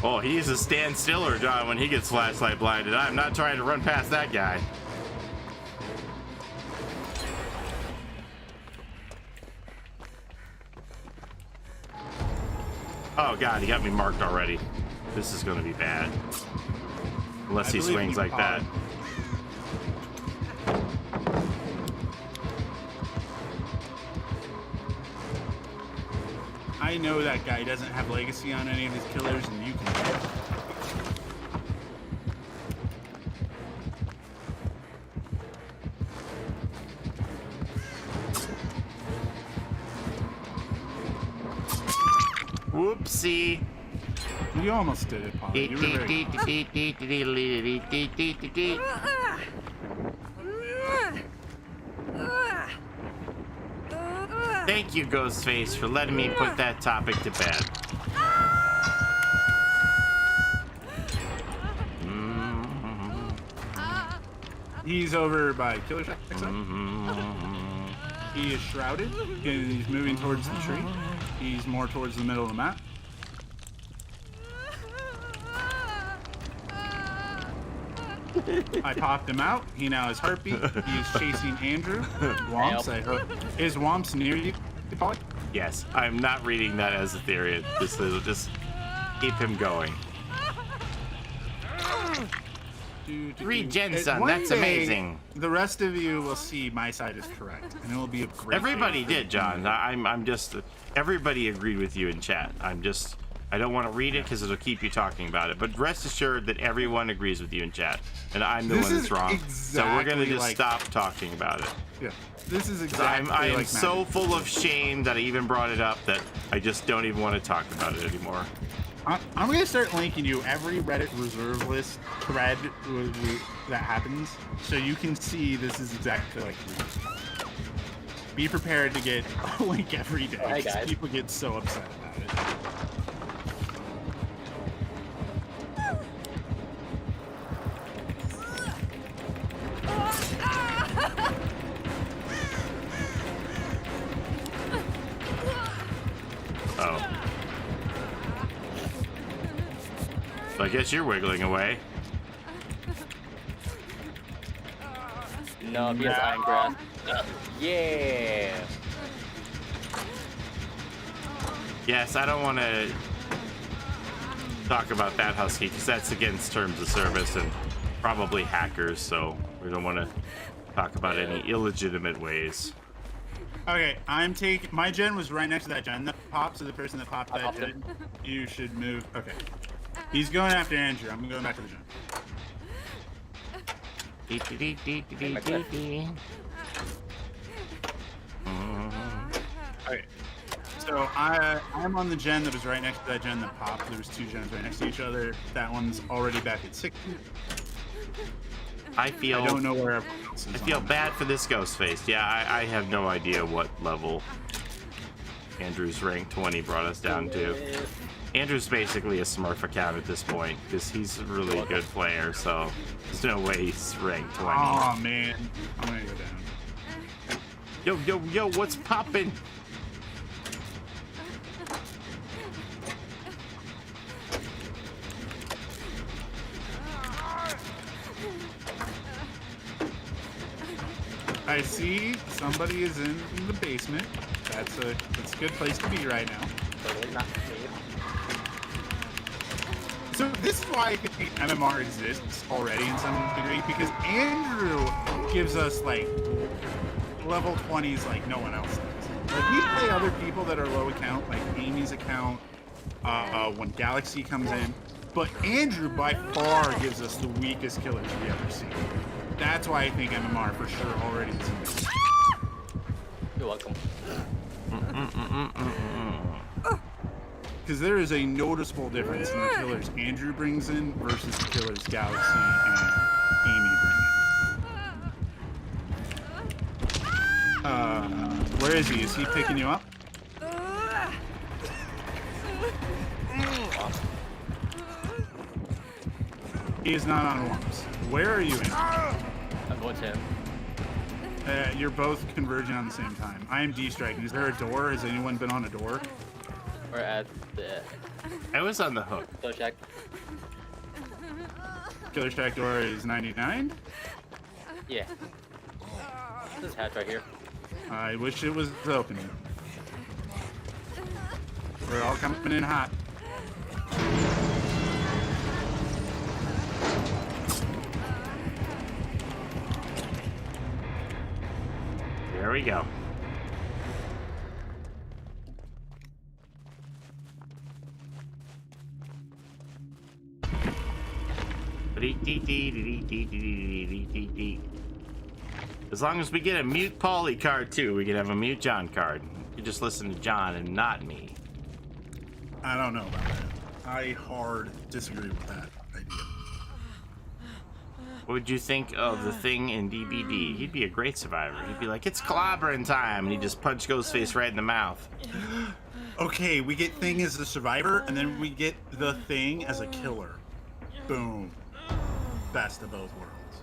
Oh, he's a standstiller, John, when he gets flashlight blinded. I'm not trying to run past that guy. Oh God, he got me marked already. This is gonna be bad. Unless I he believe swings you, like that. I know that guy doesn't have legacy on any of his killers, and you can. Whoopsie. You almost did it, Paul. You were very Thank you, Ghostface, for letting me put that topic to bed. He's over by Killer Shack. He is shrouded, and he's moving towards the tree. He's more towards the middle of the map. I popped him out. He now has heartbeat. He is chasing Andrew. Womps, I hope. Is Womps near you, Polly? Yes, I'm not reading that as a theory. Just keep him going. Regen, son, One that's day, amazing. The rest of you will see my side is correct, and it will be a great. Everybody day. did, John. I'm just. Everybody agreed with you in chat. I don't want to read it because it'll keep you talking about it. But rest assured that everyone agrees with you in chat, and I'm the This one that's is wrong. So we're gonna exactly just like- stop talking about it. Yeah, this is I exactly am like so Madden. full of shame that I even brought it up that I just don't even want to talk about it anymore. I'm gonna start linking you every Reddit reserve list thread that happens, so you can see this is exactly like. Be prepared to get a link every day. Hi, 'cause guys. People get so upset about it. Oh. So I guess you're wiggling away. No, he has Iron Grasp. Yeah. Yes, I don't want to talk about that, Husky, because that's against terms of service and probably hackers, so we don't want to talk about any illegitimate ways. Okay, I'm taking. My gen was right next to that gen that popped, so the person that popped I that popped gen, him. you should move. Okay. He's going after Andrew. I'm going back to the gen. Okay. So I'm on the gen that was right next to that gen that popped. There was 2 gens right next to each other. That one's already back at 60. I I feel don't know where everyone else is. I feel on bad for this Ghostface. Yeah, I have no idea what level Andrew's rank 20 brought us down to. Andrew's basically a Smurf account at this point because he's a really good player, so there's no way he's ranked 20. Oh man, I'm gonna go down. Yo, what's poppin'? I see somebody is in the basement. That's a good place to be right now. Totally not me. So this is why I think MMR exists already in some degree, because Andrew gives us like level 20s like no one else does. Like we play other people that are low account, like Amy's account, when Galaxy comes in, but Andrew by far gives us the weakest killers we ever see. That's why I think MMR for sure already exists. You're welcome. Because there is a noticeable difference in the killers Andrew brings in versus the killers Galaxy and Amy bring in. Where is he? Is he picking you up? He is not on Worms. Where are you in? I'm going to him. You're both converging on the same time. I am D-striking. Is there a door? Has anyone been on a door? We're at the I was on the hook. Killer Shack. Killer Shack door is 99. Yeah. This hatch right here. I wish it was open. We're all coming in hot. There we go. As long as we get a mute Polly card too, we can have a mute John card. You can just listen to John and not me. I don't know about that. I hard disagree with that idea. What would you think of the Thing in DBD? He'd be a great survivor. He'd be like, it's clobbering time, and he'd just punch Ghostface right in the mouth. Okay, we get Thing as the survivor, and then we get the Thing as a killer. Boom. Best of both worlds.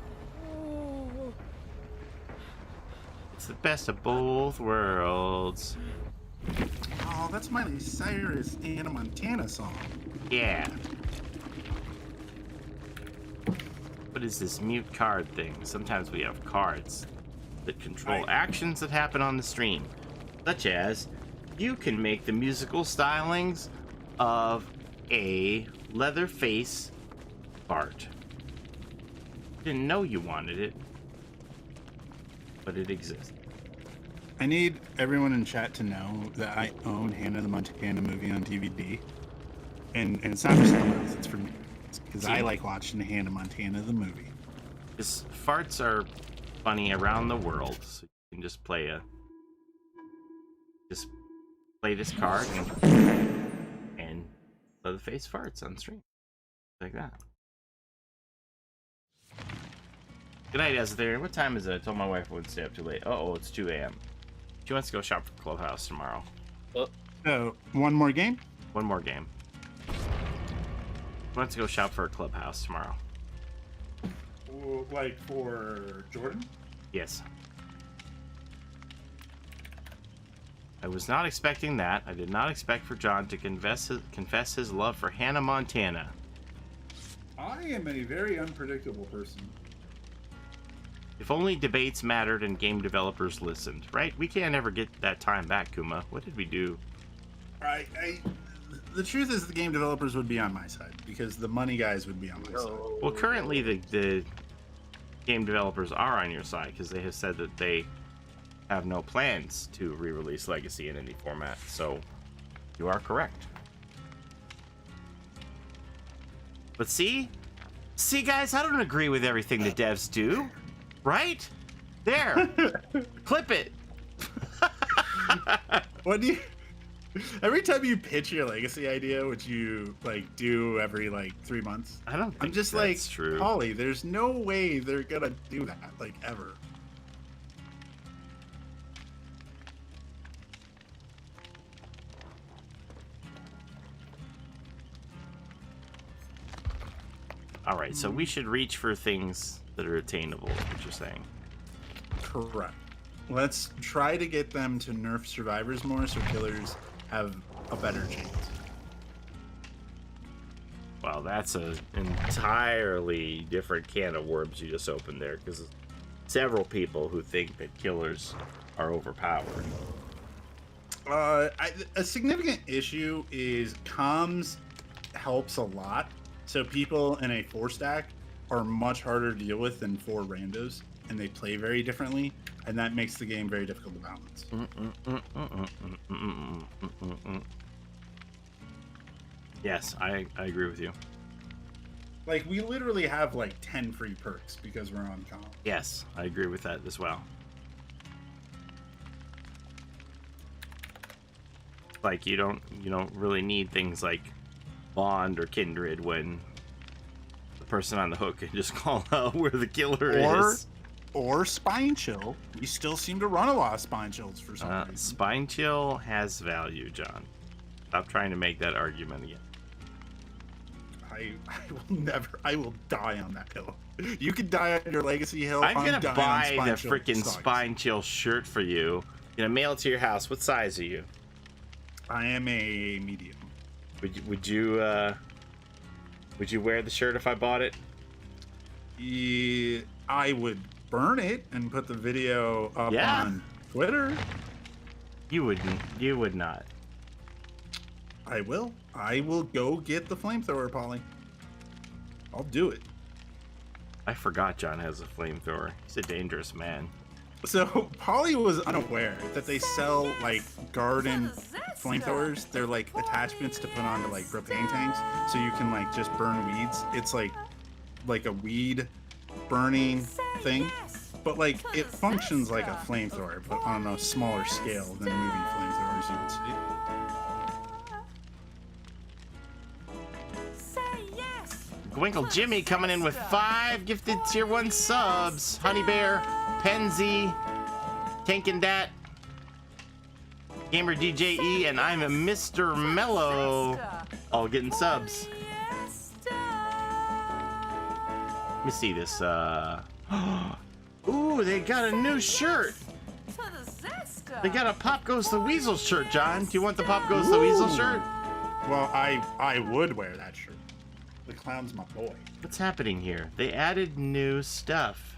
It's the best of both worlds. Oh, that's Miley Cyrus Hannah Montana song. Yeah. What is this mute card thing? Sometimes we have cards that control actions that happen on the stream, such as you can make the musical stylings of a Leatherface fart. Didn't know you wanted it, but it exists. I need everyone in chat to know that I own Hannah the Montana movie on DVD. And it's not for someone else, it's for me. Because I like watching Hannah Montana the movie. This farts are funny around the world, so you can just play this card and Leatherface farts on stream. Like that. Good night, Ezra. What time is it? I told my wife I wouldn't stay up too late. Uh-oh, it's 2 a.m. She wants to go shop for Clubhouse tomorrow. So, one more game? One more game. She wants to go shop for a Clubhouse tomorrow. Like for Jordan? Yes. I was not expecting that. I did not expect for John to confess his love for Hannah Montana. I am a very unpredictable person. If only debates mattered and game developers listened, right? We can't ever get that time back, Kuma. What did we do? The truth is the game developers would be on my side because the money guys would be on my side. Well, currently the game developers are on your side because they have said that they have no plans to re-release Legacy in any format, so you are correct. But see, guys, I don't agree with everything the devs do, right? There, clip it. What do you? Every time you pitch your Legacy idea, which you like do every like 3 months, I don't think I'm just that's like, true. Polly, there's no way they're gonna do that, like ever. All right, so we should reach for things that are attainable, is what you're saying. Correct. Let's try to get them to nerf survivors more so killers have a better chance. Well, that's an entirely different can of worms you just opened there, because several people who think that killers are overpowered. A significant issue is comms helps a lot. So people in a 4-stack are much harder to deal with than 4 randos, and they play very differently, and that makes the game very difficult to balance. Yes, I agree with you. Like, we literally have like 10 free perks because we're on comms. Yes, I agree with that as well. Like, you don't really need things like Bond or Kindred when the person on the hook can just call out where the killer is. Or Spine Chill. We still seem to run a lot of Spine Chills for some reason. Spine Chill has value, John. Stop trying to make that argument again. I will die on that hill. You can die on your Legacy hill. I'm gonna dying buy on the Spine Chill freaking sucks. Spine Chill shirt for you. Gonna mail it to your house. What size are you? I am a medium. Would you wear the shirt if I bought it? Yeah, I would burn it and put the video up Yeah. on Twitter. You wouldn't. You would not. I will. I will go get the flamethrower, Polly. I'll do it. I forgot John has a flamethrower. He's a dangerous man. So Polly was unaware that they sell like garden flamethrowers. They're like attachments to put onto like propane tanks, so you can like just burn weeds. It's like a weed burning thing, but like it functions like a flamethrower, but on a smaller scale than movie flamethrowers you would see. Gwinkle Jimmy coming in with 5 gifted tier 1 subs. Honey Bear, Penzi, Tankindat, Gamer DJE, and I'm a Mr. Mellow. All getting subs. Let me see this. Ooh, they got a new shirt. They got a Pop Goes the Weasel shirt, John. Do you want the Pop Goes the Weasel shirt? Well, I would wear that shirt. The clown's my boy. What's happening here? They added new stuff.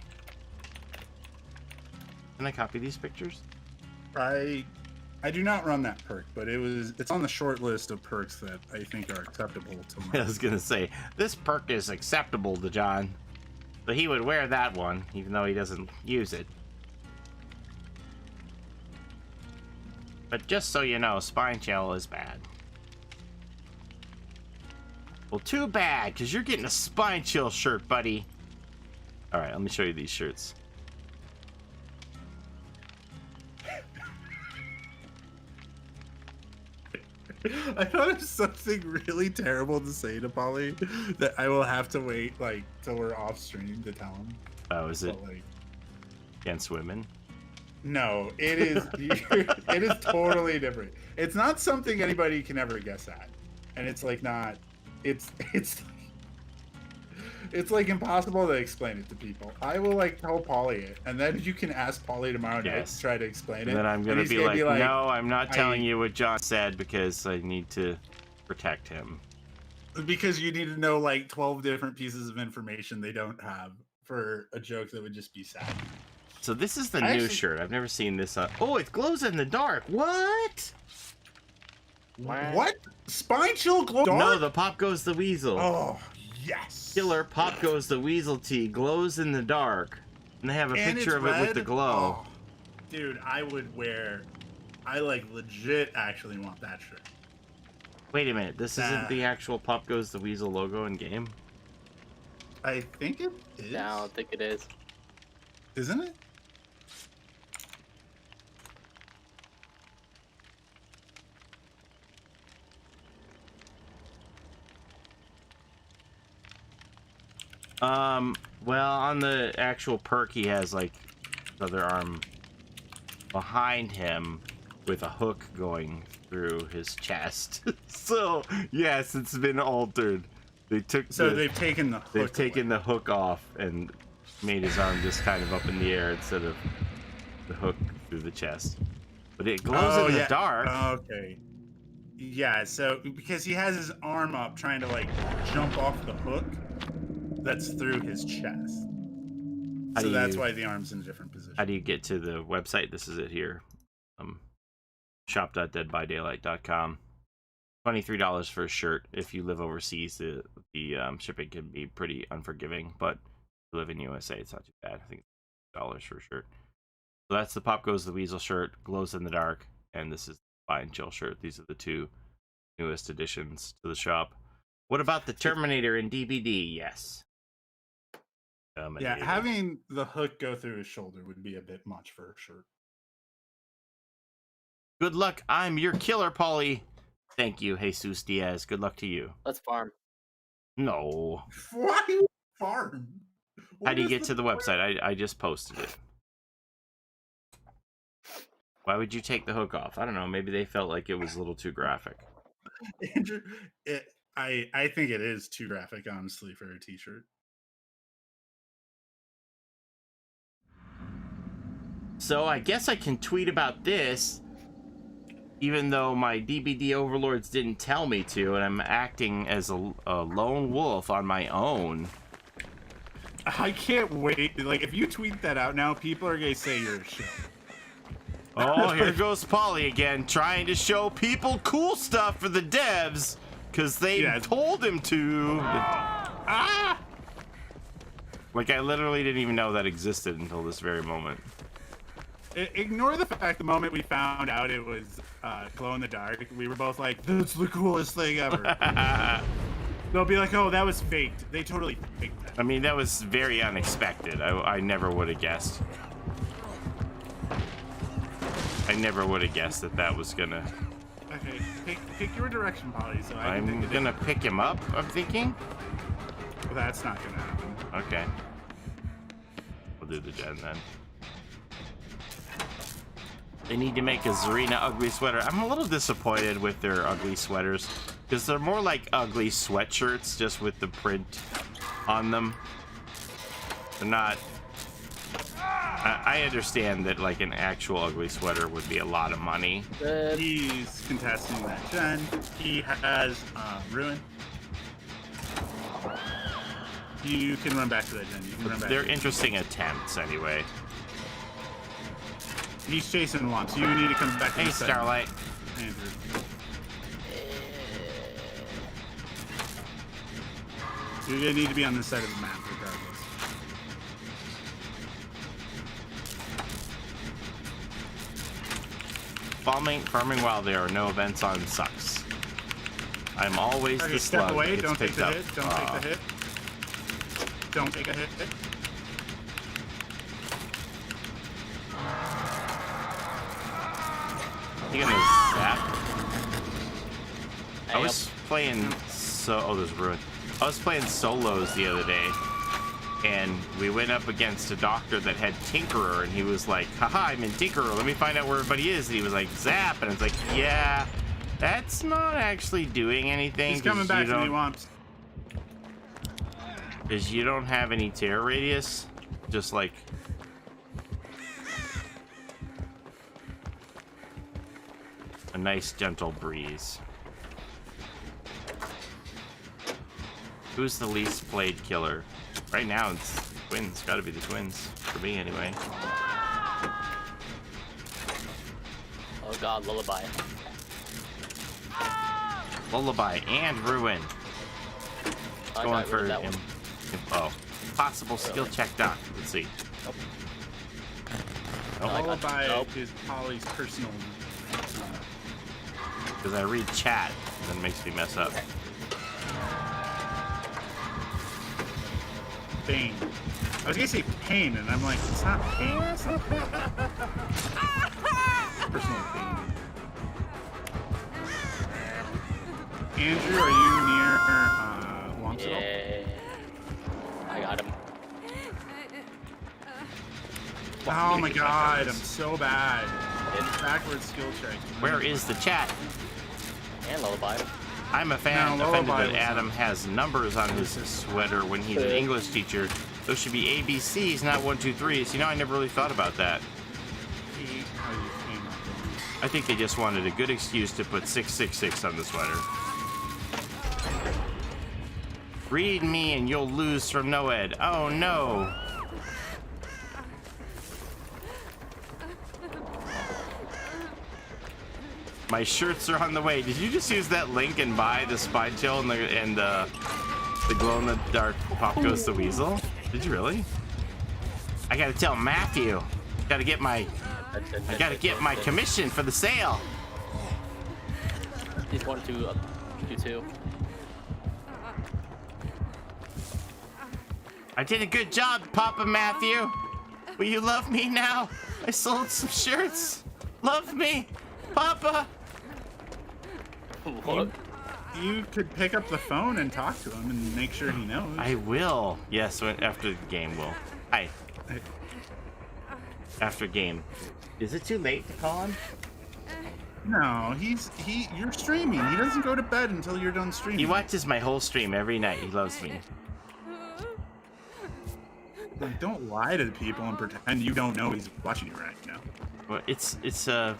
Can I copy these pictures? I do not run that perk, but it's on the short list of perks that I think are acceptable to I run. was gonna say, this perk is acceptable to John. But he would wear that one, even though he doesn't use it. But just so you know, Spine Chill is bad. Well, too bad, because you're getting a Spine Chill shirt, buddy. Alright, let me show you these shirts. I thought of something really terrible to say to Polly that I will have to wait like till we're off stream to tell him. Oh, is it But, like, against women? no, it is it is totally different. It's not something anybody can ever guess at, and it's like not. It's like impossible to explain it to people. I will like tell Polly it, and then you can ask Polly tomorrow night Yes. to try to explain it. And then I'm gonna he's be like, like, no, I'm not telling I- you what John said because I need to protect him. because you need to know like 12 different pieces of information they don't have for a joke that would just be sad. So this is the I new actually- shirt. I've never seen this. Oh, it glows in the dark. What? What? Spine Chill glow dark? No, the Pop Goes the Weasel. Oh, yes. Killer Pop Goes the Weasel tee glows in the dark. And they have a And picture it's of it with red? the glow. Oh, Dude, I would wear. I like legit actually want that shirt. Wait a minute, this isn't the actual Pop Goes the Weasel logo in game? I think it is. No, I don't think it is. Isn't it? Well, on the actual perk, he has like the other arm behind him with a hook going through his chest. So yes, it's been altered. They took So they've taken the hook. they've taken away. the hook off and made his arm just kind of up in the air instead of the hook through the chest. But it glows in the dark. Okay. Yeah, so because he has his arm up trying to like jump off the hook that's through his chest. How So do that's you- why the arm's in a different position. How do you get to the website? This is it here. Shop.deadbydaylight.com. $23 for a shirt. If you live overseas, the shipping can be pretty unforgiving, but if you live in USA, it's not too bad. I think it's $2 for a shirt. So that's the Pop Goes the Weasel shirt, glows in the dark, and this is the Buy and Chill shirt. These are the two newest additions to the shop. What about the Terminator in DVD? Yes. Yeah, Terminator. having the hook go through his shoulder would be a bit much for a shirt. Good luck. I'm your killer, Paulie. Thank you, Jesus Diaz. Good luck to you. Let's farm. No. Why do you farm? How do you get to the website? I just posted it. Why would you take the hook off? I don't know. Maybe they felt like it was a little too graphic. Andrew, I think it is too graphic, honestly, for a t-shirt. So I guess I can tweet about this, even though my DBD overlords didn't tell me to, and I'm acting as a lone wolf on my own. I can't wait. Like, if you tweet that out now, people are gonna say you're a show. Oh, here goes Polly again, trying to show people cool stuff for the devs, because they Yeah. told him to. Ah! Like, I literally didn't even know that existed until this very moment. Ignore the fact the moment we found out it was glow in the dark, we were both like, "That's the coolest thing ever." They'll be like, "Oh, that was faked." They totally faked that. I mean, that was very unexpected. I never would have guessed. I never would have guessed that that was gonna... Okay, pick your direction, Polly. So I can I'm take it. gonna pick him up, I'm thinking? Well, that's not gonna happen. Okay. We'll do the gen then. They need to make a Zarina ugly sweater. I'm a little disappointed with their ugly sweaters, because they're more like ugly sweatshirts, just with the print on them. They're not... I understand that like an actual ugly sweater would be a lot of money. He's contesting that gen. He has Ruin. You can run back to that gen. You can run back. They're interesting attempts anyway. He's chasing one, so you need to come back to Hey, the side. Starlight. Andrew. You're gonna need to be on this side of the map regardless. Farming while there are no events on sucks. I'm always Okay, the step slug away. that gets Don't take picked the up. hit. Don't take the hit. Don't take a hit. You gonna zap? I Hey, was playing oh, there's ruin. I was playing solos the other day, and we went up against a doctor that had Tinkerer, and he was like, haha, I'm in Tinkerer, let me find out where everybody is. And he was like, zap, and it's like, yeah, that's not actually doing anything. He's coming back to me, Womps. Because you don't have any tear radius, just like... a nice gentle breeze. Who's the least played killer? Right now it's the twins, gotta be the twins. For me anyway. Oh god, lullaby. Lullaby and Ruin. I Going got rid for of that one. oh. Possible skill check doc. Let's see. Lullaby Nope. is Polly's personal. Because I read chat, and that makes me mess up. Bane. I was gonna say pain, and I'm like, it's not pain. It's not pain. Personal pain. Andrew, are you near Longsiddle? Yeah. I got him. Oh my god, I'm so bad. Backward skill check. Where is the chat? And lullaby. I'm a fan No, offended Lullaby that was Adam has numbers on his sweater when he's an English teacher. Those should be ABCs, not 1, 2, 3s. You know, I never really thought about that. Hate how you came up with I think they just wanted a good excuse to put 666 on the sweater. Read me and you'll lose from Noed. Oh no. My shirts are on the way. Did you just use that link and buy the Spine Chill and the glow-in-the-dark Pop Goes the Weasel? Did you really? I gotta tell Matthew. Gotta get my I gotta get my commission for the sale. He's 1, 2, 2. I did a good job, Papa Matthew. Will you love me now? I sold some shirts. Love me, Papa. What? You could pick up the phone and talk to him and make sure he knows. I will. Yes, after the game will. Hi. After game. Is it too late to call him? No, you're streaming. He doesn't go to bed until you're done streaming. He watches my whole stream every night. He loves me. Like, don't lie to the people and pretend you don't know he's watching you right now. Well, it's a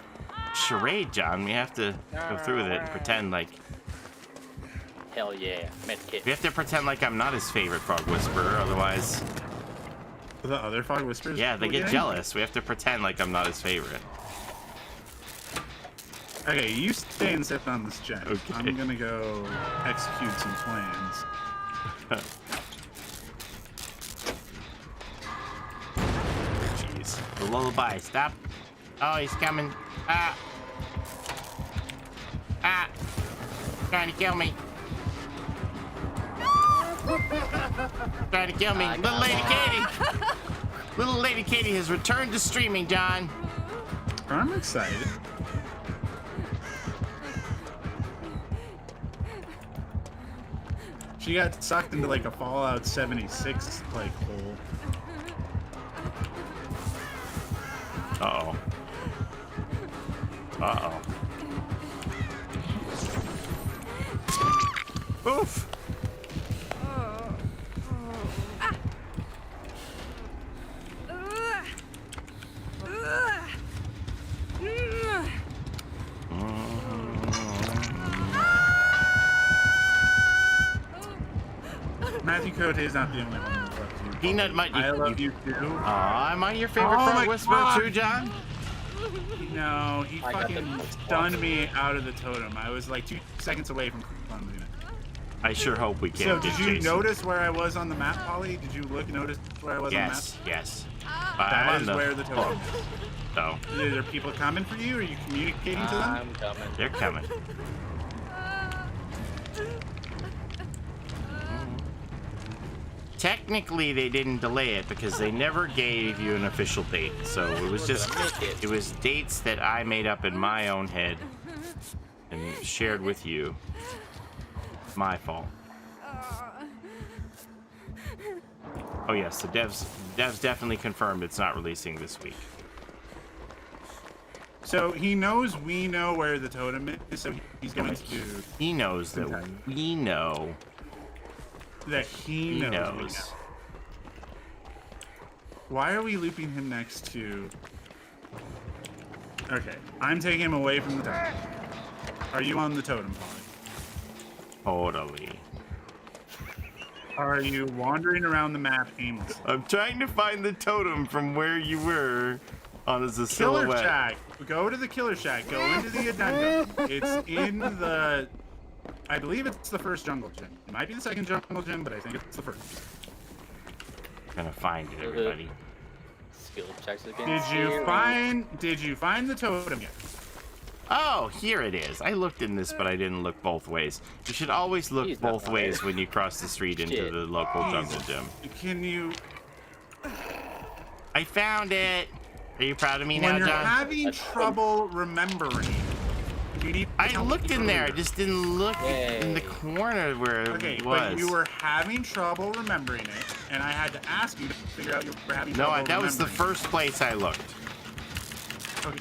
charade, John. We have to go through with it and pretend like Hell yeah. Medkit. we have to pretend like I'm not his favorite frog whisperer. Otherwise, The other Fog Whispers? yeah, they get jealous. We have to pretend like I'm not his favorite. Okay, you stay and sit on this jet. Okay. I'm gonna go execute some plans. Jeez. The lullaby. Stop. Oh, he's coming. Ah. Ah. Trying to kill me. Trying to kill me. Little Lady Katie. Little Lady Katie has returned to streaming, John. I'm excited. She got sucked into like a Fallout 76 like hole. Uh-oh. Uh-oh. Oof. Matthew Cote is not the only one who loves you. Peanut might. I love you too. Aw, am I your favorite Oh frog my whisperer God. too, John? No, he I got fucking the- stunned me out of the totem. I was like 2 seconds away from cleansing it. I sure hope we can. So, did get you Jason. notice where I was on the map, Polly? Did you notice where I was Yes, yes. That I'm is on where the totem hook, is. so Are there people coming for you? Are you communicating to them? I'm coming. they're coming. Technically, they didn't delay it because they never gave you an official date. So it was just, it was dates that I made up in my own head and shared with you. My fault. Oh yes, the devs definitely confirmed it's not releasing this week. So he knows we know where the totem is, so he's going to He knows that Okay. we know. that he He knows. we knows. know. Why are we looping him next to? Okay, I'm taking him away from the totem. Are you on the totem, Polly? Totally. Are you wandering around the map aimlessly? I'm trying to find the totem from where you were on as a Killer silhouette. Shack. Go to the Killer Shack. Go into the addendum. It's in the. I believe it's the first jungle gym. It might be the second jungle gym, but I think it's the first. I'm gonna find it, everybody. skill checks against Did you find the totem yet? Oh, here it is. I looked in this, but I didn't look both ways. You should always look He's not both right. ways when you cross the street into Shit. the local jungle gym. Can you? I found it. Are you proud of me When now, you're John? having trouble remembering, you need. I looked in there. I just didn't look in the Yay. corner where Okay, it but was. you were having trouble remembering it, and I had to ask you to figure out you were having No, trouble that was the remembering first place I looked. it. Okay.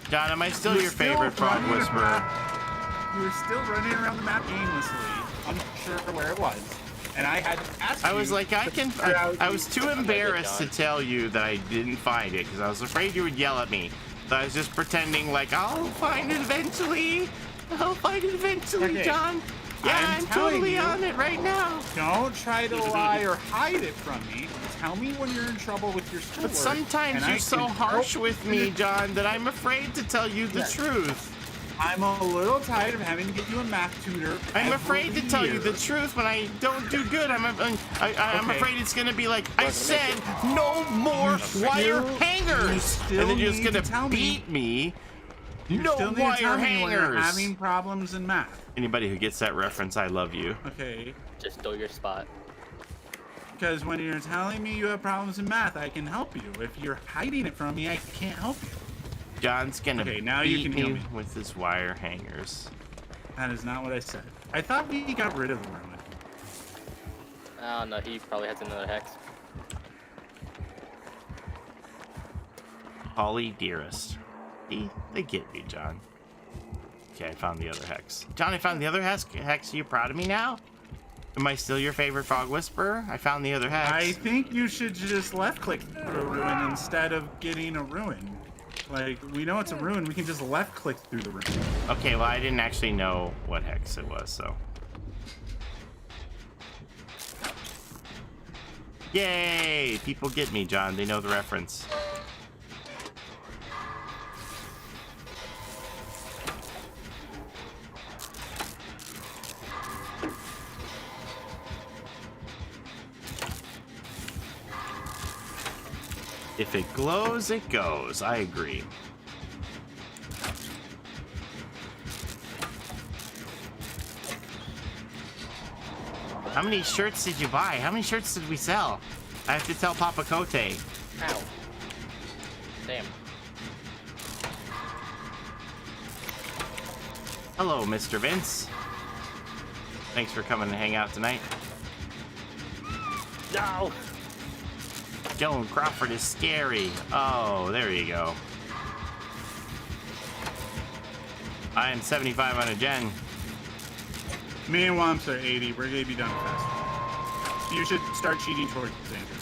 John, am I still You're your favorite frog running whisperer? around- You were still running around the map aimlessly, unsure where it was, and I had to ask I you. was like, I to can. figure out I was too John. embarrassed to tell you that I didn't find it because I was afraid you would yell at me. So I was just pretending like I'll find it eventually. I'll find it eventually, Okay. John. Yeah, I'm I'm telling totally you. on it right now. Don't try to lie or hide it from me. Tell me when you're in trouble with your schoolwork. But sometimes and you're I so can harsh help with you. me, John, that I'm afraid to tell you the Yes. truth. I'm a little tired of having to get you a math tutor. I'm every afraid to tell you year. the truth when I don't do good. I'm Okay. afraid it's gonna be like I Wasn't making said, no more You wire still- hangers, you still and then you're just need to gonna tell me- beat me. You No still need to wire tell me when you're hangers. having problems in math. Anybody who gets that reference, I love you. Okay. Just know your spot. Because when you're telling me you have problems in math, I can help you. If you're hiding it from me, I can't help you. John's gonna Okay, now you beat can heal me me. with his wire hangers. That is not what I said. I thought we got rid of the ruin. Oh no, he probably has another hex. Holly Dearest. See, they get me, John. Okay, I found the other hex. John, I found the other hex. Are you proud of me now? Am I still your favorite frog whisperer? I found the other hex. I think you should just left-click through a ruin instead of getting a ruin. Like, we know it's a ruin, we can just left-click through the ruin. Okay, well, I didn't actually know what hex it was, so. Yay! People get me, John. They know the reference. If it glows, it goes. I agree. How many shirts did you buy? How many shirts did we sell? I have to tell Papa Cote. Ow. Damn. Hello, Mr. Vince. Thanks for coming to hang out tonight. No! Joan Crawford is scary. Oh, there you go. I am 75 on a gen. Me and Womps are 80. We're gonna be done fast. You should start cheating towards Andrew.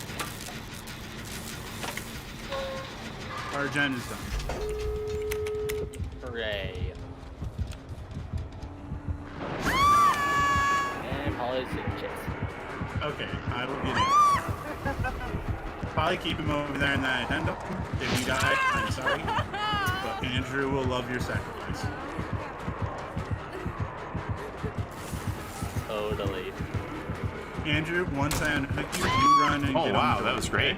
Our gen is done. Hooray. And Holly's in chase. Okay, I will get in. Probably keep him over there in that addendum. If you die, I'm sorry. But Andrew will love your sacrifice. Totally. Andrew, once I unhook you, you run and Oh, get on wow, the that door, was great. okay?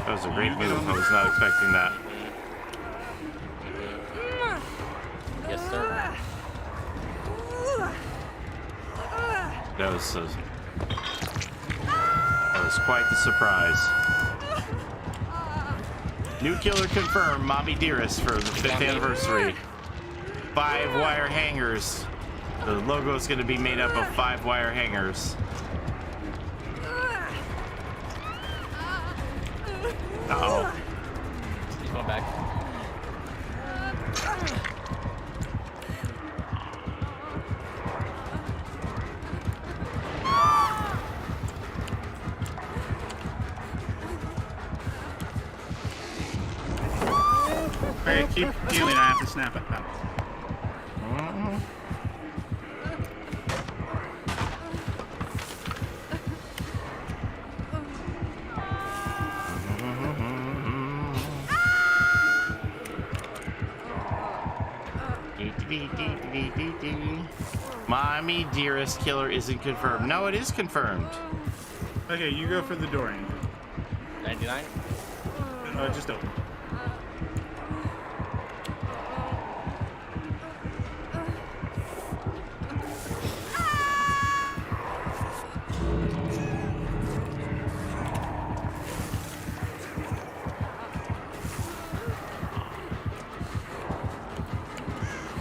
That was a great move. I was not expecting that. Yes, sir. That was quite the surprise. New killer confirmed, Mommy Dearest for the 5th anniversary. 5 wire hangers. The logo is going to be made up of 5 wire hangers. Uh-oh. He's going back. Alright, keep healing. I have to snap it out. Mommy Dearest killer isn't confirmed. No, it is confirmed. Okay, you go for the door, Andrew. 99? Just open.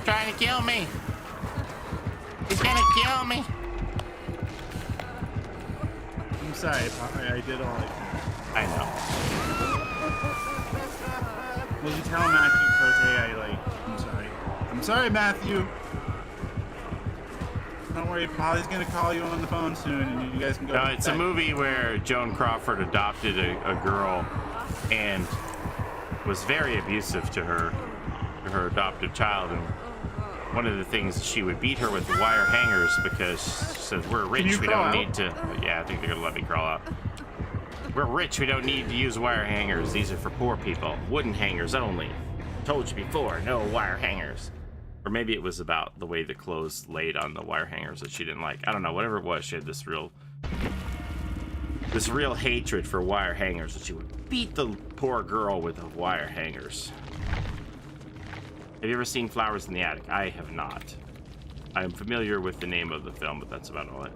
Trying to kill me. He's gonna kill me. I'm sorry, Papa. I did all I could. I know. Will you tell Matthew Cote I'm sorry. I'm sorry, Matthew. Don't worry, Polly's gonna call you on the phone soon, and you guys can go. No, it's a movie where Joan Crawford adopted a girl and was very abusive to her adoptive child, and one of the things she would beat her with wire hangers because she said, "We're rich, we don't need to." Yeah, I think they're gonna let me crawl out. We're rich, we don't need to use wire hangers. These are for poor people. Wooden hangers only. Told you before, no wire hangers. Or maybe it was about the way the clothes laid on the wire hangers that she didn't like. I don't know, whatever it was, she had this real hatred for wire hangers, that she would beat the poor girl with the wire hangers. Have you ever seen Flowers in the Attic? I have not. I'm familiar with the name of the film, but that's about all.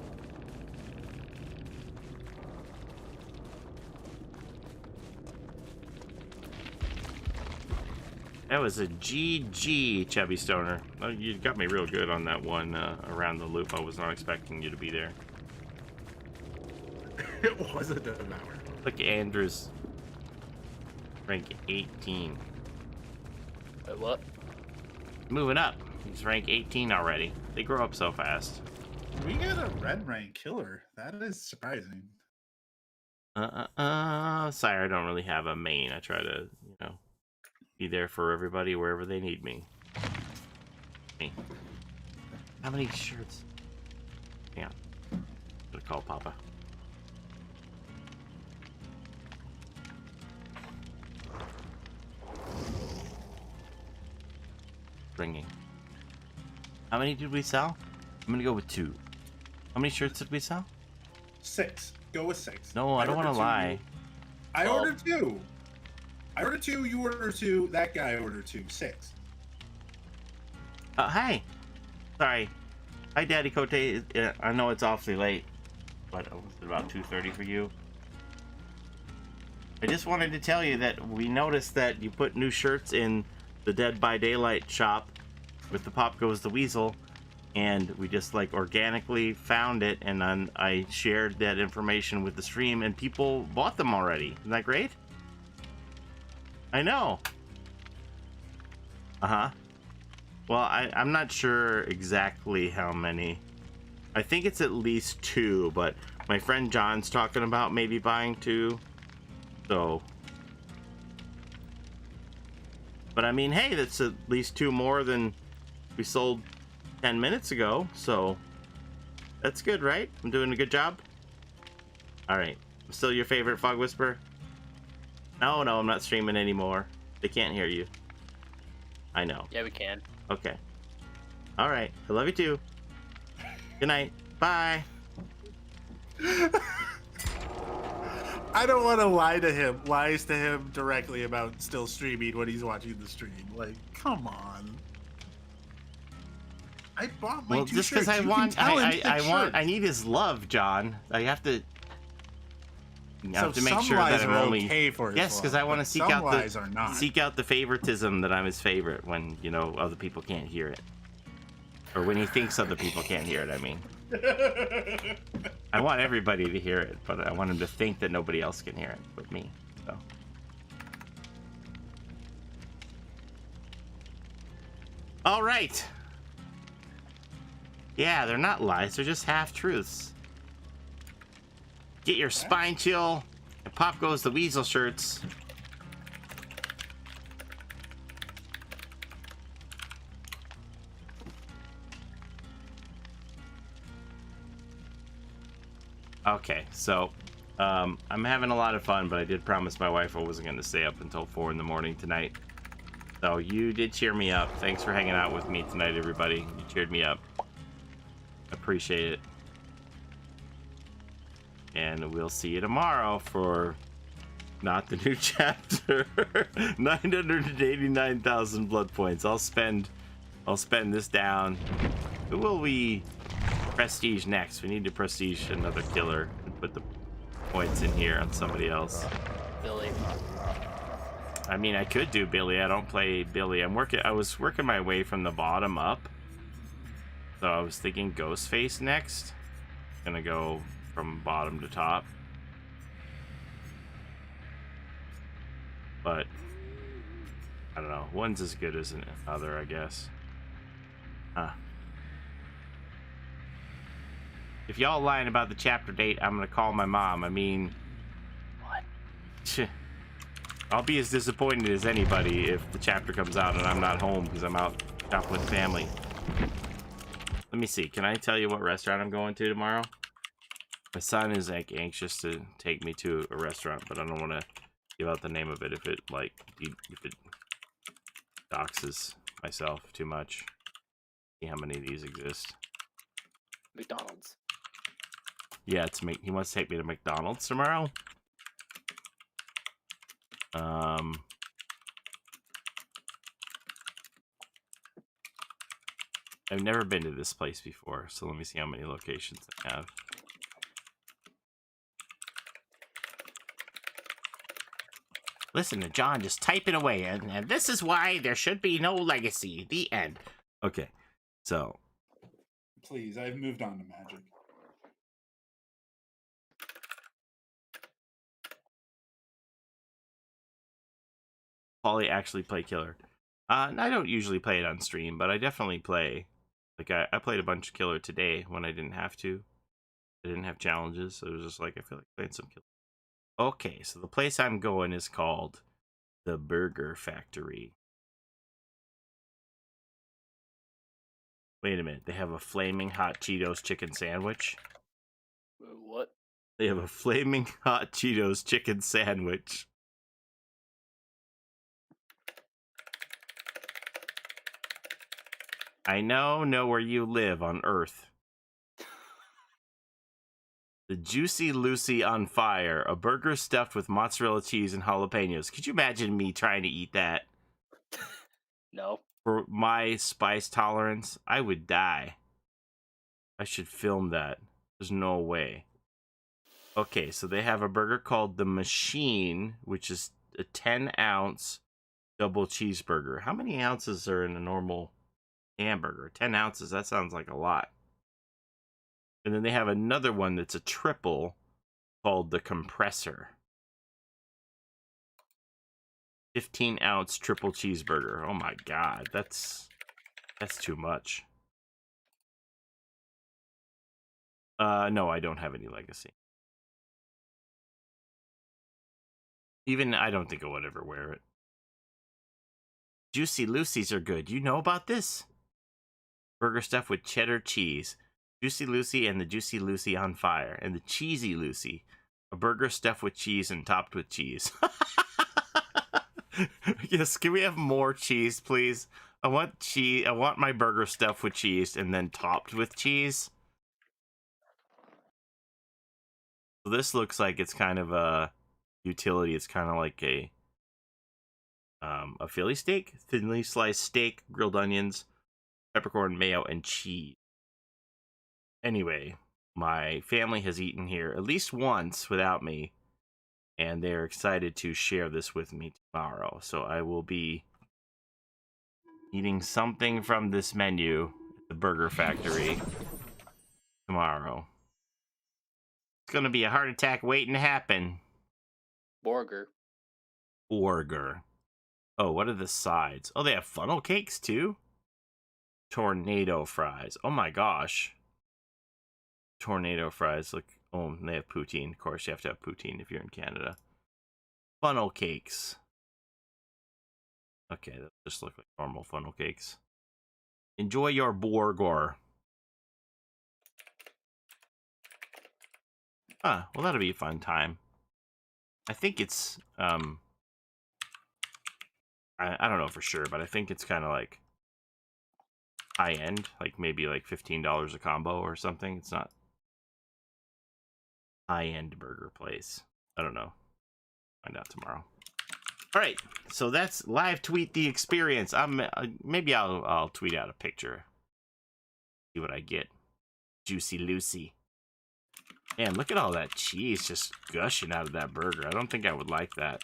That was a GG, Chubby Stoner. Oh, you got me real good on that one around the loop. I was not expecting you to be there. It wasn't an hour. Look, Andrew's rank 18. Wait, what? Moving up. He's rank 18 already. They grow up so fast. We got a red rank killer. That is surprising. Sorry, I don't really have a main. I try to, be there for everybody wherever they need me. How many shirts? Hang on. I'm gonna call Papa. Ringing. How many did we sell? I'm gonna go with 2. How many shirts did we sell? 6. Go with 6. No, I don't want to lie. I ordered 2. I ordered 2. You ordered 2. That guy ordered 2. 6. Hi. Sorry. Hi, Daddy Cote. I know it's awfully late, but was it about 2:30 for you? I just wanted to tell you that we noticed that you put new shirts in the Dead by Daylight shop with the Pop Goes the Weasel, and we just organically found it, and then I shared that information with the stream, and people bought them already. Isn't that great? I know. Well, I'm not sure exactly how many. I think it's at least 2, but my friend John's talking about maybe buying 2. So, but I mean, hey, that's at least 2 more than we sold 10 minutes ago. So that's good, right? I'm doing a good job. All right. I'm still your favorite Fog Whisperer. No, I'm not streaming anymore. They can't hear you. I know. Yeah, we can. Okay. All right. I love you too. Good night. Bye. I don't want to lie to him. Lies to him directly about still streaming when he's watching the stream. Come on. I bought my 2 just shirts. because I You want, can tell him I need his love, John. I have to. I have to make some sure lies that I'm are only. okay for his Yes, because love, I want to but seek some out lies are not. the favoritism that I'm his favorite when other people can't hear it, or when he thinks other people can't hear it. I mean, I want everybody to hear it, but I want him to think that nobody else can hear it but me. So. All right. Yeah, they're not lies. They're just half truths. Get your Spine Chill and Pop Goes the Weasel shirts. Okay, so I'm having a lot of fun, but I did promise my wife I wasn't going to stay up until 4 in the morning tonight. So you did cheer me up. Thanks for hanging out with me tonight, everybody. You cheered me up. Appreciate it. And we'll see you tomorrow for Not the new chapter. 989,000 blood points. I'll spend this down. Who will we prestige next? We need to prestige another killer and put the points in here on somebody else. Billy. I mean, I could do Billy. I don't play Billy. I was working my way from the bottom up. So I was thinking Ghostface next. Gonna go from bottom to top. But I don't know. One's as good as another, I guess. Huh. If y'all lying about the chapter date, I'm gonna call my mom. I mean, what? I'll be as disappointed as anybody if the chapter comes out and I'm not home because I'm out shopping with family. Let me see. Can I tell you what restaurant I'm going to tomorrow? My son is like anxious to take me to a restaurant, but I don't want to give out the name of it if it doxes myself too much. See how many of these exist. McDonald's. Yeah, he wants to take me to McDonald's tomorrow. I've never been to this place before, so let me see how many locations I have. Listen to John just typing away, and this is why there should be no legacy. The end. Okay, so. Please, I've moved on to Magic. Paulie actually play Killer. I don't usually play it on stream, but I definitely play. Like, I played a bunch of Killer today when I didn't have to. I didn't have challenges, so it was just like, I feel like playing some Killer. Okay, so the place I'm going is called the Burger Factory. Wait a minute, they have a flaming hot Cheetos chicken sandwich? What? They have a flaming hot Cheetos chicken sandwich. I know where you live on Earth. The Juicy Lucy on Fire, a burger stuffed with mozzarella cheese and jalapenos. Could you imagine me trying to eat that? No. For my spice tolerance, I would die. I should film that. There's no way. Okay, so they have a burger called The Machine, which is a 10-ounce double cheeseburger. How many ounces are in a normal hamburger? 10 ounces, that sounds like a lot. And then they have another one that's a triple called the Compressor. 15-ounce triple cheeseburger. Oh my god, that's too much. No, I don't have any legacy. Even I don't think I would ever wear it. Juicy Lucy's are good. You know about this? Burger stuffed with cheddar cheese. Juicy Lucy and the Juicy Lucy on Fire. And the Cheesy Lucy. A burger stuffed with cheese and topped with cheese. Yes, can we have more cheese, please? I want cheese. I want my burger stuffed with cheese and then topped with cheese. So this looks like it's kind of a utility. It's kind of like a Philly steak, thinly sliced steak, grilled onions, peppercorn, mayo, and cheese. Anyway, my family has eaten here at least once without me, and they're excited to share this with me tomorrow. So I will be eating something from this menu at the Burger Factory tomorrow. It's going to be a heart attack waiting to happen. Burger. Burger. Oh, what are the sides? Oh, they have funnel cakes too? Tornado fries. Oh my gosh. Tornado fries. Look. Oh, and they have poutine. Of course, you have to have poutine if you're in Canada. Funnel cakes. Okay, that just look like normal funnel cakes. Enjoy your burger. Huh, well that'll be a fun time. I think it's, I don't know for sure, but I think it's kind of like high-end, like maybe like $15 a combo or something. It's not high-end burger place. I don't know. Find out tomorrow. All right, so that's live tweet the experience. Maybe I'll tweet out a picture. See what I get. Juicy Lucy. Man, look at all that cheese just gushing out of that burger. I don't think I would like that.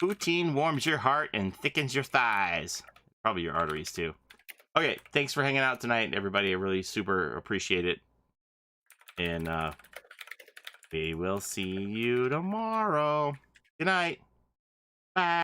Poutine warms your heart and thickens your thighs. Probably your arteries too. Okay, thanks for hanging out tonight, everybody. I really super appreciate it. And we will see you tomorrow. Good night. Bye.